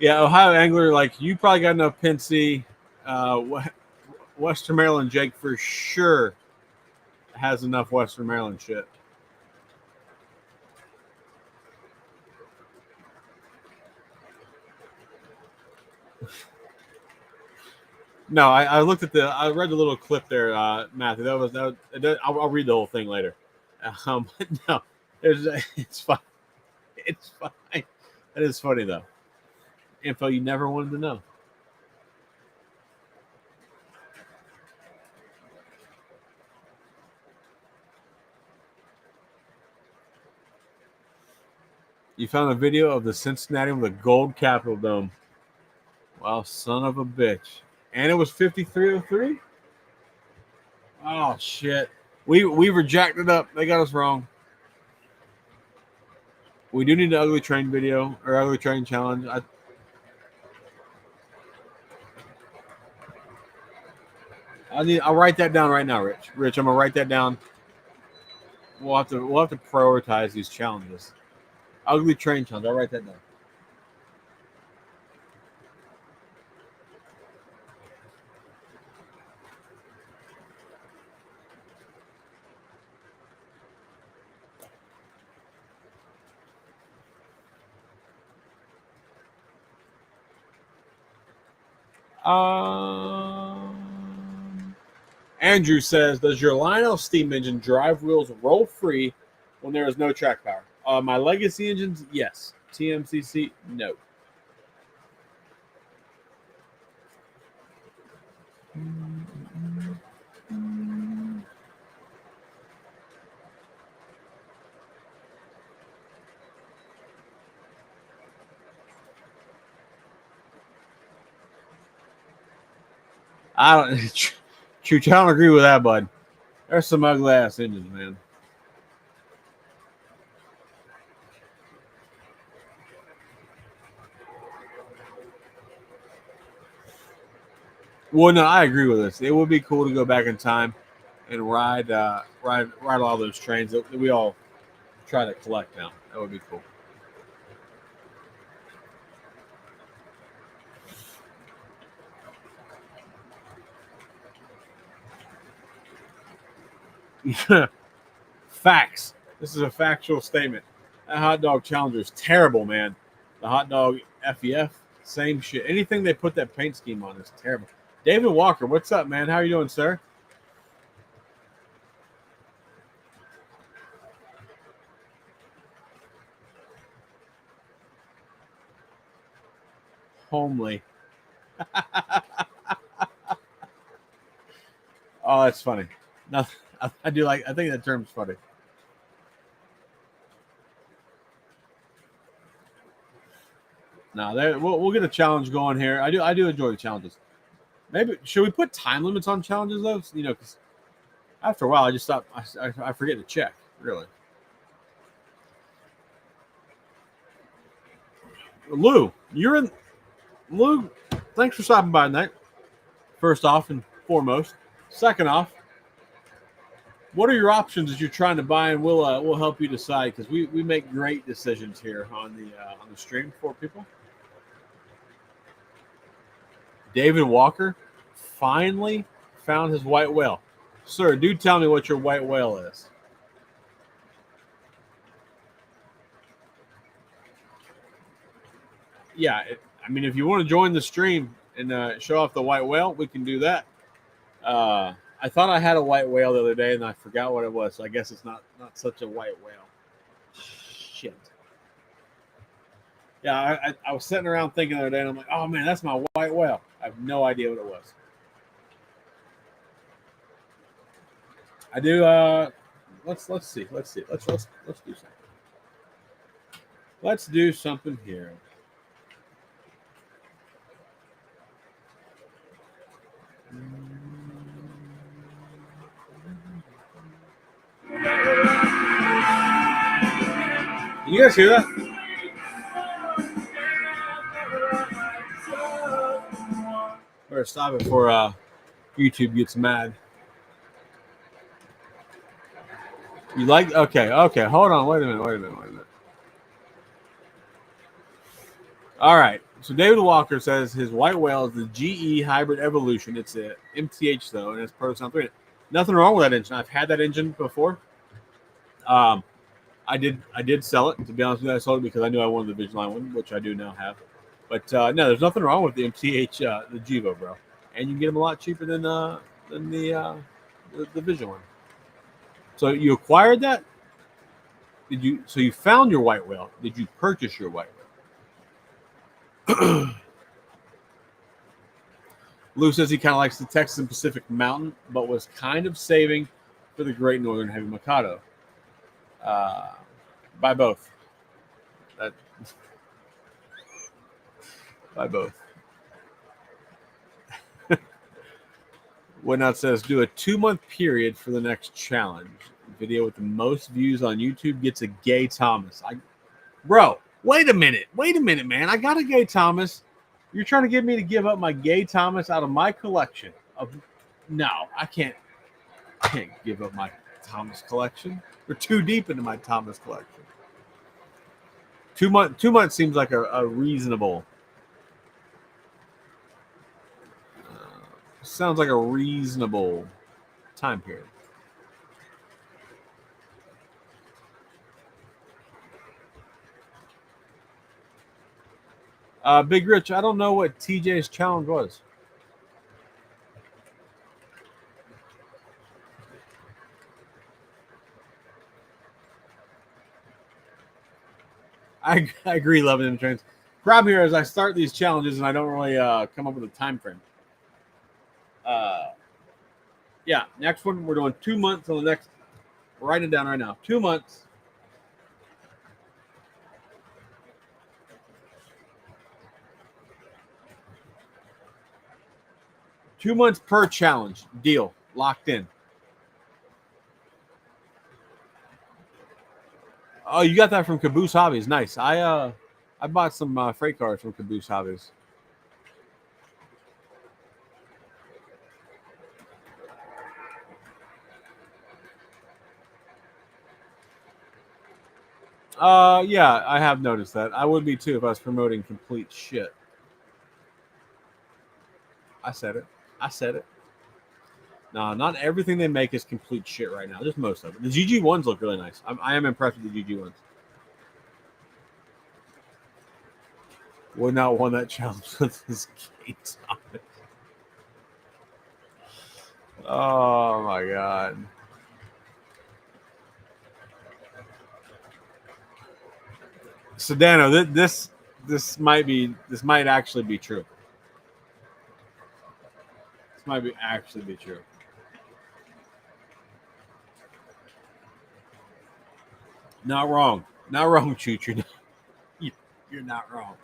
Yeah, Ohio Angler, like you probably got enough Pensy. Western Maryland Jake for sure has enough Western Maryland shit. No, I looked at I read the little clip there, Matthew. I'll read the whole thing later. No, it's fine. It's fine. That is funny though. Info you never wanted to know. You found a video of the Cincinnati with a gold Capitol dome. Oh, son of a bitch. And it was 5303? Oh, shit. We rejected up. They got us wrong. We do need an ugly train video or ugly train challenge. I'll write that down right now, Rich. Rich, I'm gonna write that down. We'll have to prioritize these challenges. Ugly train challenge. I'll write that down. Andrew says, "Does your Lionel steam engine drive wheels roll free when there is no track power?" My legacy engines, yes. TMCC, no. I don't. True, I don't agree with that, bud. There's some ugly ass engines, man. Well, no, I agree with this. It would be cool to go back in time and ride all those trains that we all try to collect now. That would be cool. Facts. This is a factual statement. That hot dog challenger is terrible, man. The hot dog FEF, same shit. Anything they put that paint scheme on is terrible. David Walker, what's up, man? How are you doing, sir? Homely. Oh, that's funny. No, I do like. I think that term's funny. No, we'll get a challenge going here. I do enjoy the challenges. Maybe should we put time limits on challenges though? You know, because after a while, I just stop. I forget to check. Really, Lou, you're in. Lou, thanks for stopping by tonight. First off and foremost. Second off, what are your options as you're trying to buy, and we'll help you decide because we make great decisions here on the stream for people. David Walker finally found his white whale. Sir, do tell me what your white whale is. Yeah, I mean, if you want to join the stream and show off the white whale, we can do that. I thought I had a white whale the other day, and I forgot what it was. So I guess it's not such a white whale. Shit. Yeah, I was sitting around thinking the other day, and I'm like, oh man, that's my white whale. I have no idea what it was. I do. Let's see. Let's do something. Let's do something here. You guys hear that? Better stop it before YouTube gets mad. You like? Okay. Hold on. Wait a minute. All right. So David Walker says his white whale is the GE Hybrid Evolution. It's a MTH though, and it's Proton 3. Nothing wrong with that engine. I've had that engine before. I did sell it. To be honest with you, I sold it because I knew I wanted the Vision Line one, which I do now have. But no, there's nothing wrong with the MTH, the Gevo, bro. And you can get them a lot cheaper than the Vision one. So you acquired that? Did you? So you found your white whale? Did you purchase your white whale? Lou says he kind of likes the Texas and Pacific Mountain, but was kind of saving for the Great Northern Heavy Mikado. By both. By both. Whatnot says, do a 2-month period for the next challenge. Video with the most views on YouTube gets a gay Thomas. Bro, wait a minute, man. I got a gay Thomas. You're trying to get me to give up my gay Thomas out of my collection of. No, I can't give up my Thomas collection. We're too deep into my Thomas collection. 2 months seems like a reasonable. Sounds like a reasonable time period. Big Rich, I don't know what TJ's challenge was. I agree, loving them trains. Problem here is I start these challenges and I don't really come up with a time frame. Yeah, next one we're doing 2 months till the next. Write it down right now. 2 months. Two months per challenge. Deal. Locked in. Oh, you got that from Caboose Hobbies. Nice. I bought some freight cars from Caboose Hobbies. Yeah, I have noticed that. I would be too if I was promoting complete shit. I said it. No, not everything they make is complete shit right now. Just most of it. The GG ones look really nice. I am impressed with the GG ones. Would not won that challenge with his gate on it. Oh my god. Sedano, this might actually be true. This might actually be true. Not wrong. Not wrong, Choo. You're not wrong.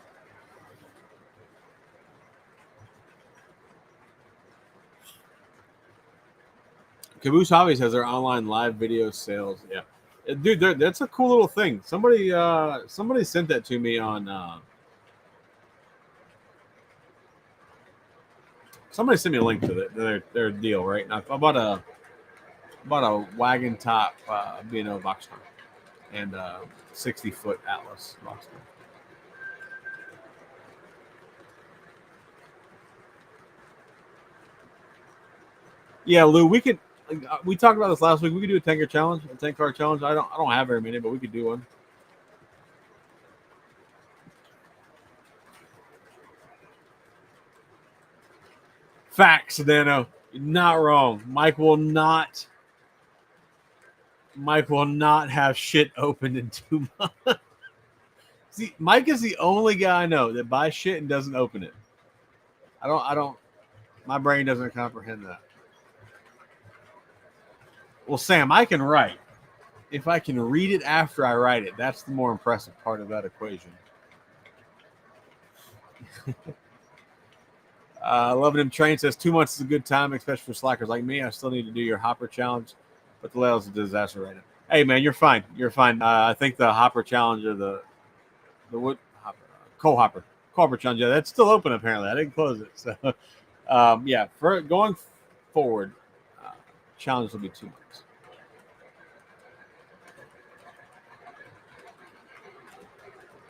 Caboose Hobbies has their online live video sales. Yeah, dude, that's a cool little thing. Somebody sent that to me on. Somebody sent me a link to their deal, right? And I bought a wagon top B&O Boxcar and 60-foot Atlas Boxcar. Yeah, Lou, we could. We talked about this last week. We could do a 10 car challenge. I don't have very many, but we could do one. Facts, Dano. You're not wrong. Mike will not have shit opened in 2 months. See, Mike is the only guy I know that buys shit and doesn't open it. I don't. My brain doesn't comprehend that. Well, Sam, I can write. If I can read it after I write it, that's the more impressive part of that equation. Loving him train says 2 months is a good time, especially for slackers like me. I still need to do your hopper challenge, but the layout's a disaster right now. Hey man, you're fine. You're fine. I think the hopper challenge or the wood hopper, coal hopper challenge, yeah, that's still open apparently. I didn't close it. So yeah, for going forward, challenge will be 2 months.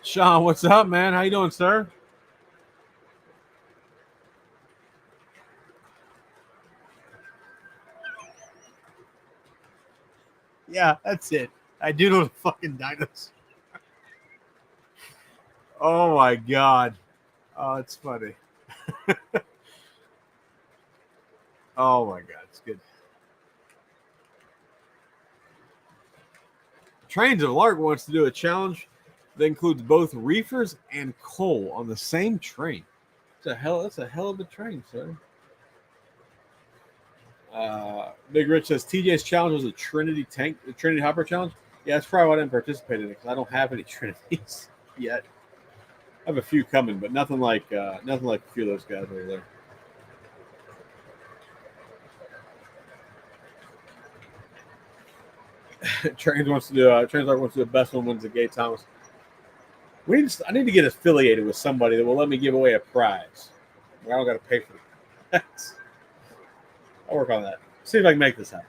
Sean, what's up, man? How you doing, sir? Yeah, that's it. I doodled a fucking dinosaur. Oh my god. Oh, it's funny. Oh my god, it's good. Trains of Lark wants to do a challenge that includes both reefers and coal on the same train. That's a hell of a train, sir. Big Rich says TJ's challenge was a Trinity Hopper challenge. Yeah, that's probably why I didn't participate in it because I don't have any Trinities yet. I have a few coming, but nothing like a few of those guys over there. Trains wants to do. Trains wants to do a best one wins the Gay Thomas. I need to get affiliated with somebody that will let me give away a prize. I don't got to pay for it. I'll work on that. See if I can make this happen.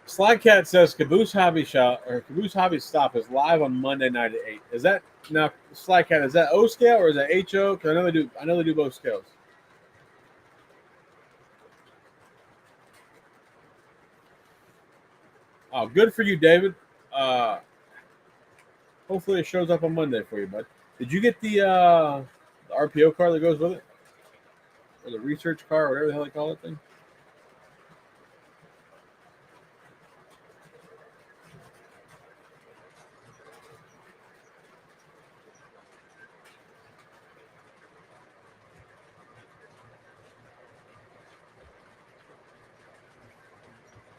Slycat says Caboose Hobby Shop or Caboose Hobby Stop is live on Monday night at 8. Is that now Slycat? Is that O scale or is that HO? Because I know they do. I know they do both scales. Oh, good for you, David. Hopefully it shows up on Monday for you, bud. Did you get the RPO card that goes with it, or the research card, whatever the hell they call it thing?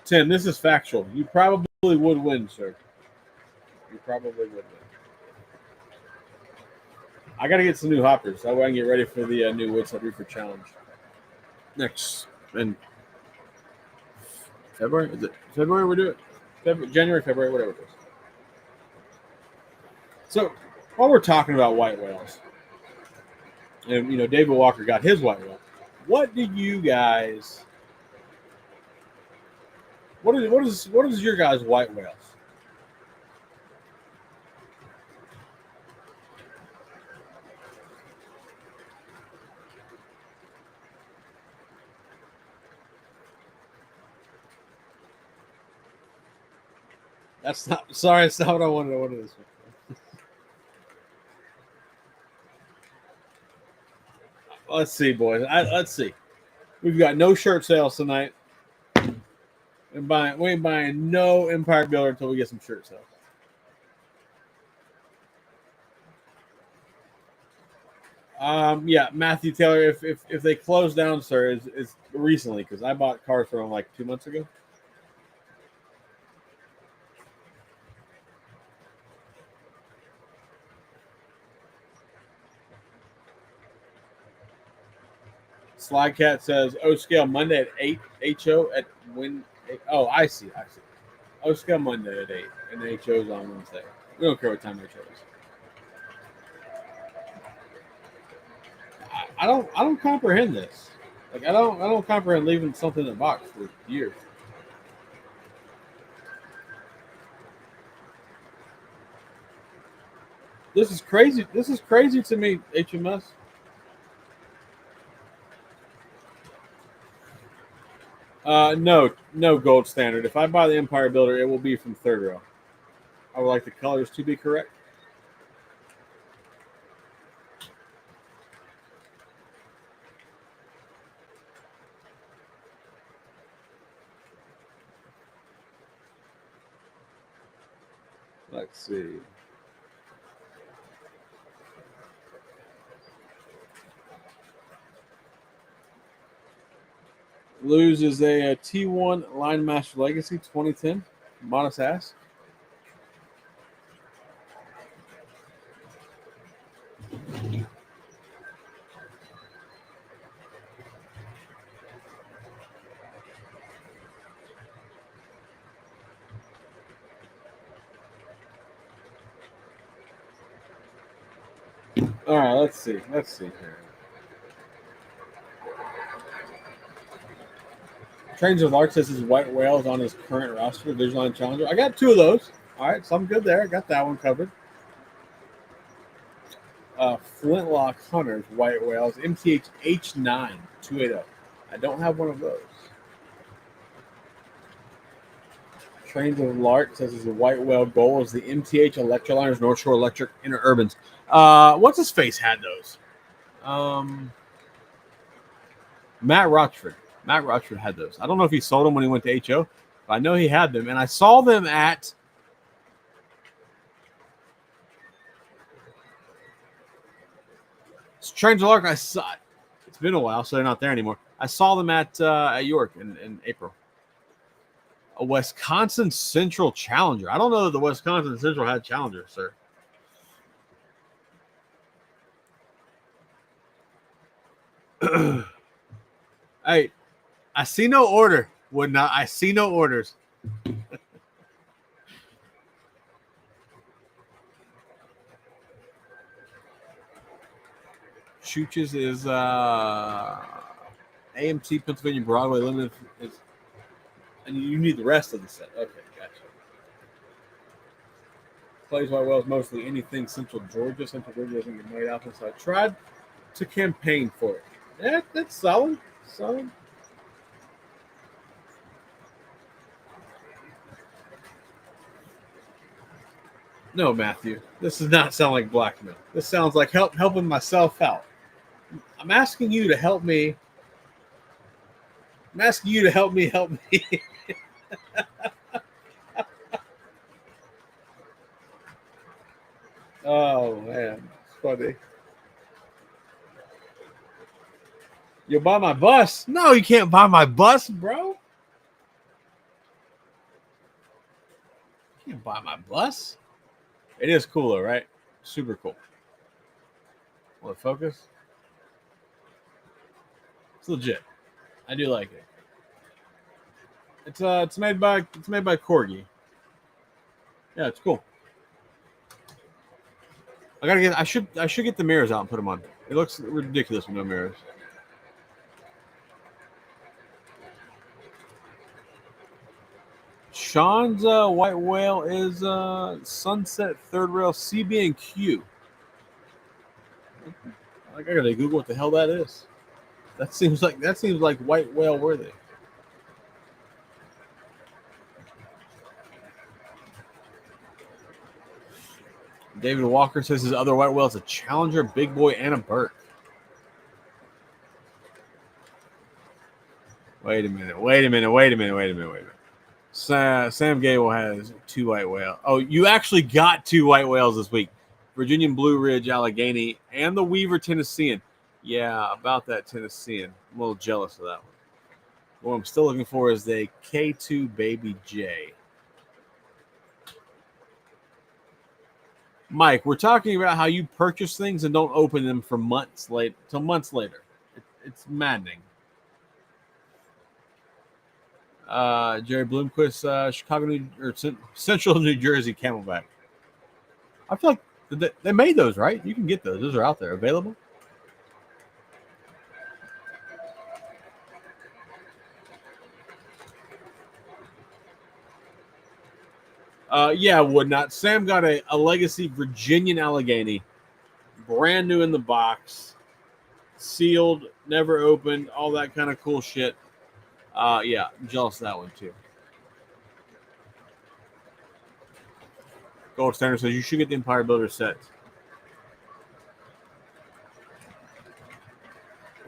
Tim, this is factual. You probably would win, sir. You probably would win. I got to get some new hoppers. That way I can get ready for the new Woodside Reefer Challenge. Next, in February? Is it February we do it? January, February, whatever it is. So, while we're talking about white whales, and David Walker got his white whale. What did you guys? What is your guys' white whales? That's not. Sorry, that's not what I wanted. I wanted this one. Let's see, boys. Let's see. We've got no shirt sales tonight. We ain't buying no Empire Builder until we get some shirt sales. Yeah, Matthew Taylor. If they close down, sir, is recently because I bought cars from them like 2 months ago. Slycat says O scale Monday at 8. HO at when? Oh, I see. O scale Monday at 8, and HO's on Wednesday. We don't care what time HO is. I don't comprehend this. Like I don't comprehend leaving something in the box for years. This is crazy. This is crazy to me, HMS. No gold standard. If I buy the Empire Builder, it will be from third row. I would like the colors to be correct. Let's see. Lose is a T1 Line Master Legacy 2010. Modest ass. All right, let's see. Let's see here. Trains of Lark says his white whales on his current roster, Division Line Challenger. I got 2 of those. All right, so I'm good there. I got that one covered. Flintlock Hunters, white whales, MTH H9 280. I don't have one of those. Trains of Lark says his white whale goal is the MTH Electroliners North Shore Electric Interurbans. What's his face had those? Matt Rochford. Matt Rochford had those. I don't know if he sold them when he went to HO, but I know he had them, and I saw them at Trains of Lark. I saw. It's been a while, so they're not there anymore. I saw them at York in April. A Wisconsin Central Challenger. I don't know that the Wisconsin Central had Challenger, sir. Hey, I see no order. Would not. I see no orders. Chooches is AMC Pennsylvania Broadway Limited. And you need the rest of the set. Okay, gotcha. Plays White Wells mostly anything Central Georgia. Central Georgia doesn't get made often, so I tried to campaign for it. Yeah, that's solid. Solid. No, Matthew, this does not sound like blackmail. This sounds like helping myself out. I'm asking you to help me. I'm asking you to help me help me. Oh man, it's funny. You'll buy my bus? No, you can't buy my bus, bro. You can't buy my bus. It is cool though, right? Super cool. Will it focus? It's legit. I do like it. It's made by Corgi. Yeah, it's cool. I should get the mirrors out and put them on. It looks ridiculous with no mirrors. Sean's white whale is Sunset Third Rail CB and Q. I gotta Google what the hell that is. That seems like white whale worthy. David Walker says his other white whale is a Challenger, Big Boy, and a Burke. Wait a minute. Sam Gable has 2 white whales. Oh, you actually got 2 white whales this week. Virginian Blue Ridge Allegheny and the Weaver Tennessean. Yeah, about that Tennessean. I'm a little jealous of that one. What I'm still looking for is the K2 Baby J. Mike, we're talking about how you purchase things and don't open them for months later. It's maddening. Jerry Bloomquist, Central New Jersey Camelback. I feel like they made those, right? You can get those. Those are out there, available. Yeah, would not. Sam got a legacy Virginian Allegheny, brand new in the box, sealed, never opened, all that kind of cool shit. Yeah, I'm jealous of that one too. Gold Standard says you should get the Empire Builder set.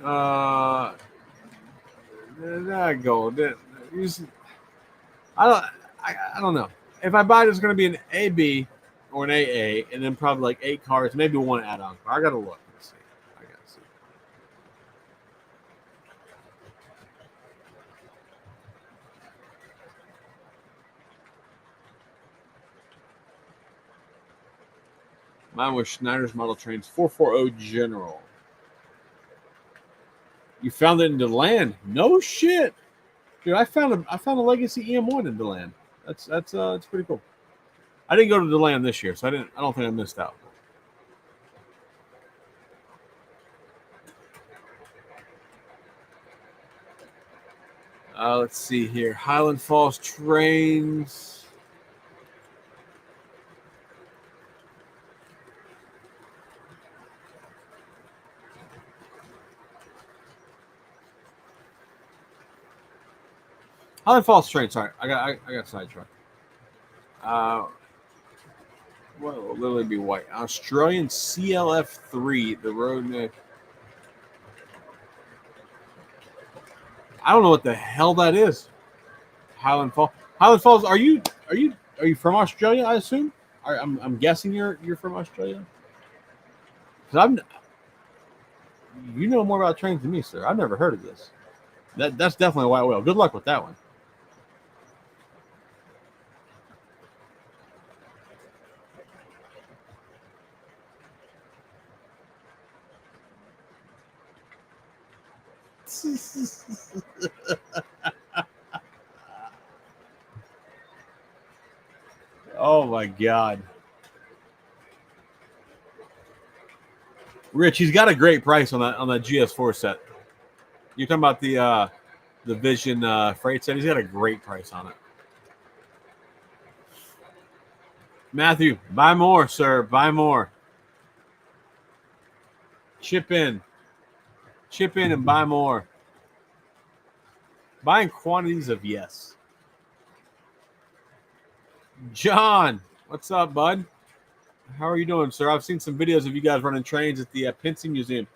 That gold. I don't know. If I buy it, it's going to be an AB or an AA, and then probably like 8 cards, maybe one add-on card. I got to look and see. I got to see. Mine was Schneider's Model Trains 440 General. You found it in DeLand? No shit, dude. I found a Legacy EM1 in DeLand. That's pretty cool. I didn't go to DeLand this year, so I don't think I missed out. Let's see here. Highland Falls Trains. Highland Falls Train. Sorry, I got sidetracked. What will literally be white? Australian CLF3. The road. I don't know what the hell that is. Highland Falls. Highland Falls. Are you from Australia? I assume. I'm guessing you're from Australia. Because you know more about trains than me, sir. I've never heard of this. That's definitely a white whale. Good luck with that one. Oh my God, Rich, he's got a great price on that GS4 set. You're talking about the Vision freight set. He's got a great price on it. Matthew, buy more, sir. Buy more. Chip in and buy more. Buying quantities of yes. John, what's up, bud? How are you doing, sir? I've seen some videos of you guys running trains at the Pincy Museum.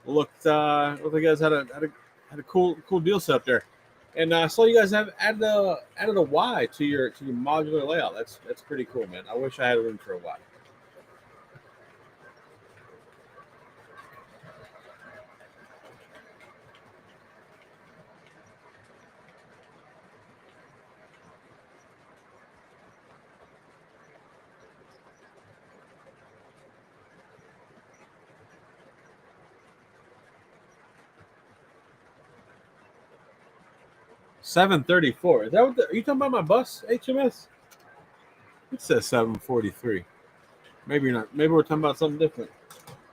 Looked like you guys had a cool deal set up there, and I saw you guys have added a Y to your modular layout. That's pretty cool, man. I wish I had room for a Y. $734. Is that what? Are you talking about my bus HMS? It says 743. Maybe you're not. Maybe we're talking about something different.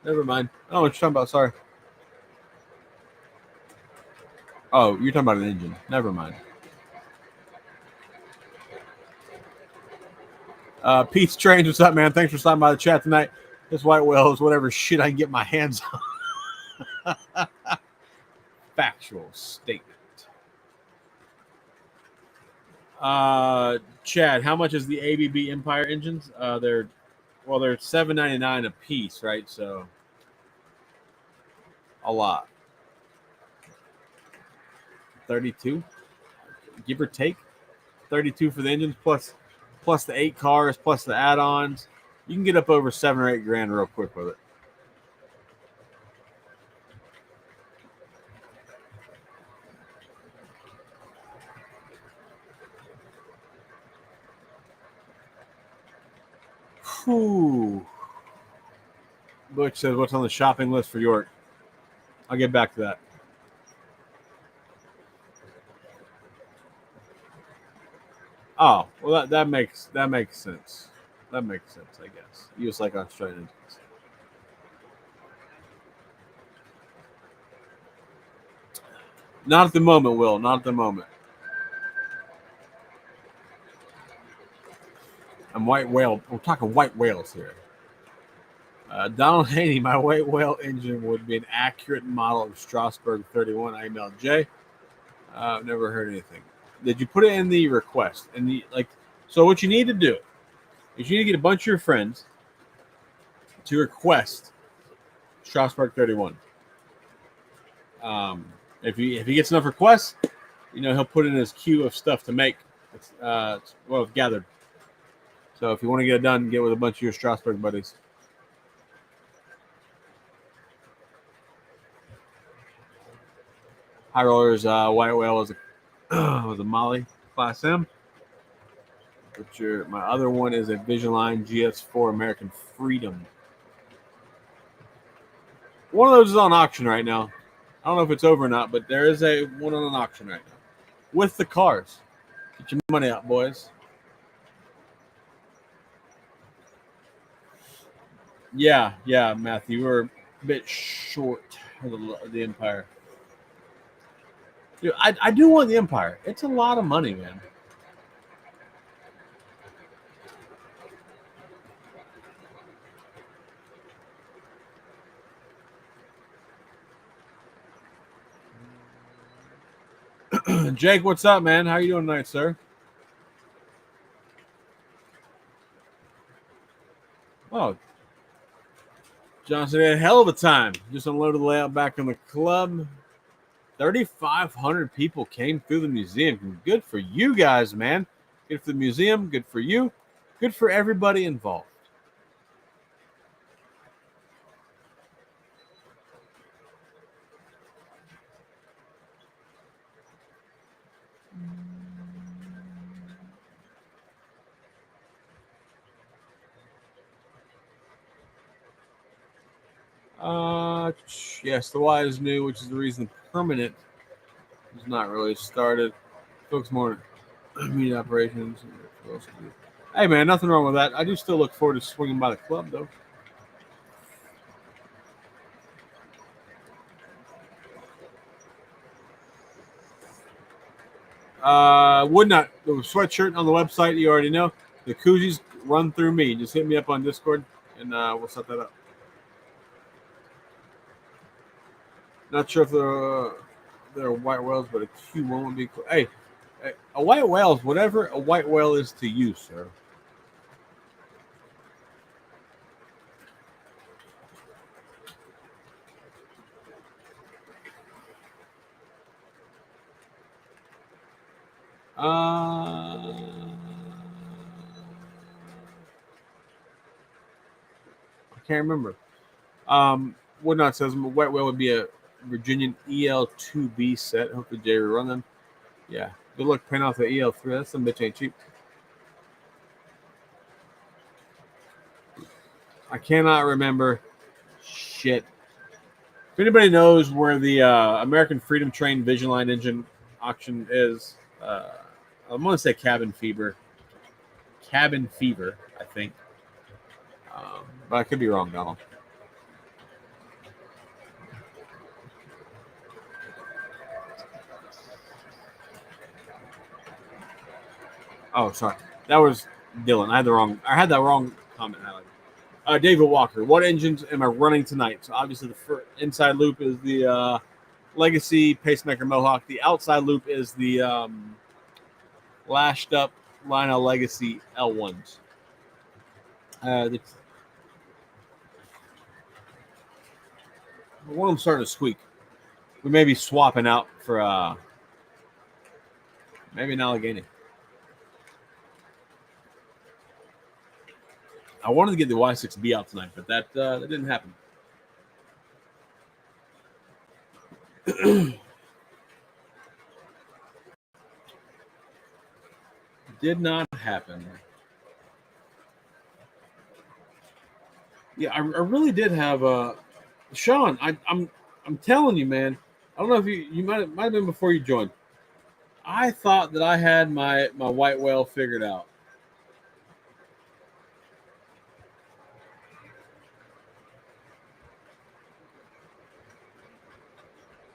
Never mind. I don't know what you're talking about. Sorry. Oh, you're talking about an engine. Never mind. Pete's Trains, what's up, man? Thanks for stopping by the chat tonight. This white whale is whatever shit I can get my hands on. Factual statement. Chad, how much is the ABB Empire engines? They're $7.99 a piece, right? So a lot. 32, give or take. 32 for the engines plus the 8 cars plus the add-ons. You can get up over $7 or $8 grand real quick with it. Whew. Butch says, what's on the shopping list for York? I'll get back to that. Oh, well, that makes sense. That makes sense, I guess. You just like Australian engines. Not at the moment, Will. Not at the moment. I'm white whale. We're talking white whales here. Donald Haney, my white whale engine would be an accurate model of Strasbourg 31. I emailed Jay. I've never heard anything. Did you put it in the request? So what you need to do is you need to get a bunch of your friends to request Strasbourg 31. If he gets enough requests, he'll put in his queue of stuff to make. Gathered. So if you want to get it done, get with a bunch of your Strasbourg buddies. High Rollers White Whale was a Molly Class M. My other one is a Vision Line GS4 American Freedom. One of those is on auction right now. I don't know if it's over or not, but there is one on an auction right now with the cars. Get your money out, boys. Yeah, Matthew, we're a bit short of the Empire. Dude, I do want the Empire. It's a lot of money, man. Jake, what's up, man? How you doing tonight, sir? Oh, Johnson had a hell of a time. Just unloaded the layout back in the club. 3,500 people came through the museum. Good for you guys, man. Good for the museum. Good for you. Good for everybody involved. Yes, the Y is new, which is the reason permanent It's not really started. Focus more on media operations. Hey, man, nothing wrong with that. I do still look forward to swinging by the club, though. Would not. The sweatshirt on the website, you already know. The koozies run through me. Just hit me up on Discord, and we'll set that up. Not sure if they're white whales, but a Q1 would be cool. Hey, a white whale is whatever a white whale is to you, sir. I can't remember. Woodnot says white whale would be a Virginian EL2B set. Hopefully Jay will run them. Yeah. Good luck paying off the EL3. That's some bitch ain't cheap. I cannot remember shit. If anybody knows where the American Freedom Train Vision Line engine auction is, I'm going to say Cabin Fever. Cabin Fever, I think. But I could be wrong, Donald. Oh, sorry. That was Dylan. I had that wrong comment highlighted. David Walker. What engines am I running tonight? So obviously the inside loop is the Legacy Pacemaker Mohawk. The outside loop is the lashed up Lionel Legacy L1s. One of them starting to squeak. We may be swapping out for maybe an Allegheny. I wanted to get the Y6B out tonight, but that didn't happen. Did not happen. Yeah, I really did have Sean. I'm telling you, man. I don't know if you might have been before you joined. I thought that I had my white whale figured out.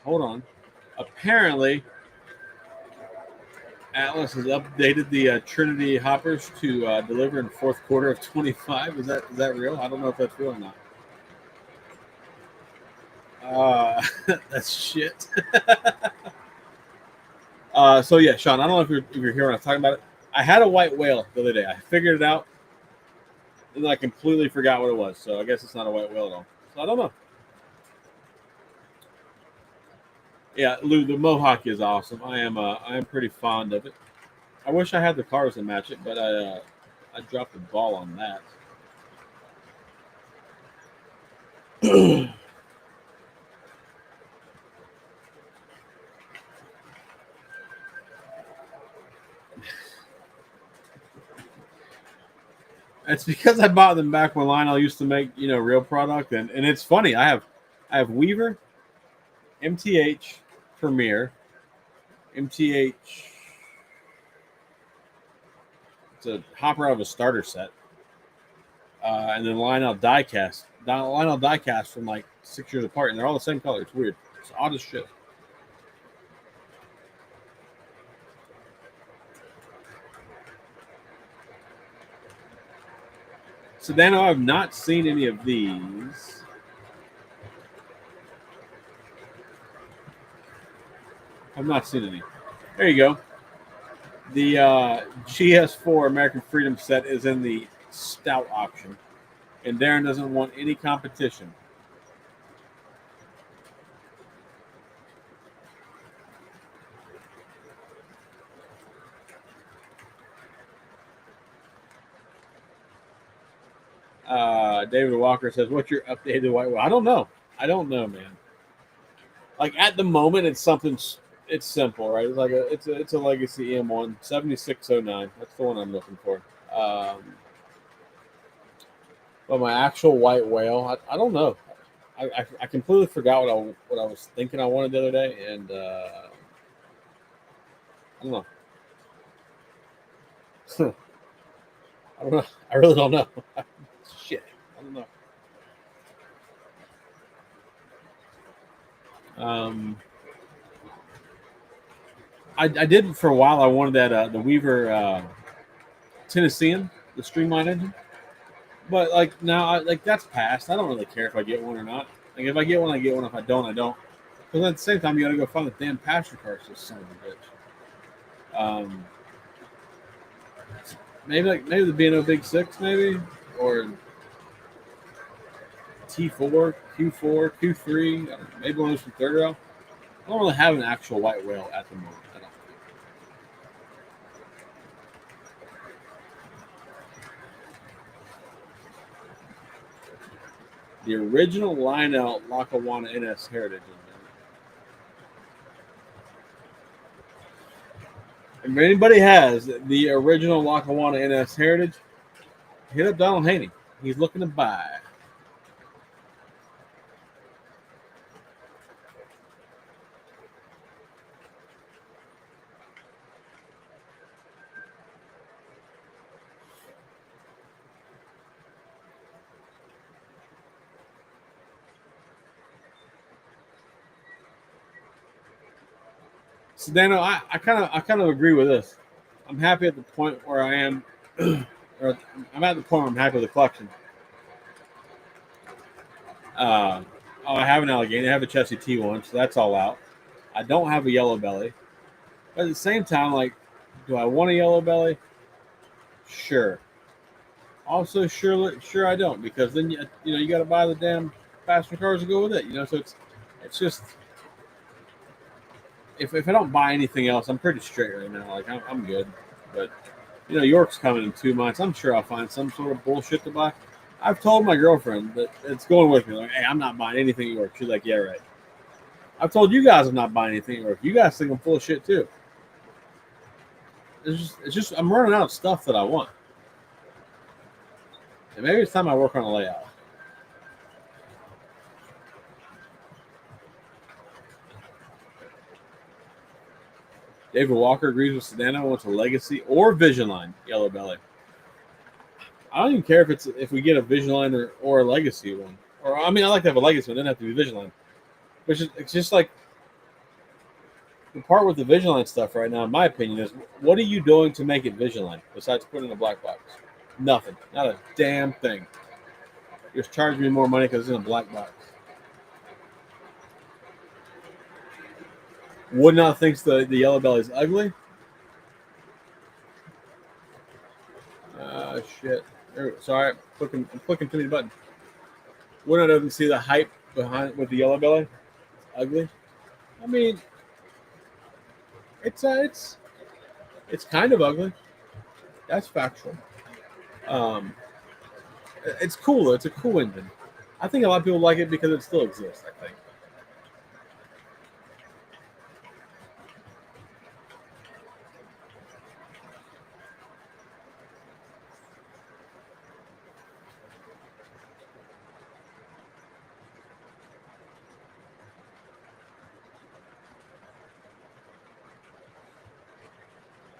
Hold on. Apparently, Atlas has updated the Trinity hoppers to deliver in fourth quarter of 25. Is that real? I don't know if that's real or not. That's shit. So yeah, Sean, I don't know if you're here when I'm talking about it. I had a white whale the other day. I figured it out, and then I completely forgot what it was. So I guess it's not a white whale at all. So I don't know. Yeah, Lou, the Mohawk is awesome. I am pretty fond of it. I wish I had the cars to match it, but I dropped the ball on that. It's because I bought them back when Lionel used to make real product, and it's funny. I have Weaver, MTH, Premier, MTH. It's a hopper out of a starter set, and then Lionel diecast. Lionel diecast from like 6 years apart, and they're all the same color. It's weird. It's odd as shit. Sedano, I've not seen any of these. I've not seen any. There you go. The GS4 American Freedom set is in the stout option, and Darren doesn't want any competition. David Walker says, "What's your updated white whale?" I don't know. I don't know, man. Like at the moment, it's something. It's simple, right? It's like it's a Legacy M1 7609. That's the one I'm looking for. But my actual white whale, I don't know. I completely forgot what I was thinking I wanted the other day, and I don't know. I don't know. I really don't know. Shit. I don't know. I did for a while. I wanted that the Weaver Tennessean, the streamline engine. But like now, like that's past. I don't really care if I get one or not. Like if I get one, I get one. If I don't, I don't. Because at the same time, you got to go find the damn passenger car. So son of a bitch. Maybe the B&O Big Six, maybe or T4, Q4, Q3. Maybe one of those from third row. I don't really have an actual white whale at the moment. I don't. The original line-out Lackawanna NS Heritage engine. If anybody has the original Lackawanna NS Heritage, hit up Donald Haney. He's looking to buy. Sedano, I kind of agree with this. I'm happy at the point where I am, or I'm at the point where I'm happy with the collection. Uh, I have an Allegheny. I have a Chessie T1, so that's all out. I don't have a yellow belly. But at the same time, like, do I want a yellow belly? Sure. Also, sure I don't, because then you got to buy the damn passenger cars to go with it. So it's just if I don't buy anything else, I'm pretty straight right now. Like I'm good. But York's coming in 2 months. I'm sure I'll find some sort of bullshit to buy. I've told my girlfriend that it's going with me. Like, hey, I'm not buying anything at York. She's like, yeah, right. I've told you guys I'm not buying anything at York. You guys think I'm full of shit too. It's just I'm running out of stuff that I want. And maybe it's time I work on a layout. David Walker agrees with Sedano. Wants a legacy or Vision Line yellow belly. I don't even care if we get a Vision Line or a legacy one. Or I mean, I like to have a legacy one. It doesn't have to be Vision Line. It's just like the part with the Vision Line stuff right now, in my opinion, is what are you doing to make it Vision Line besides putting in a black box? Nothing. Not a damn thing. You're just charging me more money because it's in a black box. Would not thinks the yellow belly is ugly. Shit. Sorry, I'm clicking too many buttons. Would not doesn't see the hype behind with the yellow belly. It's ugly. I mean, it's kind of ugly. That's factual. Um, it's cool though. It's a cool engine. I think a lot of people like it because it still exists. I think.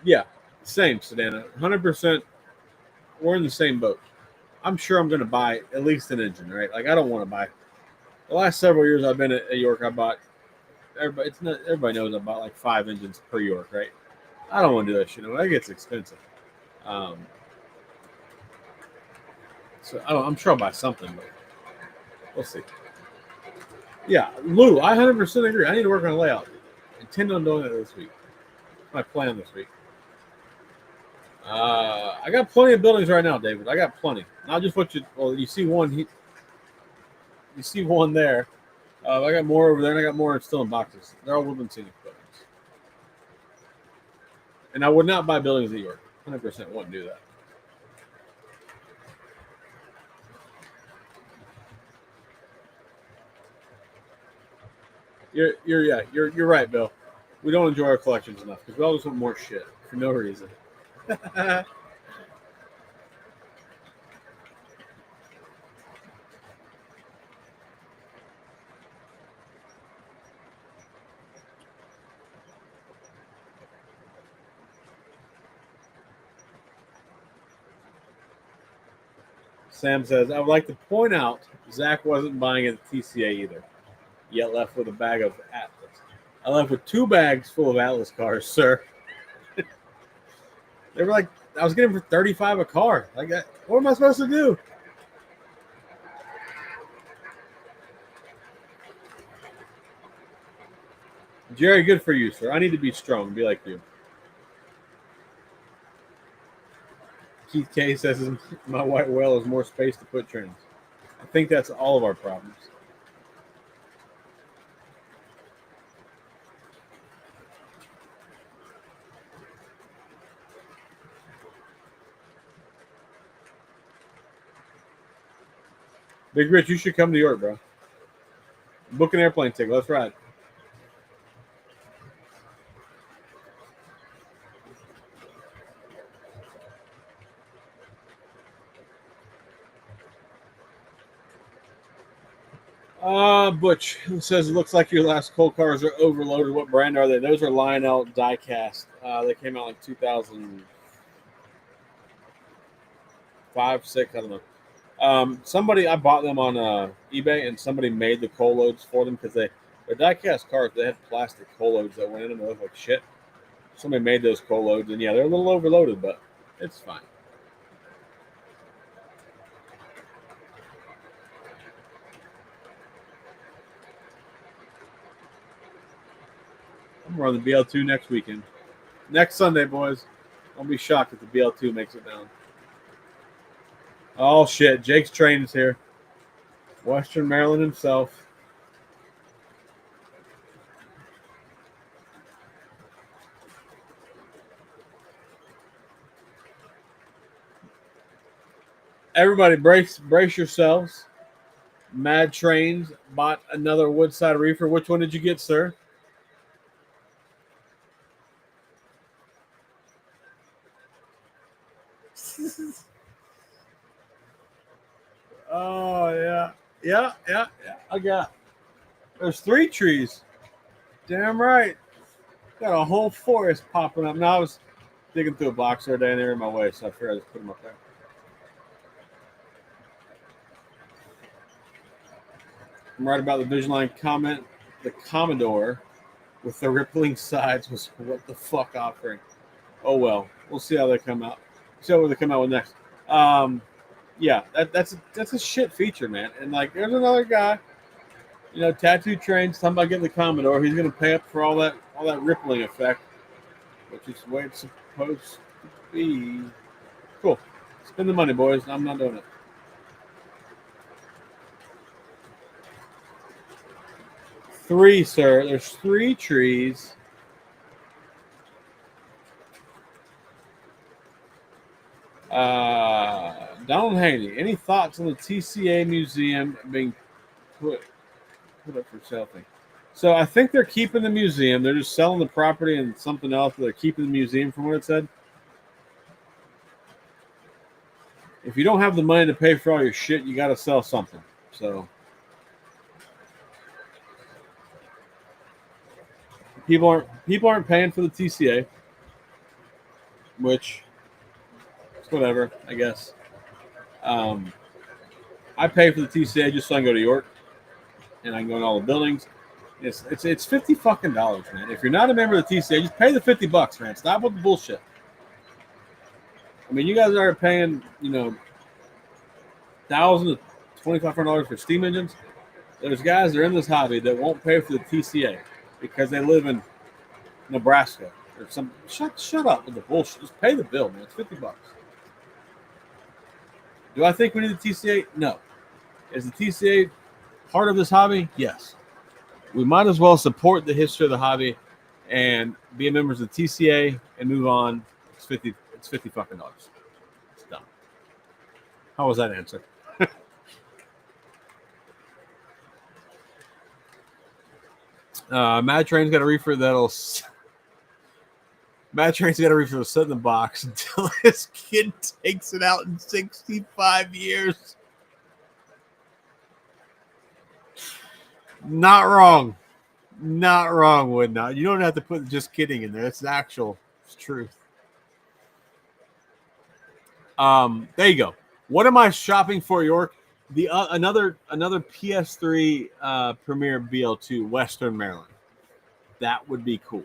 Yeah, same, Sedana. 100%. We're in the same boat. I'm sure I'm going to buy at least an engine, right? Like I don't want to buy. The last several years I've been at York, I bought. Everybody knows I bought like 5 engines per York, right? I don't want to do that shit. That gets expensive. Um, so I'm sure I'll buy something, but we'll see. Yeah, Lou, I 100% agree. I need to work on a layout. I intend on doing it this week. My plan this week. I got plenty of buildings right now, David. I got plenty. Not just what you see one. You see one there. I got more over there, and I got more still in boxes. They're all Woodland Scenic buildings. And I would not buy buildings at York. 100% wouldn't do that. You're right, Bill. We don't enjoy our collections enough because we always want more shit for no reason. Sam says, I would like to point out Zach wasn't buying it at TCA either, yet left with a bag of Atlas. I left with 2 bags full of Atlas cars, sir. They were like, I was getting for $35 a car. Like, what am I supposed to do? Jerry, good for you, sir. I need to be strong, be like you. Keith K says my white whale has more space to put trains. I think that's all of our problems. Big Rich, you should come to New York, bro. Book an airplane ticket. Let's ride. Butch says it looks like your last coal cars are overloaded. What brand are they? Those are Lionel diecast. They came out like 2005, 6. I don't know. Somebody I bought them on eBay, and somebody made the coal loads for them because they're diecast cars. They had plastic coal loads that went in them. They look like shit. Somebody made those coal loads, and yeah, they're a little overloaded, but it's fine. I'm running the BL2 next weekend. Next Sunday, boys. Don't be shocked if the BL2 makes it down. Oh, shit. Jake's train is here. Western Maryland himself. Everybody, brace yourselves. Mad Trains bought another Woodside reefer. Which one did you get, sir? Oh, yeah. Yeah. I got. There's 3 trees. Damn right. Got a whole forest popping up. Now I was digging through a box the other day and they're in my way, so I figured I'd just put them up there. I'm right about the Vision Line comment. The Commodore with the rippling sides was what the fuck offering. Oh well, we'll see how they come out. See what they come out with next. Yeah, that's a shit feature, man. And like, there's another guy, Tattoo Train's talking about getting the Commodore. He's gonna pay up for all that rippling effect, which is the way it's supposed to be. Cool. Spend the money, boys. I'm not doing it. Three, sir. There's 3 trees. Donald Haney, any thoughts on the TCA museum being put up for sale thing? So I think they're keeping the museum. They're just selling the property and something else, but they're keeping the museum from what it said. If you don't have the money to pay for all your shit, you got to sell something. So people aren't paying for the TCA, which is whatever, I guess. I pay for the TCA just so I can go to York and I can go in all the buildings. It's $50 fucking dollars, man. If you're not a member of the TCA, just pay the $50, man. Stop with the bullshit. I mean, you guys are paying, $1,000 to $2,500 for steam engines. There's guys that are in this hobby that won't pay for the TCA because they live in Nebraska or some. Shut up with the bullshit. Just pay the bill, man. It's $50. Do I think we need the TCA? No. Is the TCA part of this hobby? Yes. We might as well support the history of the hobby and be members of the TCA and move on. It's $50 fucking dollars. It's done. How was that answer? Mad Train's got a reefer that'll. Mad Train's got a reefer that'll sit in the box until his kid takes it out in 65 years. Not wrong. Not wrong, would not. You don't have to put just kidding in there. It's the actual truth. There you go. What am I shopping for, York? The another PS3 Premier BL2 Western Maryland. That would be cool.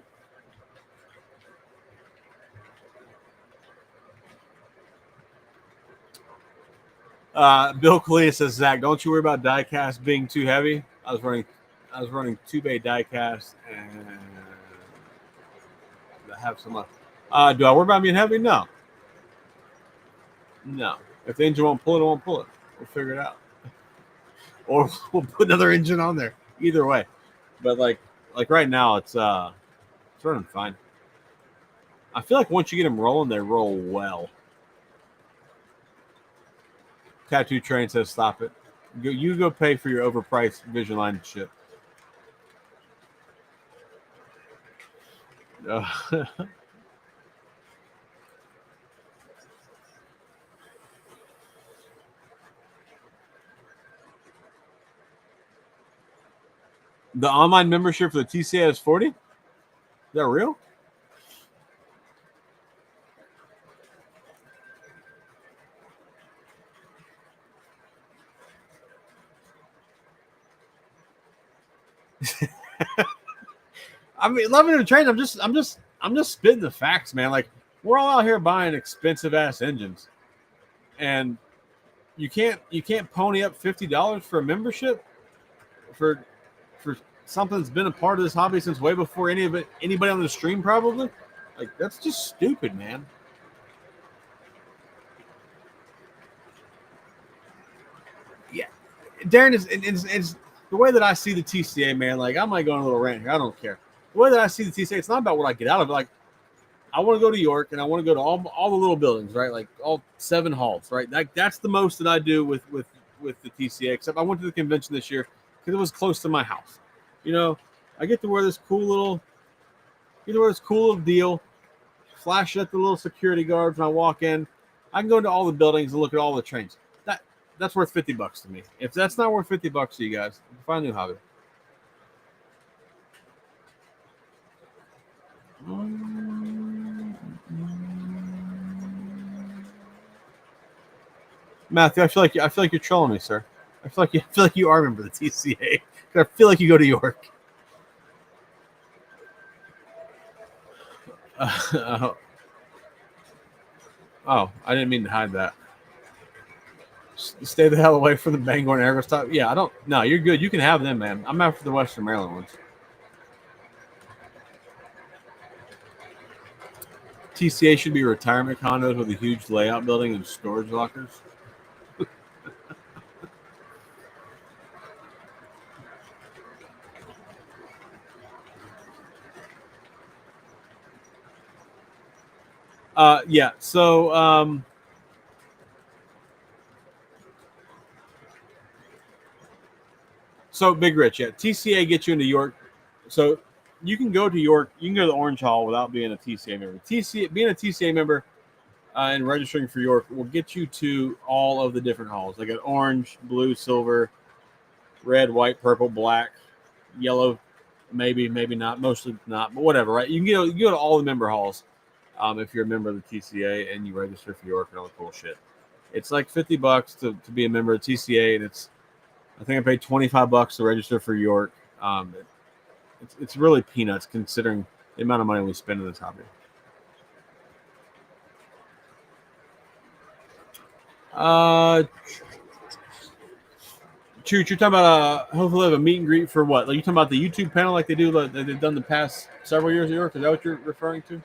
Bill Colina says, Zach, don't you worry about diecast being too heavy. I was running 2-bay diecast and I have some left. Do I worry about being heavy? No. No. If the engine won't pull it, it won't pull it. We'll figure it out. Or we'll put another engine on there. Either way. But like right now, it's running fine. I feel like once you get them rolling, they roll well. Tattoo Train says, stop it. You go pay for your overpriced Vision Line shit. The online membership for the TCA is $40? Is that real? I mean, loving the train. I'm just spitting the facts, man. Like, we're all out here buying expensive ass engines, and you can't pony up $50 for a membership for something that's been a part of this hobby since way before anybody on the stream probably. Like, that's just stupid, man. Yeah, Darren is the way that I see the TCA, man. Like, I might go on a little rant here. I don't care. The way that I see the TCA, it's not about what I get out of it. Like, I want to go to York and I want to go to all the little buildings, right? Like all 7 halls, right? That's the most that I do with the TCA. Except I went to the convention this year because it was close to my house. You know, I get to wear this cool little deal, flash it at the little security guards when I walk in. I can go into all the buildings and look at all the trains. That's worth $50 to me. If that's not worth $50 to you guys, find a new hobby. Matthew, I feel like you're trolling me, sir. I feel like you are a member of the TCA. I feel like you go to York. Oh, I didn't mean to hide that. Stay the hell away from the Bangor and Ergo stop. Yeah, I don't. No, you're good. You can have them, man. I'm after the Western Maryland ones. TCA should be retirement condos with a huge layout building and storage lockers. Yeah. So, Big Rich, yeah. TCA gets you into York. So you can go to York. You can go to the Orange Hall without being a TCA member. Being a TCA member and registering for York will get you to all of the different halls. Like an orange, blue, silver, red, white, purple, black, yellow, maybe not, mostly not, but whatever, right? You can go to all the member halls if you're a member of the TCA and you register for York and all the cool shit. It's like $50 to be a member of TCA, and I think I paid $25 to register for York. It's really peanuts considering the amount of money we spend in this hobby. You're talking about hopefully have a meet and greet for what? Like, you talking about the YouTube panel like they do, like they've done the past several years at York? Is that what you're referring to?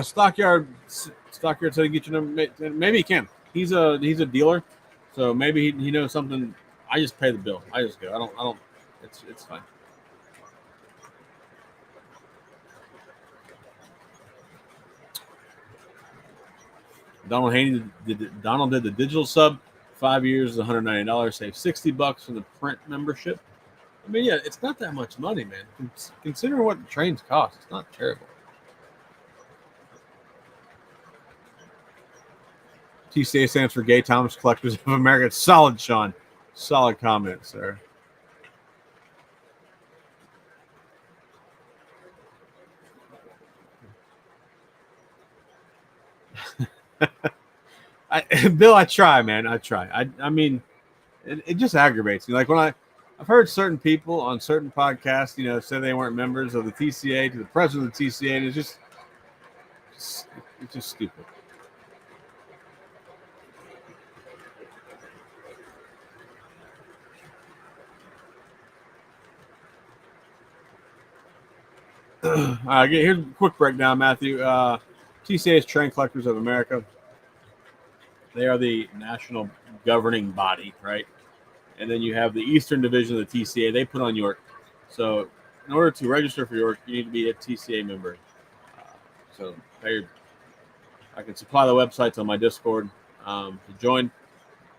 Stockyard said to get your number. Maybe he can. He's a dealer, so maybe he knows something. I just pay the bill. I just go. I don't. It's fine. Donald Haney Donald did the digital sub. 5 years, $190. Save $60 for the print membership. I mean, yeah, it's not that much money, man. Considering what the trains cost, it's not terrible. TCA stands for Gay Thomas Collectors of America. Solid, Sean. Solid comment, sir. Bill, I try, man. I try. I mean, it just aggravates me. Like when I've heard certain people on certain podcasts, say they weren't members of the TCA to the president of the TCA, and it's just stupid. Here's a quick breakdown, Matthew. TCA is Train Collectors of America. They are the national governing body, right? And then you have the Eastern Division of the TCA. They put on York. So in order to register for York, you need to be a TCA member. So I can supply the websites on my Discord to join.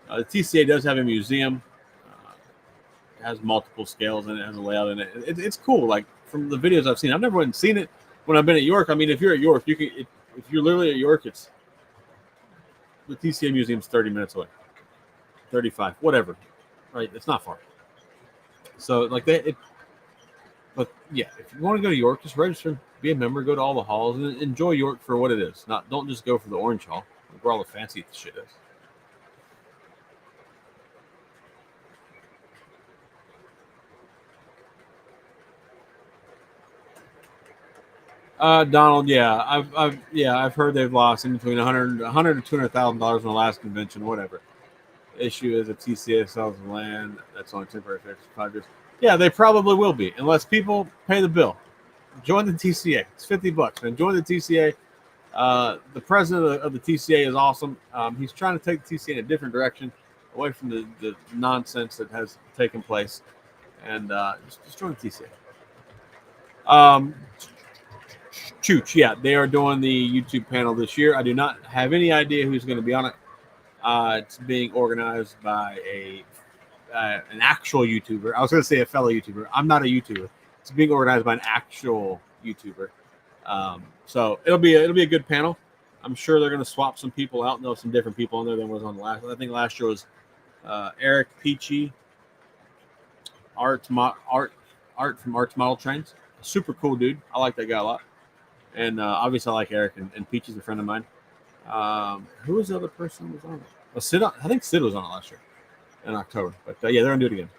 The TCA does have a museum. It has multiple scales and it has a layout in it. It's cool. Like from the videos I've seen, I've never seen it when I've been at York. I mean, if you're at York, you can. If you're literally at York, it's the TCA museum's 30 minutes away, 35, whatever. Right? It's not far. So like that. But yeah, if you want to go to York, just register, be a member, go to all the halls, and enjoy York for what it is. Don't just go for the Orange Hall, where all the fancy shit is. Donald, yeah, I've heard they've lost in between $100 to $200,000 in the last convention, whatever. The issue is a TCA sells the land. That's only temporary fix for 5 years. Yeah, they probably will be, unless people pay the bill. Join the TCA. It's $50, man. Join the TCA. The president of the TCA is awesome. He's trying to take the TCA in a different direction, away from the nonsense that has taken place, and just join the TCA. Chooch, yeah, they are doing the YouTube panel this year. I do not have any idea who's going to be on it. It's being organized by an actual YouTuber. I was going to say a fellow YouTuber. I'm not a YouTuber. It's being organized by an actual YouTuber. So it'll be a good panel. I'm sure they're going to swap some people out. And there's some different people on there than was on the last. I think last year was Eric Peachy, Art from Art's Model Trains. Super cool dude. I like that guy a lot. And obviously, I like Eric, and Peachy's a friend of mine. Who was the other person who was on it? Well, Sid, I think Sid was on it last year in October. But yeah, they're going to do it again.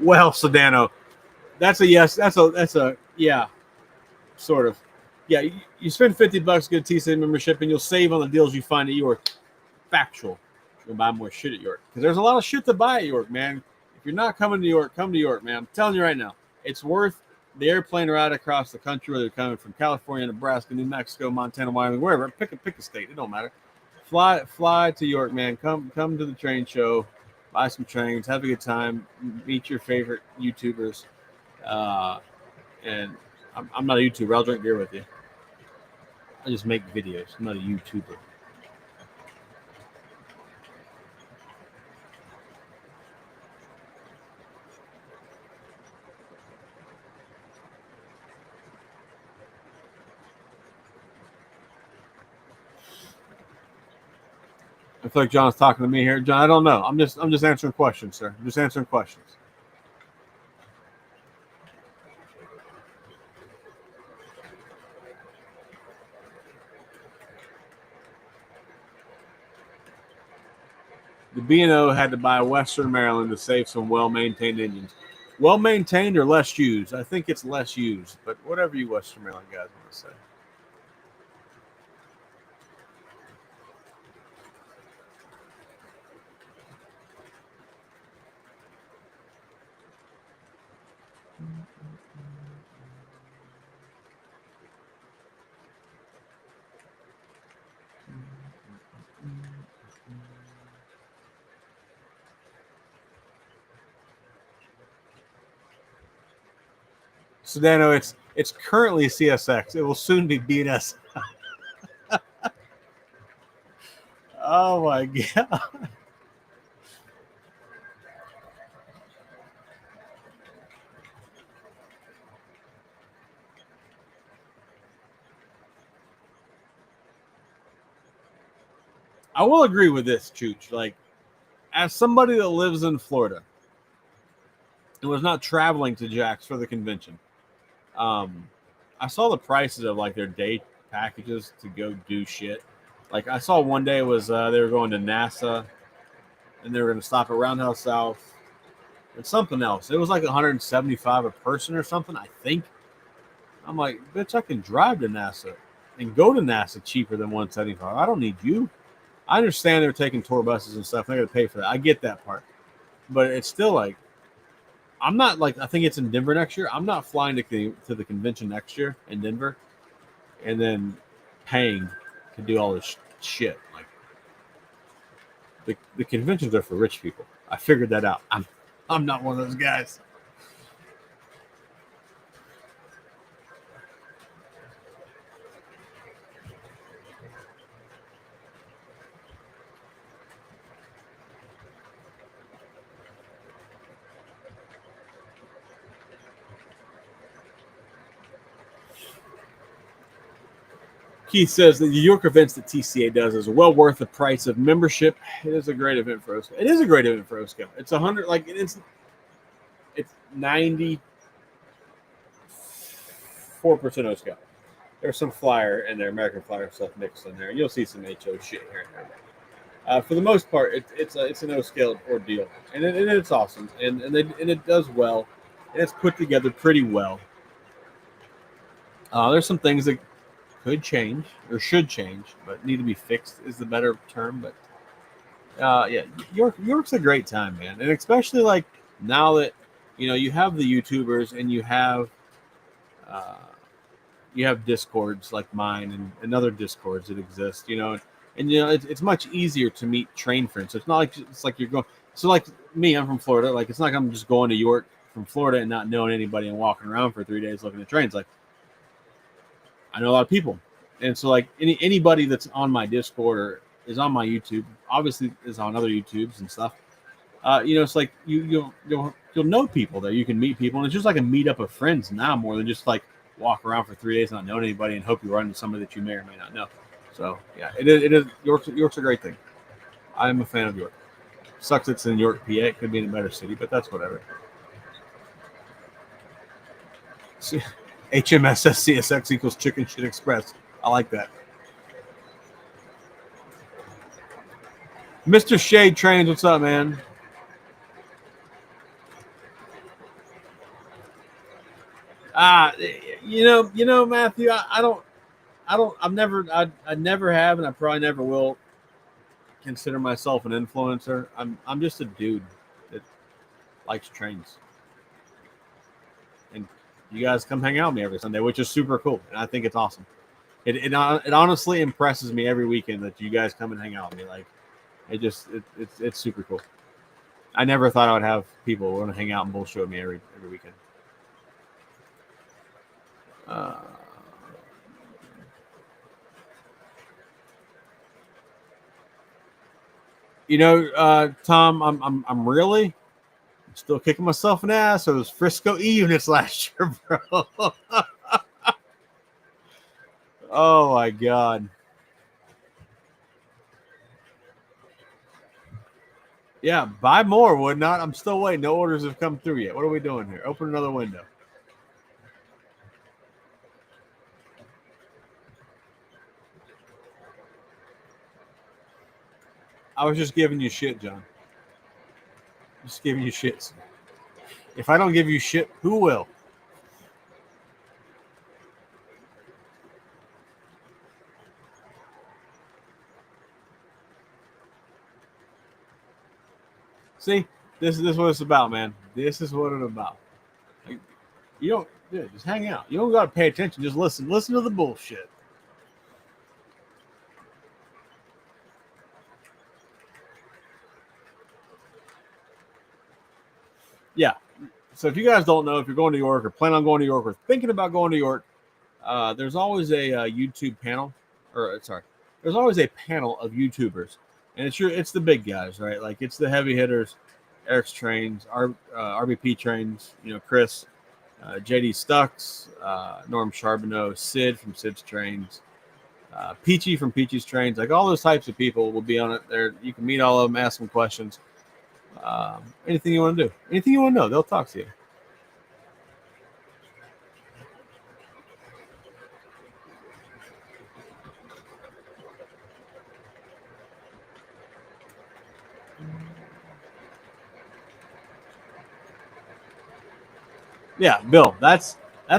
Well, Sedano, that's a yes. That's a yeah, sort of. Yeah, you spend $50 to get a TCA membership, and you'll save on the deals you find at York. Factual. You'll buy more shit at York because there's a lot of shit to buy at York, man. If you're not coming to York, come to York, man. I'm telling you right now, it's worth the airplane ride across the country, whether you're coming from California, Nebraska, New Mexico, Montana, Wyoming, wherever. Pick a state. It don't matter. Fly to York, man. Come to the train show, buy some trains, have a good time, meet your favorite YouTubers. And I'm not a YouTuber. I'll drink beer with you. I just make videos. I'm not a YouTuber. I feel like John's talking to me here. John, I don't know. I'm just answering questions, sir. I'm just answering questions. The B&O had to buy Western Maryland to save some well-maintained engines. Well-maintained or less used? I think it's less used, but whatever you Western Maryland guys want to say. Sedano, it's currently CSX. It will soon be BNS. Oh my god! I will agree with this, Chooch. Like, as somebody that lives in Florida and was not traveling to Jack's for the convention, I saw the prices of like their day packages to go do shit. Like I saw one day was they were going to NASA and they were going to stop at Roundhouse South and something else. It was like 175 a person or something, I think. I'm like, bitch, I can drive to NASA and go to NASA cheaper than 175. I don't need you. I understand they're taking tour buses and stuff. They're going to pay for that. I get that part, but it's still like I'm not like I think it's in Denver next year. I'm not flying to the convention next year in Denver and then paying to do all this shit. Like the conventions are for rich people. I figured that out. I'm not one of those guys. Keith says that the New York events that TCA does is well worth the price of membership. It is a great event for OSCA. It is a great event for OSCA. It's 100 like it's 94% OSCA. There's some flyer and their American flyer stuff mixed in there. You'll see some HO shit here and there. For the most part, it's a no scale ordeal, and it's awesome, and it does well, and it's put together pretty well. There's some things that could change or should change, but need to be fixed is the better term. But yeah, York's a great time, man, and especially like now that you have the YouTubers and uh, you have discords like mine and other discords that exist, and it's much easier to meet train friends. So it's not like it's like you're going. So like me, I'm from Florida. Like it's not like I'm just going to York from Florida and not knowing anybody and walking around for 3 days looking at trains. Like I know a lot of people, and so like anybody that's on my Discord or is on my YouTube, obviously is on other YouTubes and stuff. It's like you'll know people there. You can meet people, and it's just like a meetup of friends now more than just like walk around for 3 days not knowing anybody and hope you run into somebody that you may or may not know. So yeah, it is York's a great thing. I'm a fan of York. Sucks it's in York, PA. It could be in a better city, but that's whatever. HMSS CSX equals Chicken Shit Express. I like that. Mr. Shade Trains, what's up, man? Matthew, I never have, and I probably never will consider myself an influencer. I'm just a dude that likes trains, and you guys come hang out with me every Sunday, which is super cool, and I think it's awesome. It honestly impresses me every weekend that you guys come and hang out with me. Like, it's super cool. I never thought I would have people want to hang out and bullshit with me every weekend. Tom, I'm really still kicking myself in the ass. So it was Frisco E units last year, bro. Oh my god. Yeah, buy more, would not. I'm still waiting. No orders have come through yet. What are we doing here? Open another window. I was just giving you shit, John. Just giving you shit. If I don't give you shit, who will? See, this is what it's about, man. This is what it's about. Like, you don't just hang out. You don't got to pay attention. Just listen. Listen to the bullshit. Yeah. So if you guys don't know, if you're going to York or plan on going to York or thinking about going to York, there's always a YouTube panel, there's always a panel of YouTubers, and it's the big guys, right? Like it's the heavy hitters, Eric's Trains, RBP Trains, Chris, JD Stucks, Norm Charbonneau, Sid from Sid's Trains, Peachy from Peachy's Trains, like all those types of people will be on it. There, you can meet all of them, ask them questions. Anything you want to do, anything you want to know, they'll talk to you. Yeah, Bill, that's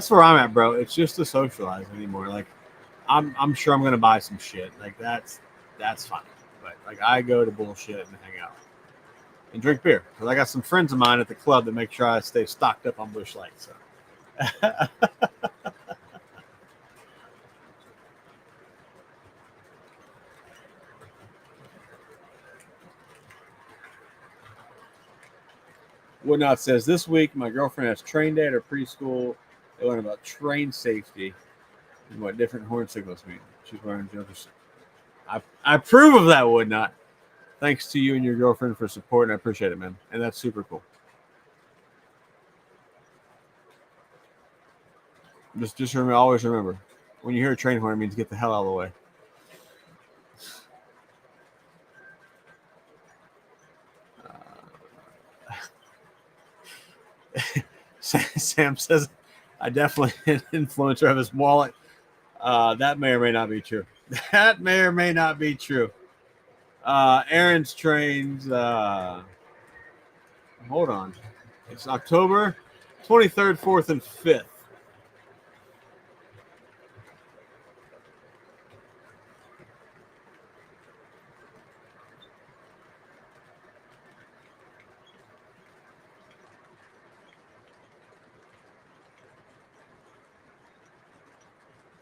where I'm at, bro. It's just to socialize anymore. Like I'm sure I'm gonna buy some shit. Like that's fine. But like I go to bullshit and hang out and drink beer because I got some friends of mine at the club that make sure I stay stocked up on Busch Light. So. Woodnot says this week my girlfriend has train day at her preschool. They learn about train safety and what different horn signals mean. She's wearing jumpers. I approve of that, Woodnot. Thanks to you and your girlfriend for supporting. I appreciate it, man. And that's super cool. Just remember, always remember, when you hear a train horn, it means get the hell out of the way. Sam says, I definitely an influencer of his wallet. That may or may not be true. That may or may not be true. Aaron's trains. Hold on. It's October 23rd, 4th, and 5th.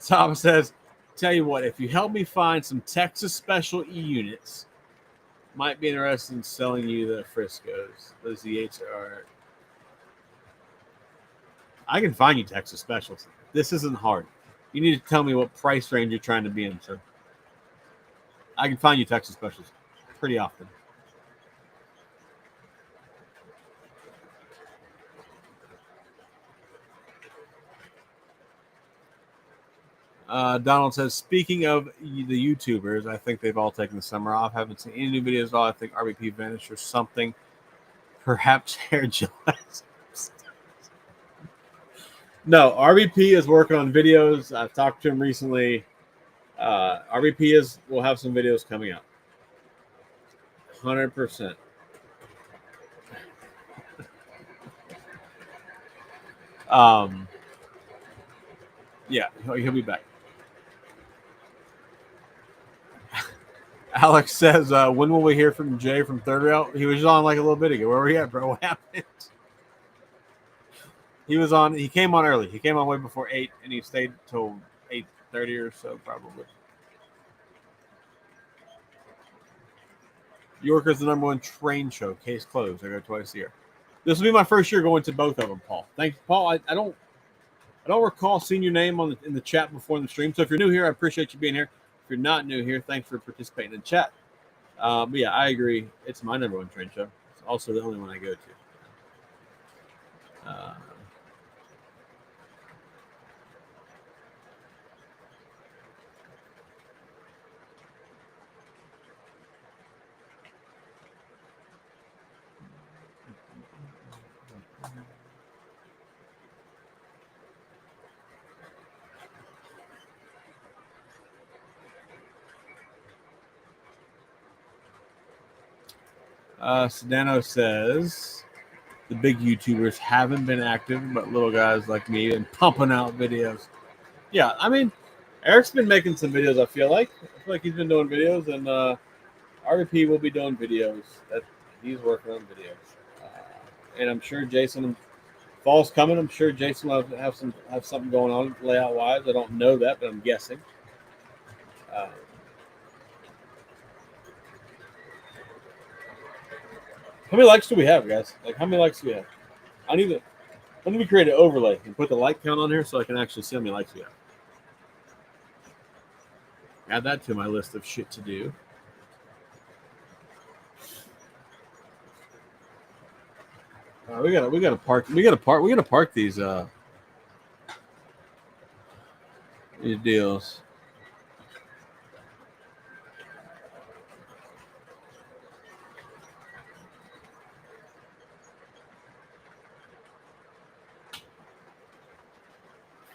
Tom says, tell you what, if you help me find some Texas Special E units, might be interested in selling you the Friscos. Those ZHs are. I can find you Texas Specials. This isn't hard. You need to tell me what price range you're trying to be in, sir. I can find you Texas Specials pretty often. Donald says, speaking of the YouTubers, I think they've all taken the summer off. Haven't seen any new videos at all. I think RBP vanished or something. Perhaps hair gelatin. No, RBP is working on videos. I've talked to him recently. RBP will have some videos coming out. 100%. Yeah, he'll be back. Alex says, when will we hear from Jay from Third Rail? He was on like a little bit ago. Where were you at, bro? What happened? He was on. He came on early. He came on way before 8, and he stayed till 8:30 or so, probably. Yorker's the #1 train show. Case closed. I go twice a year. This will be my first year going to both of them, Paul. Thanks, Paul. I don't recall seeing your name in the chat before in the stream. So if you're new here, I appreciate you being here. If you're not new here, thanks for participating in the chat. But yeah, I agree. It's my #1 train show. It's also the only one I go to. Sedano says the big YouTubers haven't been active, but little guys like me have been pumping out videos. Yeah, I mean, Eric's been making some videos. I feel like he's been doing videos, and RVP will be doing videos. That he's working on videos, and I'm sure Jason. Fall's coming. I'm sure Jason will have something going on layout wise. I don't know that, but I'm guessing. How many likes do we have, guys? Like, how many likes do we have? I need to create an overlay and put the like count on here so I can actually see how many likes we have. Add that to my list of shit to do. We gotta park these deals.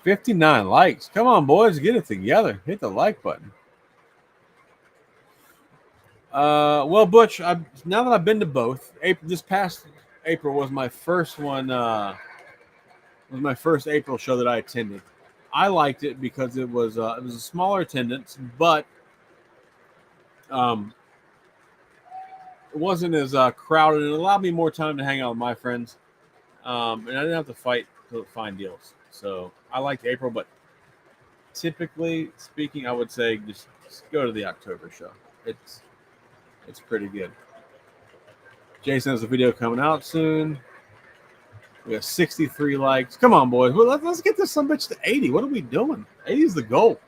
59 likes. Come on, boys, get it together. Hit the like button. Well, Butch, now that I've been to both, this past April was my first one. Was my first April show that I attended. I liked it because it was a smaller attendance, but um, it wasn't as crowded. It allowed me more time to hang out with my friends, and I didn't have to fight to find deals. So I liked April, but typically speaking, I would say just go to the October show. It's pretty good. Jason has a video coming out soon. We have 63 likes. Come on, boys. Well, let's get this some bitch to 80. What are we doing? 80 is the goal.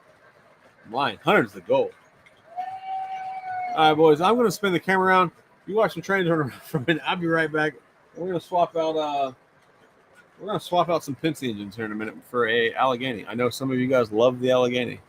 I'm lying. 100 is the goal. All right, boys. I'm going to spin the camera around. You watch some trains run around for a minute. I'll be right back. We're going to swap out. We're going to swap out some Penske engines here in a minute for a Allegheny. I know some of you guys love the Allegheny.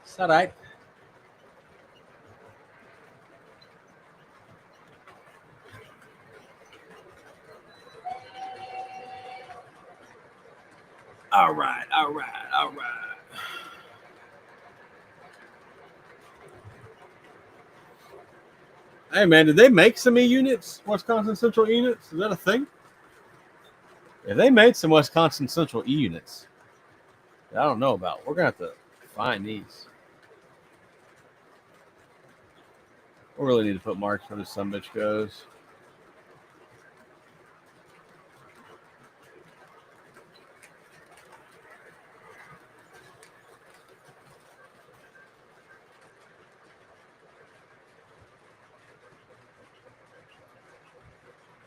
Is that right? All right. Hey, man, did they make some E-units? Wisconsin Central E-units? Is that a thing? If they made some Wisconsin Central E-units, I don't know about. We're going to have to find these. We really need to put marks where this sumbitch goes.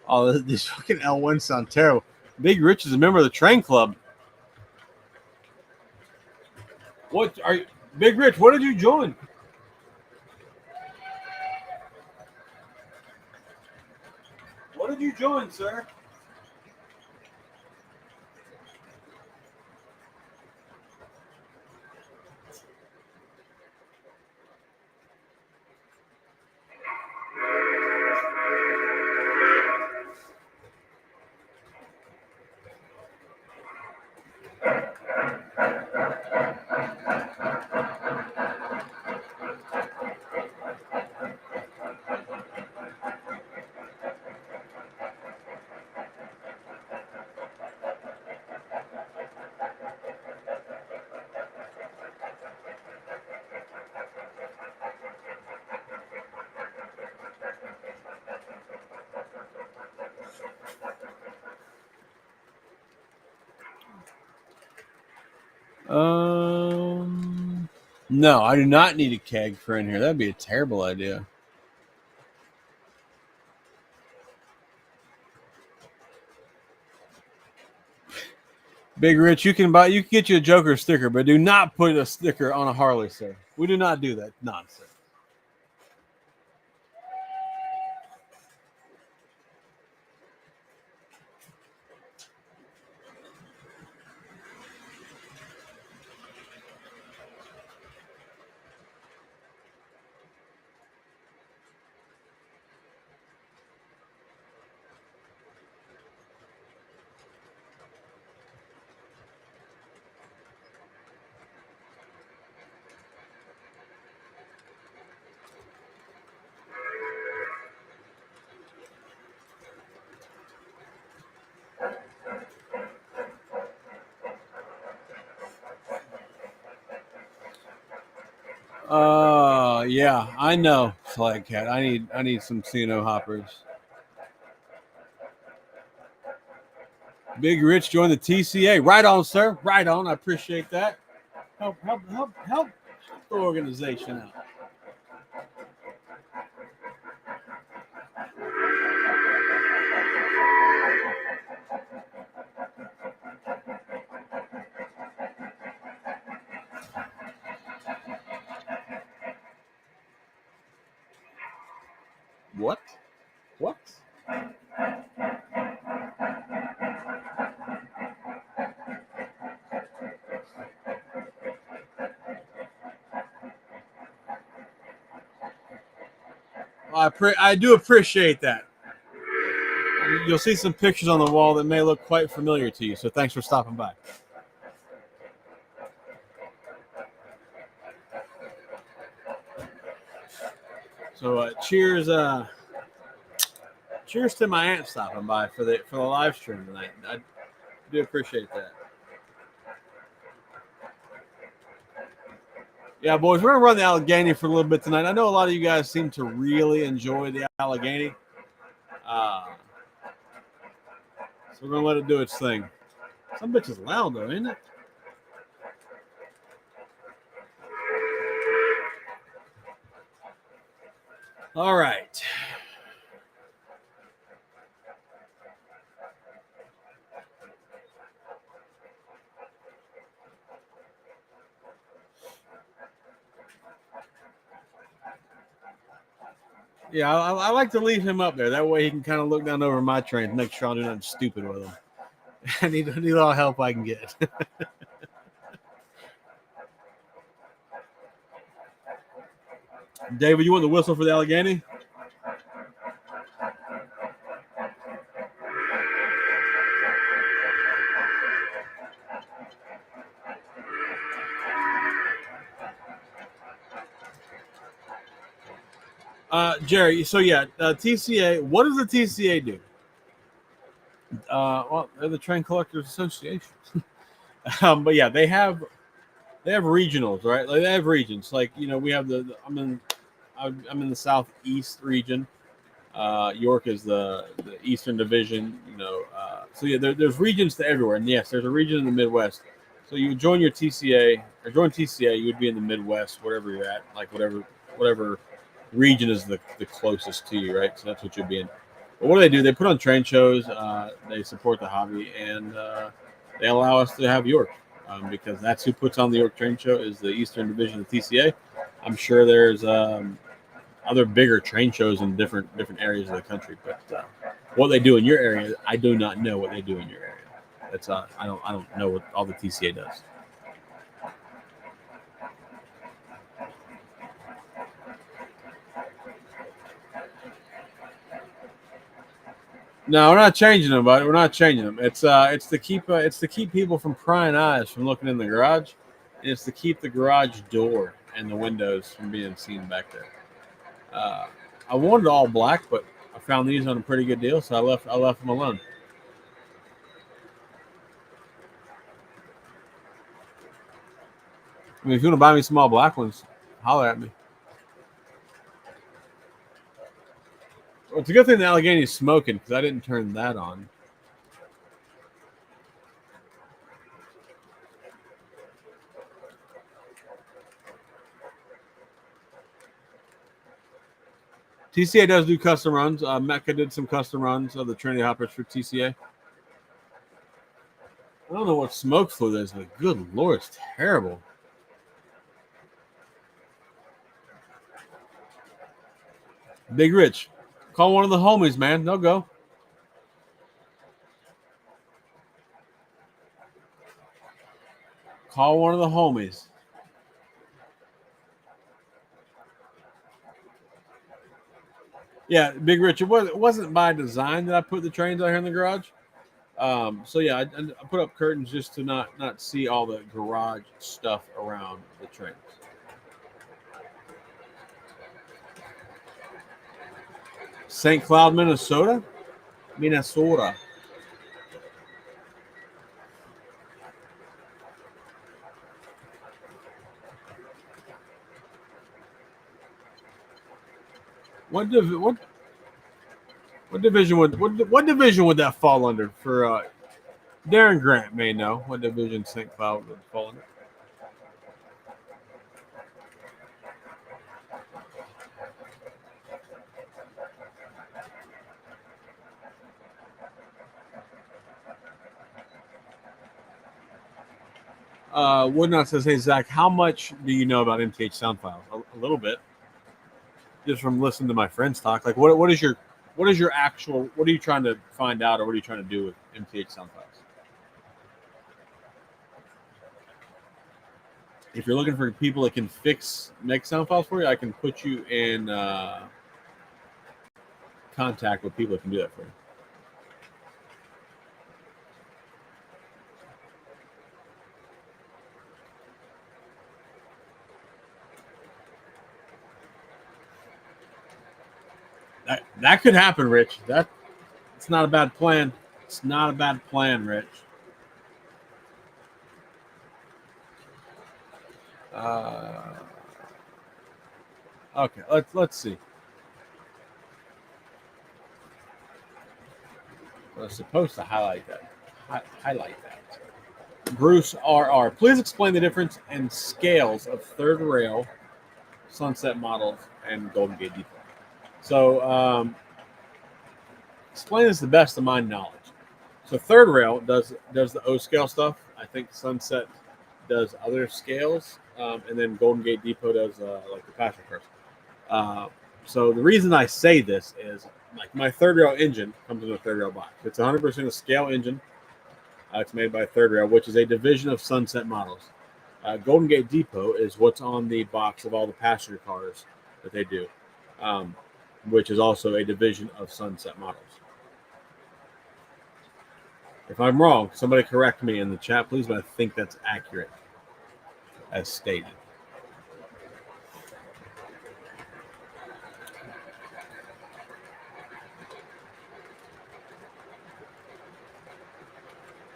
Oh, these fucking L1s sound terrible. Big Rich is a member of the train club. What are you, Big Rich? What did you join? What did you join, sir? No, I do not need a keg for in here. That'd be a terrible idea. Big Rich, you can get you a Joker sticker, but do not put a sticker on a Harley, sir. We do not do that nonsense. Yeah, I know, Flag Cat. I need some CNO hoppers. Big Rich joined the TCA. Right on, sir. Right on. I appreciate that. Help the organization out. What? What? I do appreciate that. You'll see some pictures on the wall that may look quite familiar to you. So thanks for stopping by. So cheers to my aunt stopping by for the live stream tonight. I do appreciate that. Yeah, boys, we're gonna run the Allegheny for a little bit tonight. I know a lot of you guys seem to really enjoy the Allegheny, so we're gonna let it do its thing. Some bitch is loud though, ain't it? All right. Yeah, I like to leave him up there. That way he can kind of look down over my train and make sure I don't do nothing stupid with him. I need all help I can get. David, you want the whistle for the Allegheny? Jerry, so yeah, TCA, what does the TCA do? Well, they're the Train Collectors Association. But yeah, they have regionals, right? Like they have regions. Like we have I'm in the southeast region. York is the eastern division. So yeah, there's regions to everywhere, and yes, there's a region in the Midwest. So you would join your TCA or join TCA, you would be in the Midwest, wherever you're at, like whatever region is the closest to you, right? So that's what you'd be in. But what do? They put on train shows. They support the hobby, and they allow us to have York because that's who puts on the York Train Show is the Eastern Division of TCA. I'm sure there's other bigger train shows in different areas of the country, but what they do in your area, I do not know what they do in your area. That's I don't know what all the TCA does. No, we're not changing them, buddy. We're not changing them. It's to keep people from prying eyes from looking in the garage, and it's to keep the garage door and the windows from being seen back there. Uh, I wanted all black, but I found these on a pretty good deal, so I left them alone. I mean, if you want to buy me some all black ones, holler at me. Well, it's a good thing the Allegheny's smoking because I didn't turn that on. TCA does do custom runs. Mecca did some custom runs of the Trinity hoppers for TCA. I don't know what smoke fluid is, but good lord, it's terrible. Big Rich, call one of the homies, man. They'll go. Call one of the homies. Yeah, Big Rich, it wasn't by design that I put the trains out here in the garage. So yeah, I put up curtains just to not see all the garage stuff around the trains. St. Cloud, Minnesota. Minnesota. What division would that fall under for Darren Grant may know what division St. Cloud would fall under. Woodnot says, "Hey Zach, how much do you know about MTH sound files? A little bit, just from listening to my friends talk. Like, what is your actual? What are you trying to find out, or what are you trying to do with MTH sound files? If you're looking for people that can make sound files for you, I can put you in contact with people that can do that for you." That could happen, Rich. It's not a bad plan. It's not a bad plan, Rich. Okay, let's see. I was supposed to highlight that. Highlight that. Bruce RR. Please explain the difference in scales of third rail, Sunset models, and Golden Gate Depot. So, explain this to the best of my knowledge. So, third rail does the O scale stuff. I think Sunset does other scales, and then Golden Gate Depot does like the passenger cars. So the reason I say this is like my third rail engine comes in a third rail box. It's 100% a scale engine. It's made by Third Rail, which is a division of Sunset models. Golden Gate Depot is what's on the box of all the passenger cars that they do, which is also a division of Sunset models. If I'm wrong, somebody correct me in the chat, please, but I think that's accurate as stated.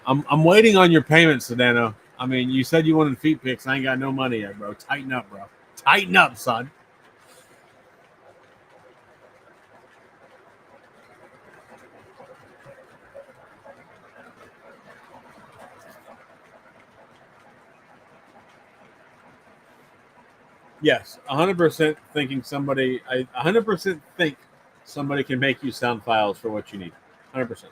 I'm waiting on your payment, Sedano. I mean, you said you wanted feet pics. I ain't got no money yet, bro. Tighten up, bro. Tighten up, son. Yes, 100% thinking somebody. I 100% think somebody can make you sound files for what you need. 100%.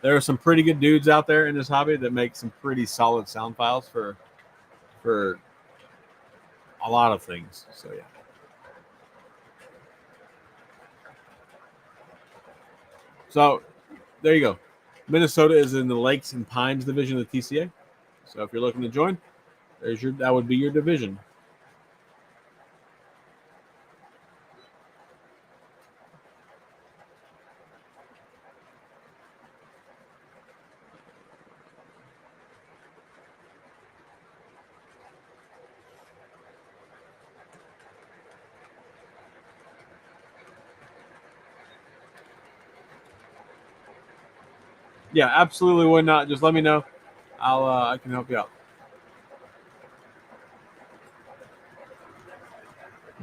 There are some pretty good dudes out there in this hobby that make some pretty solid sound files for a lot of things. So yeah. So there you go. Minnesota is in the Lakes and Pines division of the TCA. So if you're looking to join, that would be your division. Yeah, absolutely would not. Just let me know. I can help you out.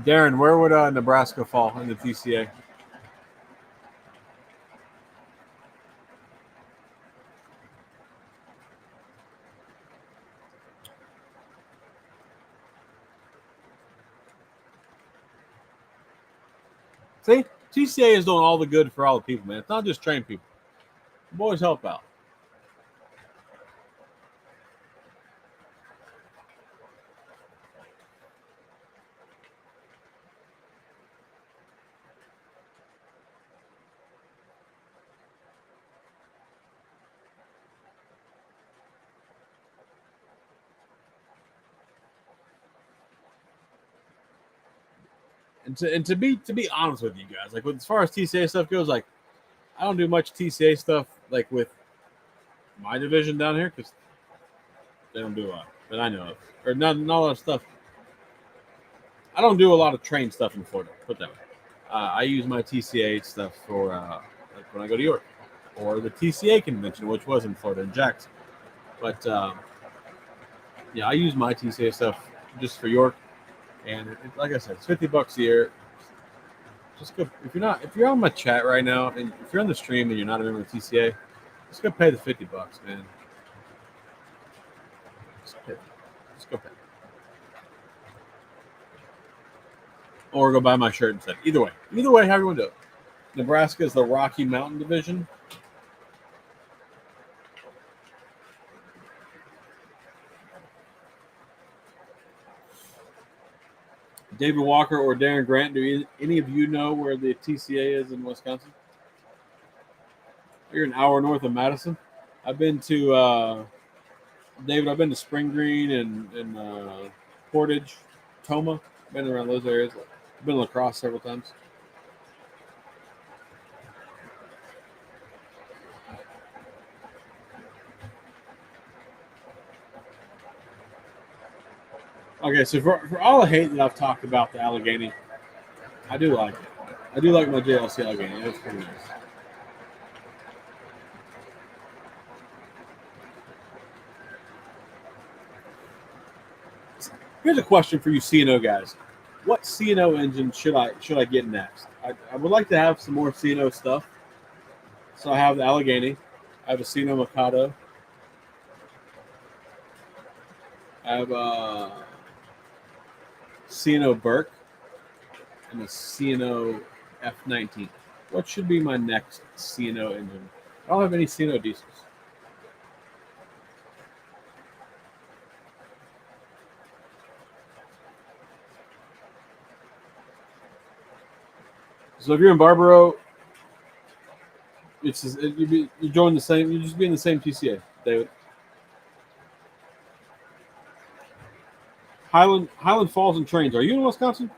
Darren, where would Nebraska fall in the TCA? See, TCA is doing all the good for all the people, man. It's not just train people. Boys help out. And to be honest with you guys, like as far as TCA stuff goes, like I don't do much TCA stuff like with my division down here because they don't do a lot that I know of, or not a lot of stuff. I don't do a lot of train stuff in Florida. Put that way. I use my TCA stuff for like when I go to York or the TCA convention, which was in Florida in Jackson. But yeah, I use my TCA stuff just for York, and like I said, it's $50 a year. Just go if you're on my chat right now, and if you're on the stream and you're not a member of TCA, just go pay the $50, man. Just go pay. Or go buy my shirt instead. Either way, how you want to do it. Nebraska is the Rocky Mountain Division. David Walker or Darren Grant, do any of you know where the TCA is in Wisconsin? You're an hour north of Madison. I've been to David. I've been to Spring Green and Portage, Toma. Been around those areas. I've been to La Crosse several times. Okay, so for all the hate that I've talked about the Allegheny, I do like it. I do like my JLC Allegheny. It's pretty nice. Here's a question for you CNO guys. What CNO engine should I get next? I would like to have some more CNO stuff. So I have the Allegheny. I have a CNO Mikado. I have a CNO Burke and a CNO F19. What should be my next CNO engine? I don't have any CNO diesels. So if you're in Barbaro, it's just, you join the same. You just be in the same TCA, David. Highland Falls and Trains. Are you in Wisconsin?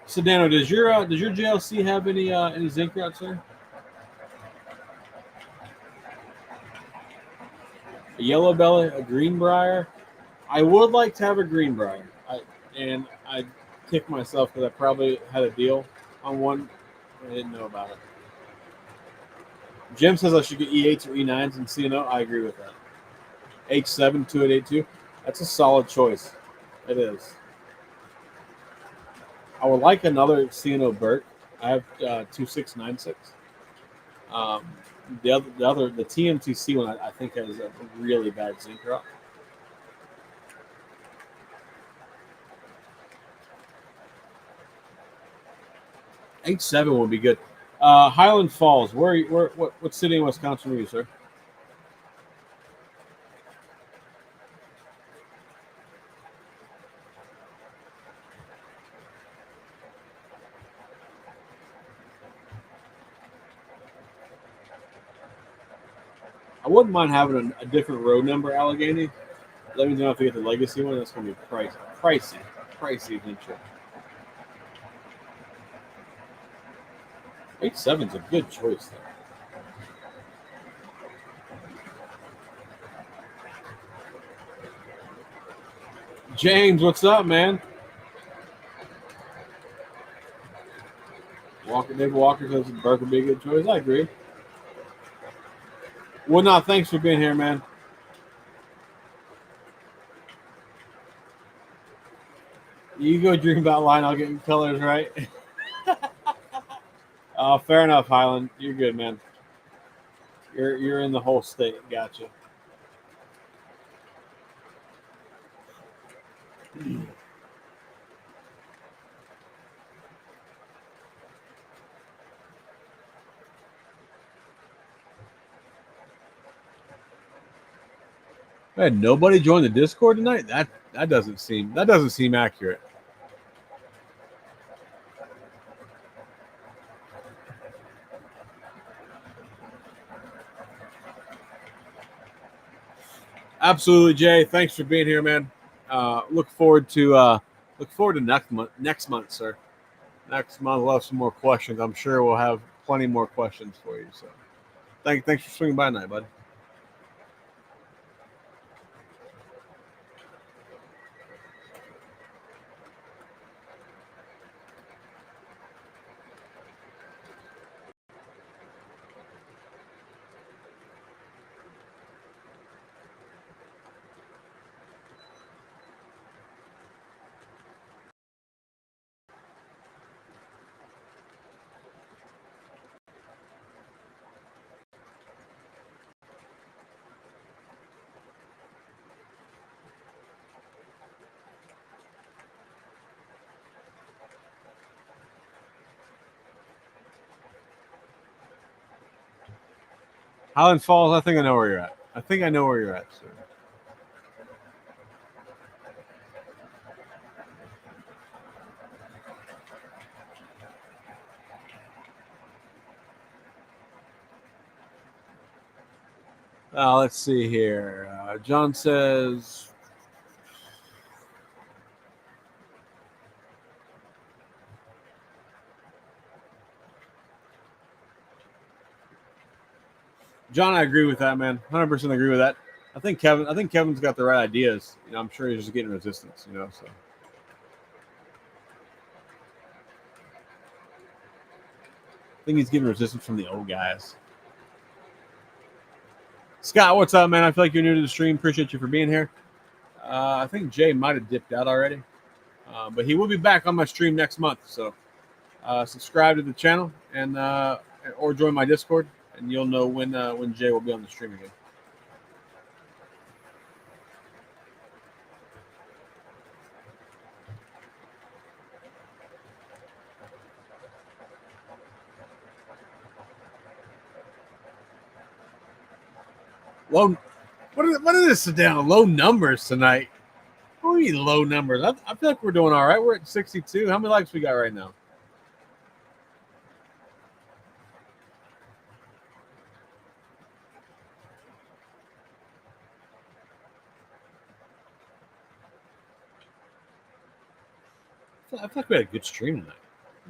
Sedano, does your JLC have any zinc routes there? A yellow belly, a greenbrier. I would like to have a greenbrier. I kick myself because I probably had a deal on one. I didn't know about it. Jim says I should get E8s or E9s in CNO. I agree with that. H7 2882. That's a solid choice. It is. I would like another CNO Burke. I have 2696. The TMTC one I think has a really bad zinc route. H7 would be good. Highland Falls. What city in Wisconsin are you, sir? I wouldn't mind having a different road number, Allegheny. That means I don't have to get the legacy one. That's going to be pricey eventually. H7's a good choice, though. James, what's up, man? David Walker says Burke would be a good choice. I agree. Well, no, thanks for being here, man. You go dream about line. I'll get your colors right. Fair enough, Highland. You're good, man. You're in the whole state. Gotcha. Man, nobody joined the Discord tonight. That doesn't seem accurate. Absolutely, Jay. Thanks for being here, man. Look forward to next month, sir. Next month we'll have some more questions. I'm sure we'll have plenty more questions for you. So, thanks for swinging by tonight, bud. Highland Falls, I think I know where you're at. I think I know where you're at, sir. Let's see here. John says, John, I agree with that, man. 100% agree with that. I think Kevin's got the right ideas. I'm sure he's just getting resistance. So I think he's getting resistance from the old guys. Scott, what's up, man? I feel like you're new to the stream. Appreciate you for being here. I think Jay might have dipped out already, but he will be back on my stream next month. So subscribe to the channel and or join my Discord, and you'll know when Jay will be on the stream again. Low, what is this down? Low numbers tonight. What do you mean low numbers? I feel like we're doing all right. We're at 62. How many likes we got right now? I feel like we had a good stream tonight.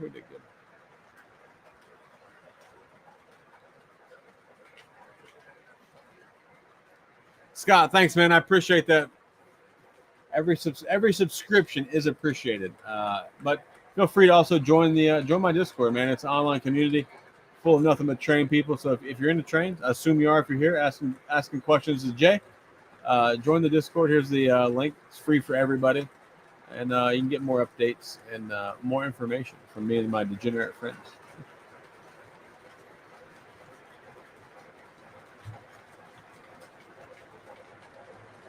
We did good. Scott, thanks, man. I appreciate that. Every subscription is appreciated. But feel free to also join my Discord, man. It's an online community full of nothing but trained people. So if you're into trains, I assume you are. If you're here asking questions to Jay, join the Discord. Here's the link. It's free for everybody, and you can get more updates and more information from me and my degenerate friends.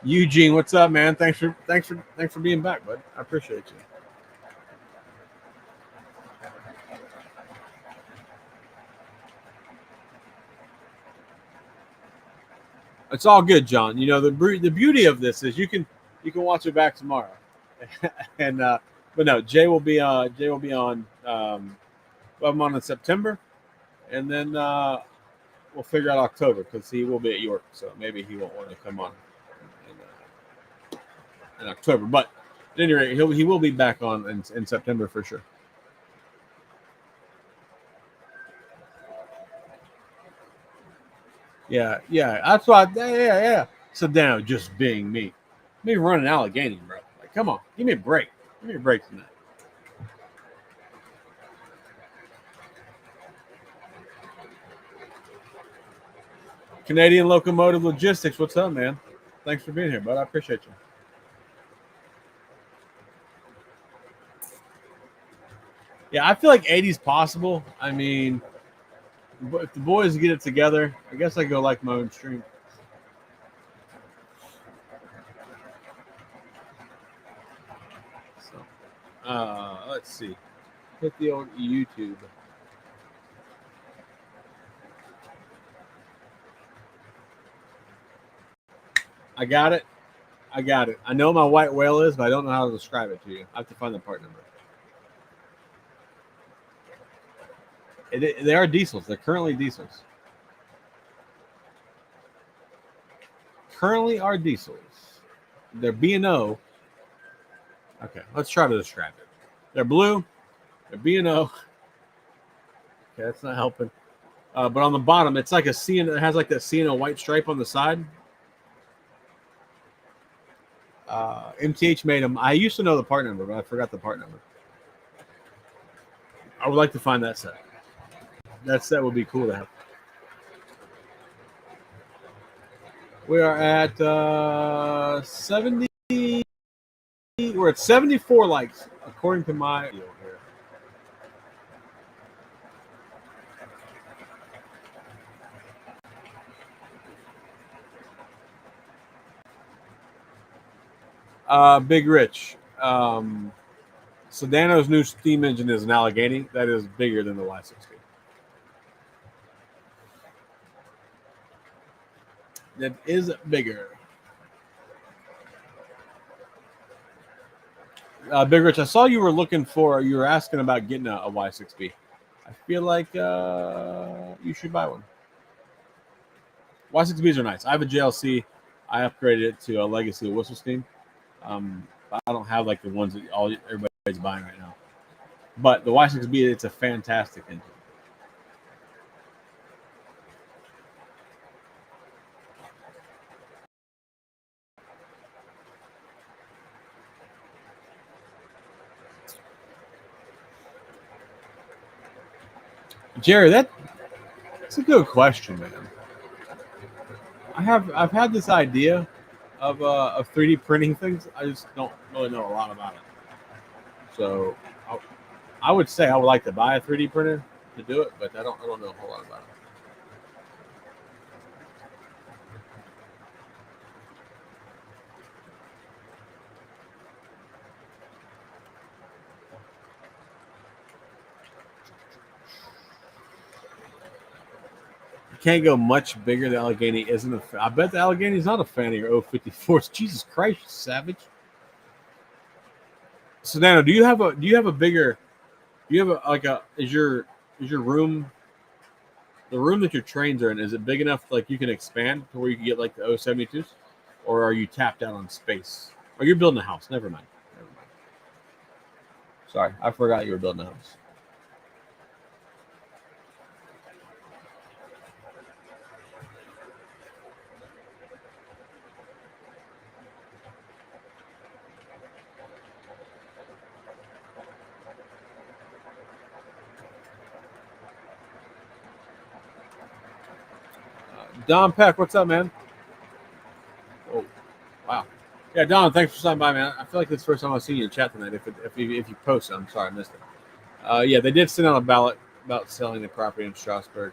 Eugene, what's up, man? Thanks for being back, bud. I appreciate you. It's all good, John. The beauty of this is you can watch it back tomorrow, and but no, Jay will be on. I'm on in September, and then we'll figure out October because he will be at York, so maybe he won't want to come on in October. But at any rate, he will be back on in September for sure. Yeah, that's why. Yeah. Sedano just being me. Me running Allegheny, bro. Like, come on, give me a break. Give me a break tonight. Canadian Locomotive Logistics, what's up, man? Thanks for being here, bud. I appreciate you. Yeah, I feel like 80's possible. I mean, if the boys get it together, I guess I go like my own stream. So, let's see. Hit the old YouTube. I got it. I know my white whale is, but I don't know how to describe it to you. I have to find the part number. They are diesels. They're currently diesels. Currently are diesels. They're B&O. Okay, let's try to describe it. They're blue. They're B&O. Okay, that's not helping. But on the bottom, it's like a C&O. It has like that C&O white stripe on the side. MTH made them. I used to know the part number, but I forgot the part number. I would like to find that set. That set would be cool to have. We are at 70. We're at 74 likes, according to my video here. Big Rich. Sedano's new steam engine is an Allegheny. That is bigger than the Y60. that is bigger. Big Rich, I saw you were asking about getting a Y6B. I feel like you should buy one. Y6Bs are nice. I have a JLC. I upgraded it to a Legacy whistle steam. But I don't have like the ones that everybody's buying right now. But the Y6B, it's a fantastic engine. Jerry, that's a good question, man. I've had this idea of 3D printing things. I just don't really know a lot about it. So I would say I would like to buy a 3D printer to do it, but I don't know a whole lot about it. You can't go much bigger. The Allegheny isn't I bet the Allegheny's not a fan of your 054s. Jesus Christ, savage. So Nano, do you have a bigger? Do you have is your room, the room that your trains are in, is it big enough like you can expand to where you can get like the 072s, or are you tapped out on space? Or you're building a house? Never mind. Sorry, I forgot you were building a house. Don Peck, what's up, man? Oh, wow. Yeah, Don, thanks for stopping by, man. I feel like it's the first time I've seen you in chat tonight. If you post it, I'm sorry I missed it. Yeah, they did send out a ballot about selling the property in Strasbourg.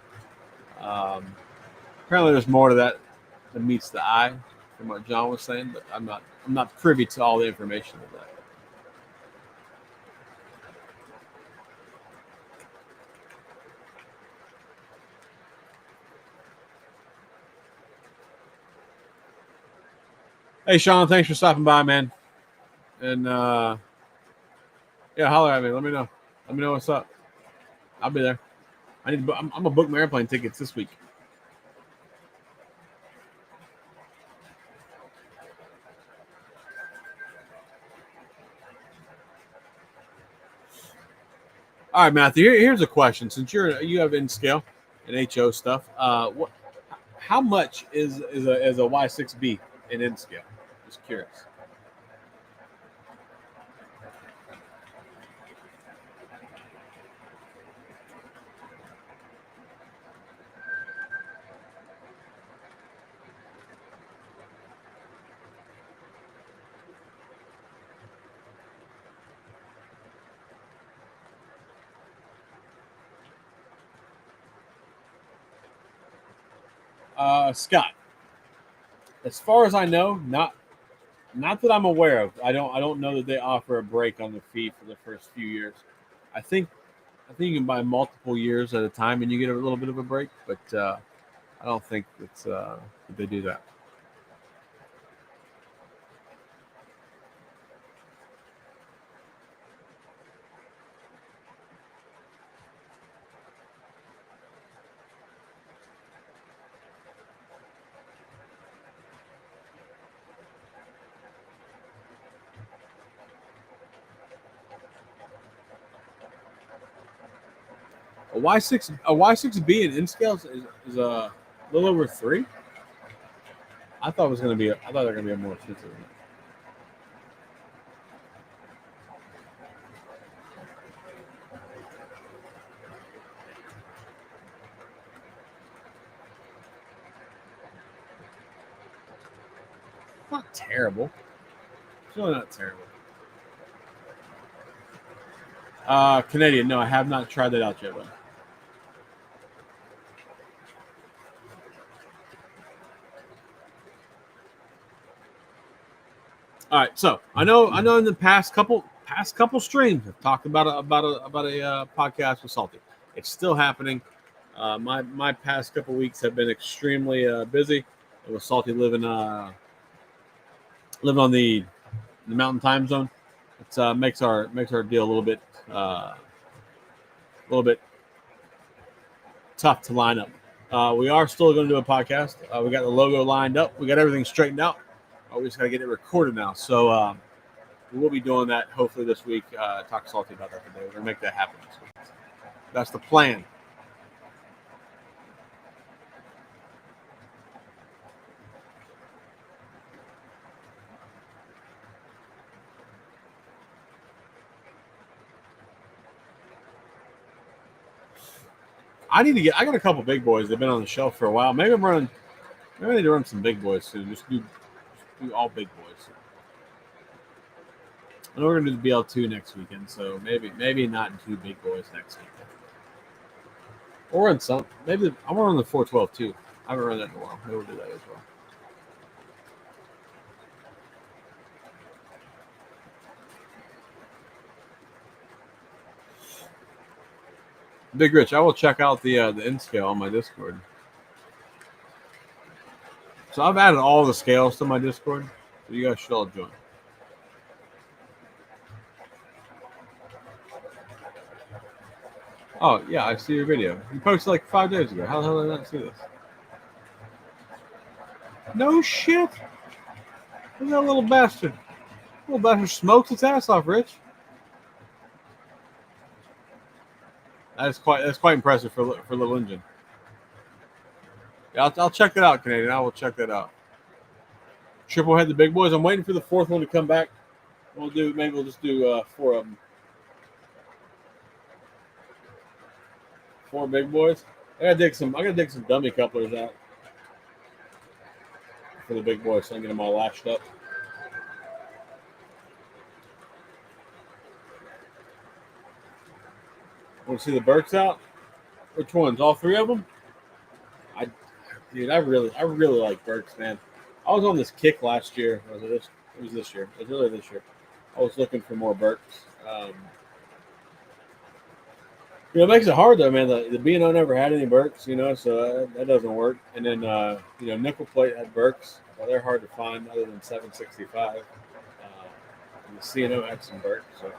Apparently, there's more to that than meets the eye, from what John was saying, but I'm not privy to all the information of that. Hey, Sean, thanks for stopping by, man. And yeah, holler at me. Let me know. Let me know what's up. I'll be there. I'm gonna book my airplane tickets this week. All right, Matthew. Here's a question. Since you have N scale and HO stuff, how much is a Y6B in N scale? Just curious. Scott, as far as I know, not that I'm aware of. I don't know that they offer a break on the fee for the first few years. I think you can buy multiple years at a time and you get a little bit of a break, but I don't think that they do that. A Y6B in N-scale is a little over 3. I thought they were going to be more expensive than that. Not terrible. It's really not terrible. Canadian, no, I have not tried that out yet, though. All right, so I know in the past couple streams I've talked about a podcast with Salty. It's still happening. My past couple weeks have been extremely busy. With Salty living on the Mountain Time Zone, it makes our deal a little bit tough to line up. We are still going to do a podcast. We got the logo lined up. We got everything straightened out. We just got to get it recorded now. So we will be doing that hopefully this week. Talk Salty about that today. We're going to make that happen this week. That's the plan. I got a couple big boys. They've been on the shelf for a while. Maybe I need to run some big boys soon. Just do all big boys. I know we're gonna do the BL2 next weekend, so maybe not two big boys next weekend. Or run some. Maybe I want to run the 412 too. I haven't run that in a while. Maybe we'll do that as well. Big Rich, I will check out the N scale on my Discord. So I've added all the scales to my Discord, so you guys should all join. Oh yeah, I see your video. You posted like 5 days ago. How the hell did I not see this? No shit. Look at that little bastard. Little bastard smokes its ass off, Rich. That's quite impressive for little engine. Yeah, I'll check that out, Canadian. I will check that out. Triple head the big boys. I'm waiting for the fourth one to come back. We'll just do 4 of them. 4 big boys. I gotta dig some dummy couplers out for the big boys so I can get them all lashed up. Want to see the Burks out? Which ones? All 3 of them? I really like Burks, man. I was on this kick last year. It was this year. It was really this year. I was looking for more Burks. It makes it hard though, man. The B&O never had any Burks, so that doesn't work. And then nickel plate had Burks. Well, they're hard to find other than 765. And the C&O had some Burks, so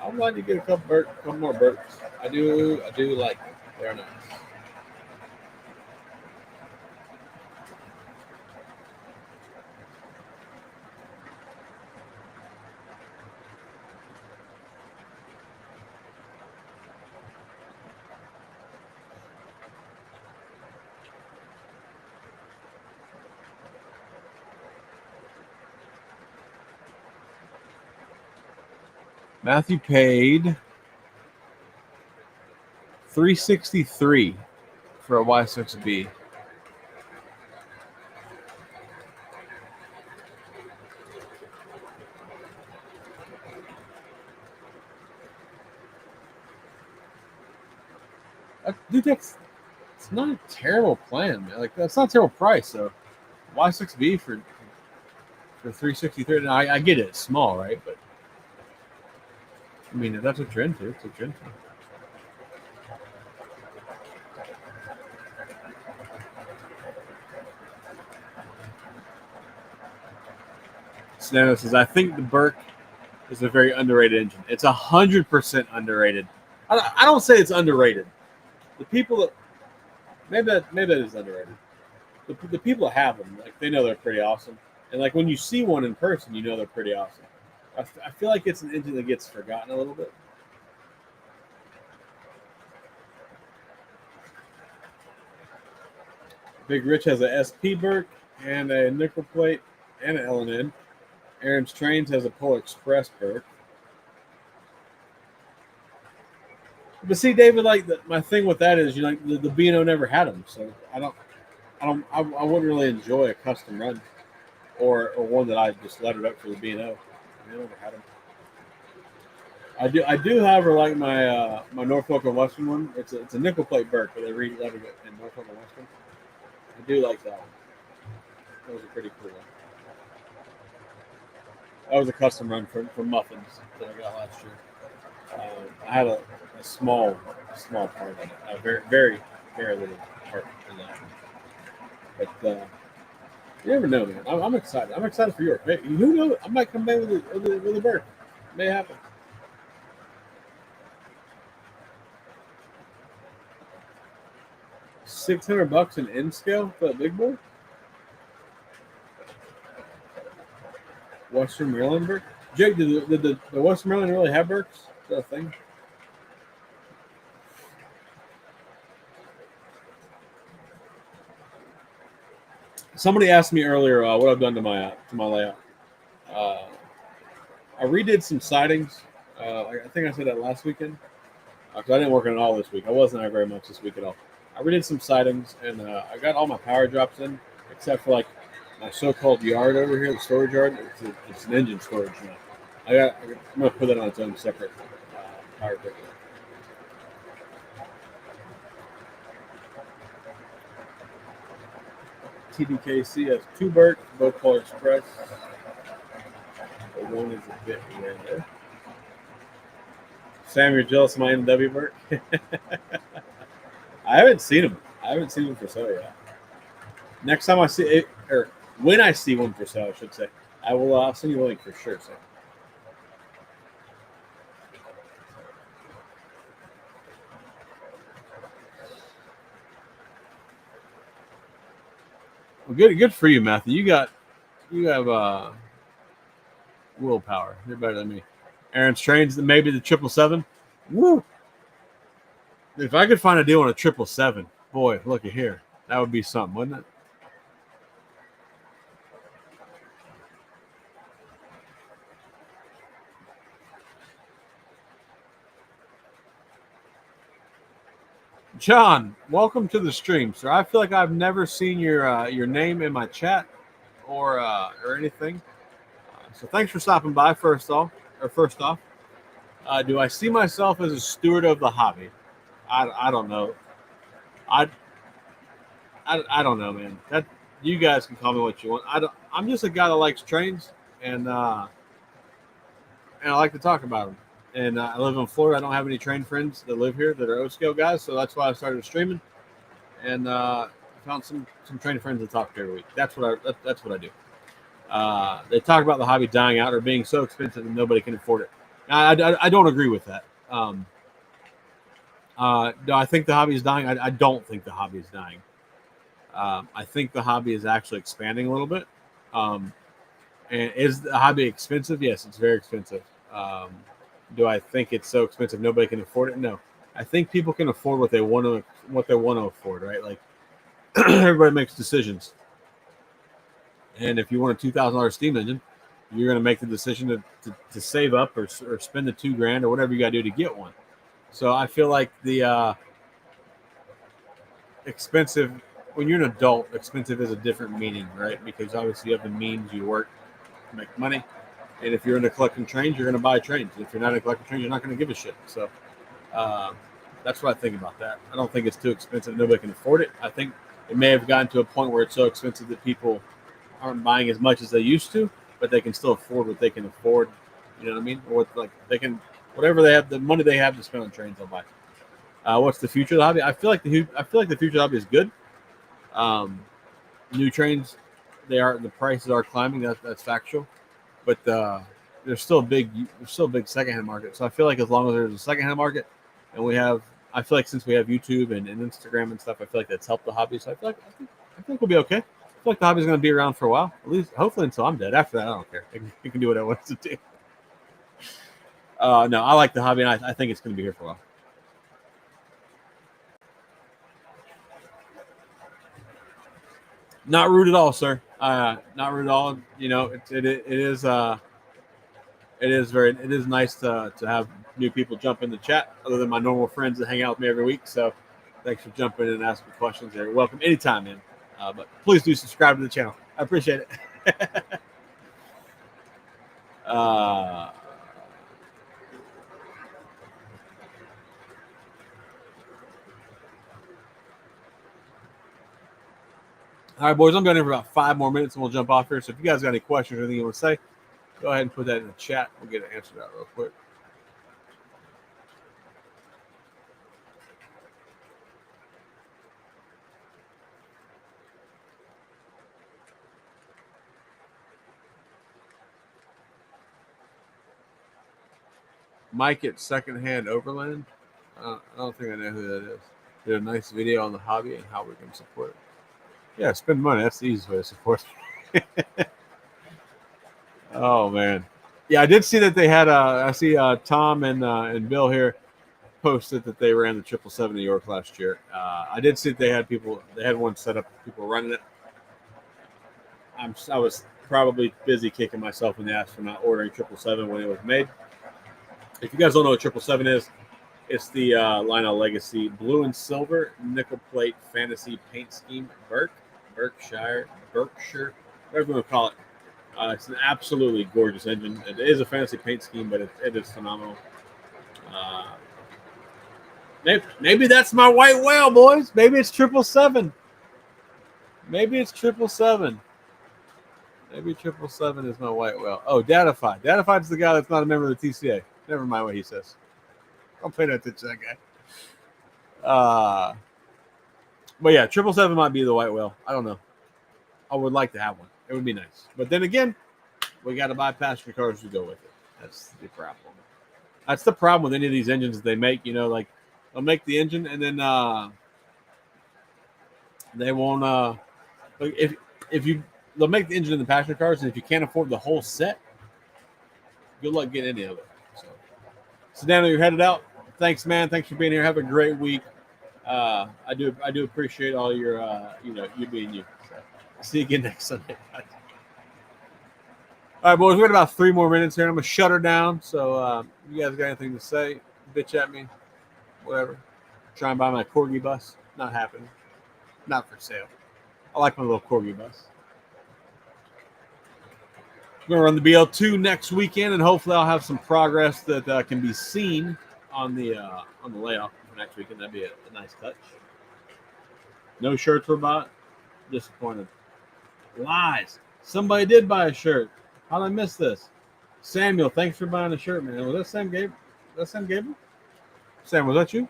I'm glad to get a couple more Burks. I do like them. They're nice. Matthew paid $363 for a Y6B. Dude, it's not a terrible plan, man. Like that's not a terrible price. So Y6B for $363. Now I get it, it's small, right? But I mean, if that's what you're into, it's what you're into. Snano says, I think the Burke is a very underrated engine. It's 100% underrated. I don't say it's underrated. The people that maybe that is underrated. The people that have them, like they know they're pretty awesome, and like when you see one in person, you know they're pretty awesome. I feel like it's an engine that gets forgotten a little bit. Big Rich has a SP Burke and a nickel plate and an L&N. Aaron's Trains has a Polar Express Burke. But see, David, like my thing with that is, the B&O never had them, so I wouldn't really enjoy a custom run or one that I just lettered up for the B&O. They never had them. I do, however, like my Norfolk and Western one. It's a nickel plate Burke, but they re-lettered it in Norfolk and Western. I do like that one. That was a pretty cool one. That was a custom run from Muffins that I got last year. I had a small part in it. A very, very, very little part in that one. But You never know, man. I'm excited. I'm excited for York. Hey, who knows? I might come back with a bird. May happen. 600 bucks an N scale for that big boy. Western Maryland bird. Jake, did the Western Maryland really have birds? Is that a thing? Somebody asked me earlier what I've done to my layout. Uh, I redid some sidings. I think I said that last weekend because I didn't work on it all this week. I wasn't there very much this week at all. I redid some sidings and I got all my power drops in except for like my so-called yard over here, the storage yard. It's an engine storage now. I'm gonna put that on its own separate power brick. TDKC has two birds, both Polar Express. But one is a bit rare. Sam, you're jealous of my NW bird? I haven't seen them. I haven't seen them for sale yet. Next time I see it, or when I see one for sale, I should say, I will. I'll send you a link for sure. So. Well, good for you, Matthew. You have willpower. You're better than me. Aaron's trains maybe the 777. Woo! If I could find a deal on a 777, boy, look at here. That would be something, wouldn't it? John, welcome to the stream, sir. I feel like I've never seen your name in my chat or anything. So thanks for stopping by. First off, do I see myself as a steward of the hobby? I don't know. I, I don't know, man. That you guys can call me what you want. I'm just a guy that likes trains and I like to talk about them. And I live in Florida. I don't have any train friends that live here that are O scale guys, so that's why I started streaming. And found some train friends to talk to every week. That's what I do. They talk about the hobby dying out or being so expensive that nobody can afford it. I don't agree with that. Do I think the hobby is dying? I don't think the hobby is dying. I think the hobby is actually expanding a little bit. And is the hobby expensive? Yes, it's very expensive. Do I think it's so expensive nobody can afford it? No. I think people can afford what they want to afford, right? Like everybody makes decisions. And if you want a $2,000 steam engine, you're going to make the decision to save up or spend the $2,000 or whatever you got to do to get one. So I feel like the expensive, when you're an adult, expensive is a different meaning, right? Because obviously you have the means, you work, make money. And if you're into collecting trains, you're going to buy trains. If you're not into collecting trains, you're not going to give a shit. So that's what I think about that. I don't think it's too expensive. Nobody can afford it. I think it may have gotten to a point where it's so expensive that people aren't buying as much as they used to, but they can still afford what they can afford. You know what I mean? Or what, like they can, whatever they have, the money they have to spend on trains, they'll buy. What's the future of the hobby? I feel like the future of the hobby is good. New trains, the prices are climbing. That's factual, but there's still a big secondhand market. So I feel like as long as there's a secondhand market, and I feel like since we have YouTube and Instagram and stuff, I feel like that's helped the hobby. So I think we'll be okay. I feel like the hobby's going to be around for a while, at least hopefully until I'm dead. After that, I don't care. It can do what it wants to do. No, I like the hobby, and I think it's going to be here for a while. Not rude at all, sir. Not rude at all. You know, it is nice to have new people jump in the chat other than my normal friends that hang out with me every week. So thanks for jumping in and asking questions. You're welcome anytime, man. But please do subscribe to the channel. I appreciate it. uh, all right, boys, I'm going in for about 5 more minutes and we'll jump off here. So if you guys got any questions or anything you want to say, go ahead and put that in the chat. We'll get it answered out real quick. Mike at Secondhand Overland. I don't think I know who that is. Did a nice video on the hobby and how we can support it. Yeah, spend money. That's the easiest way to support it. Oh man, yeah, I did see that they had. I see Tom and Bill here posted that they ran the 777 New York last year. I did see that they had people. They had one set up. People running it. I was probably busy kicking myself in the ass for not ordering 777 when it was made. If you guys don't know what 777 is, it's the Lionel Legacy blue and silver nickel plate fantasy paint scheme. Berkshire, whatever you want to call it. It's an absolutely gorgeous engine. It is a fantasy paint scheme, but it is phenomenal. Maybe that's my white whale, boys. Maybe it's 777. Maybe it's 777. Maybe 777 is my white whale. Oh, Datafied. Datafied's the guy that's not a member of the TCA. Never mind what he says. Don't pay no attention to that guy. But yeah, 777 might be the white whale. I don't know. I would like to have one. It would be nice. But then again, we got to buy passenger cars to go with it. That's the problem. That's the problem with any of these engines that they make. You know, like they'll make the engine and then they won't. Like if you they'll make the engine in the passenger cars, and if you can't afford the whole set, good luck getting any of it. So Daniel, you're headed out. Thanks, man. Thanks for being here. Have a great week. I do appreciate all your you being you. So, see you again next Sunday. All right, boys, we got about 3 more minutes here. I'm going to shut her down. So you guys got anything to say? Bitch at me? Whatever. Try and buy my Corgi bus. Not happening. Not for sale. I like my little Corgi bus. I'm going to run the BL2 next weekend, and hopefully I'll have some progress that can be seen on the layoff for next weekend. That'd be a nice touch. No shirts were bought. Disappointed. Lies. Somebody did buy a shirt. How did I miss this? Samuel, thanks for buying a shirt, man. Was that Sam Gable? Sam, was that you?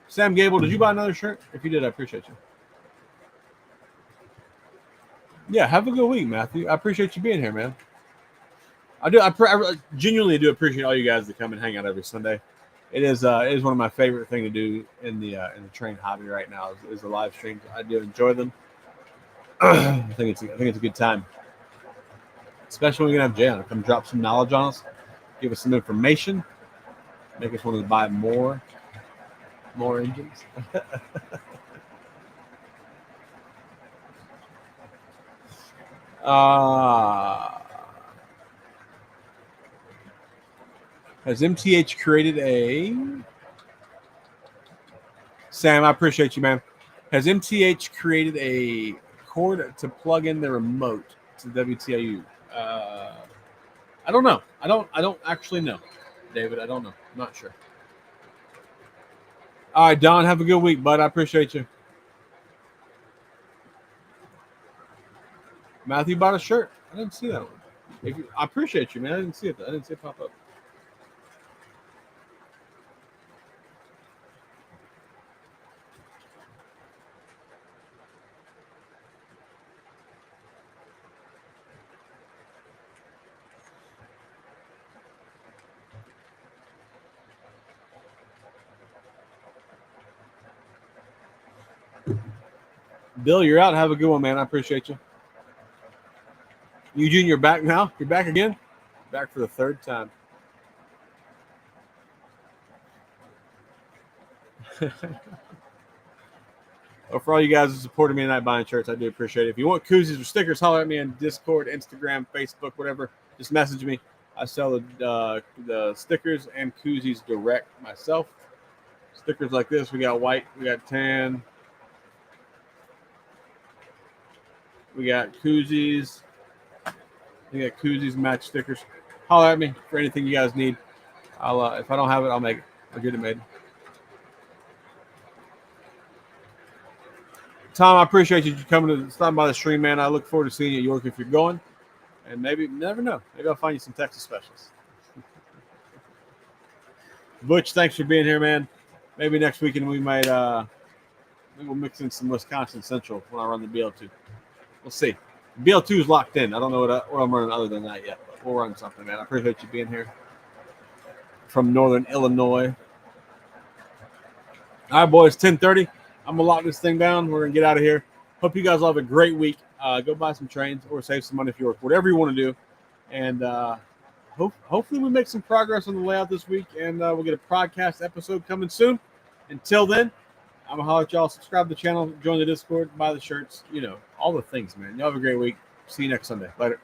Sam Gable, did you buy another shirt? If you did, I appreciate you. Yeah, have a good week, Matthew. I appreciate you being here, man. I genuinely do appreciate all you guys that come and hang out every Sunday. It is one of my favorite things to do in the train hobby right now is the live streams. I do enjoy them. I think it's a good time. Especially when we can have Jay on. Come drop some knowledge on us, give us some information, make us want to buy more engines. Has MTH created a... Sam, I appreciate you, man. Has MTH created a cord to plug in the remote to WTIU? I don't know. I don't actually know, David. I don't know. I'm not sure. All right, Don, have a good week, bud. I appreciate you. Matthew bought a shirt. I didn't see that one. I appreciate you, man. I didn't see it. I didn't see it pop up. Bill, you're out. Have a good one, man. I appreciate you. Eugene, you're back now? You're back again? Back for the 3rd time. Well, for all you guys who supported me tonight buying shirts, I do appreciate it. If you want koozies or stickers, holler at me on Discord, Instagram, Facebook, whatever. Just message me. I sell the stickers and koozies direct myself. Stickers like this. We got white. We got tan. We got koozies. We got koozies, match stickers. Holler at me for anything you guys need. I'll if I don't have it, I'll make it. I'll get it made. Tom, I appreciate you coming to stop by the stream, man. I look forward to seeing you at York if you're going. And maybe, you never know. Maybe I'll find you some Texas specials. Butch, thanks for being here, man. Maybe next weekend we might maybe we'll mix in some Wisconsin Central when I run the BL2. We'll see. BL2 is locked in. I don't know what I'm running other than that yet, but we'll run something, man. I appreciate you being here. from Northern Illinois. All right, boys, 10:30. I'm going to lock this thing down. We're going to get out of here. Hope you guys all have a great week. Go buy some trains or save some money if you work, whatever you want to do. And hopefully we make some progress on the layout this week, and we'll get a podcast episode coming soon. Until then, I'm going to holler at y'all. Subscribe to the channel, join the Discord, buy the shirts, all the things, man. Y'all have a great week. See you next Sunday. Later.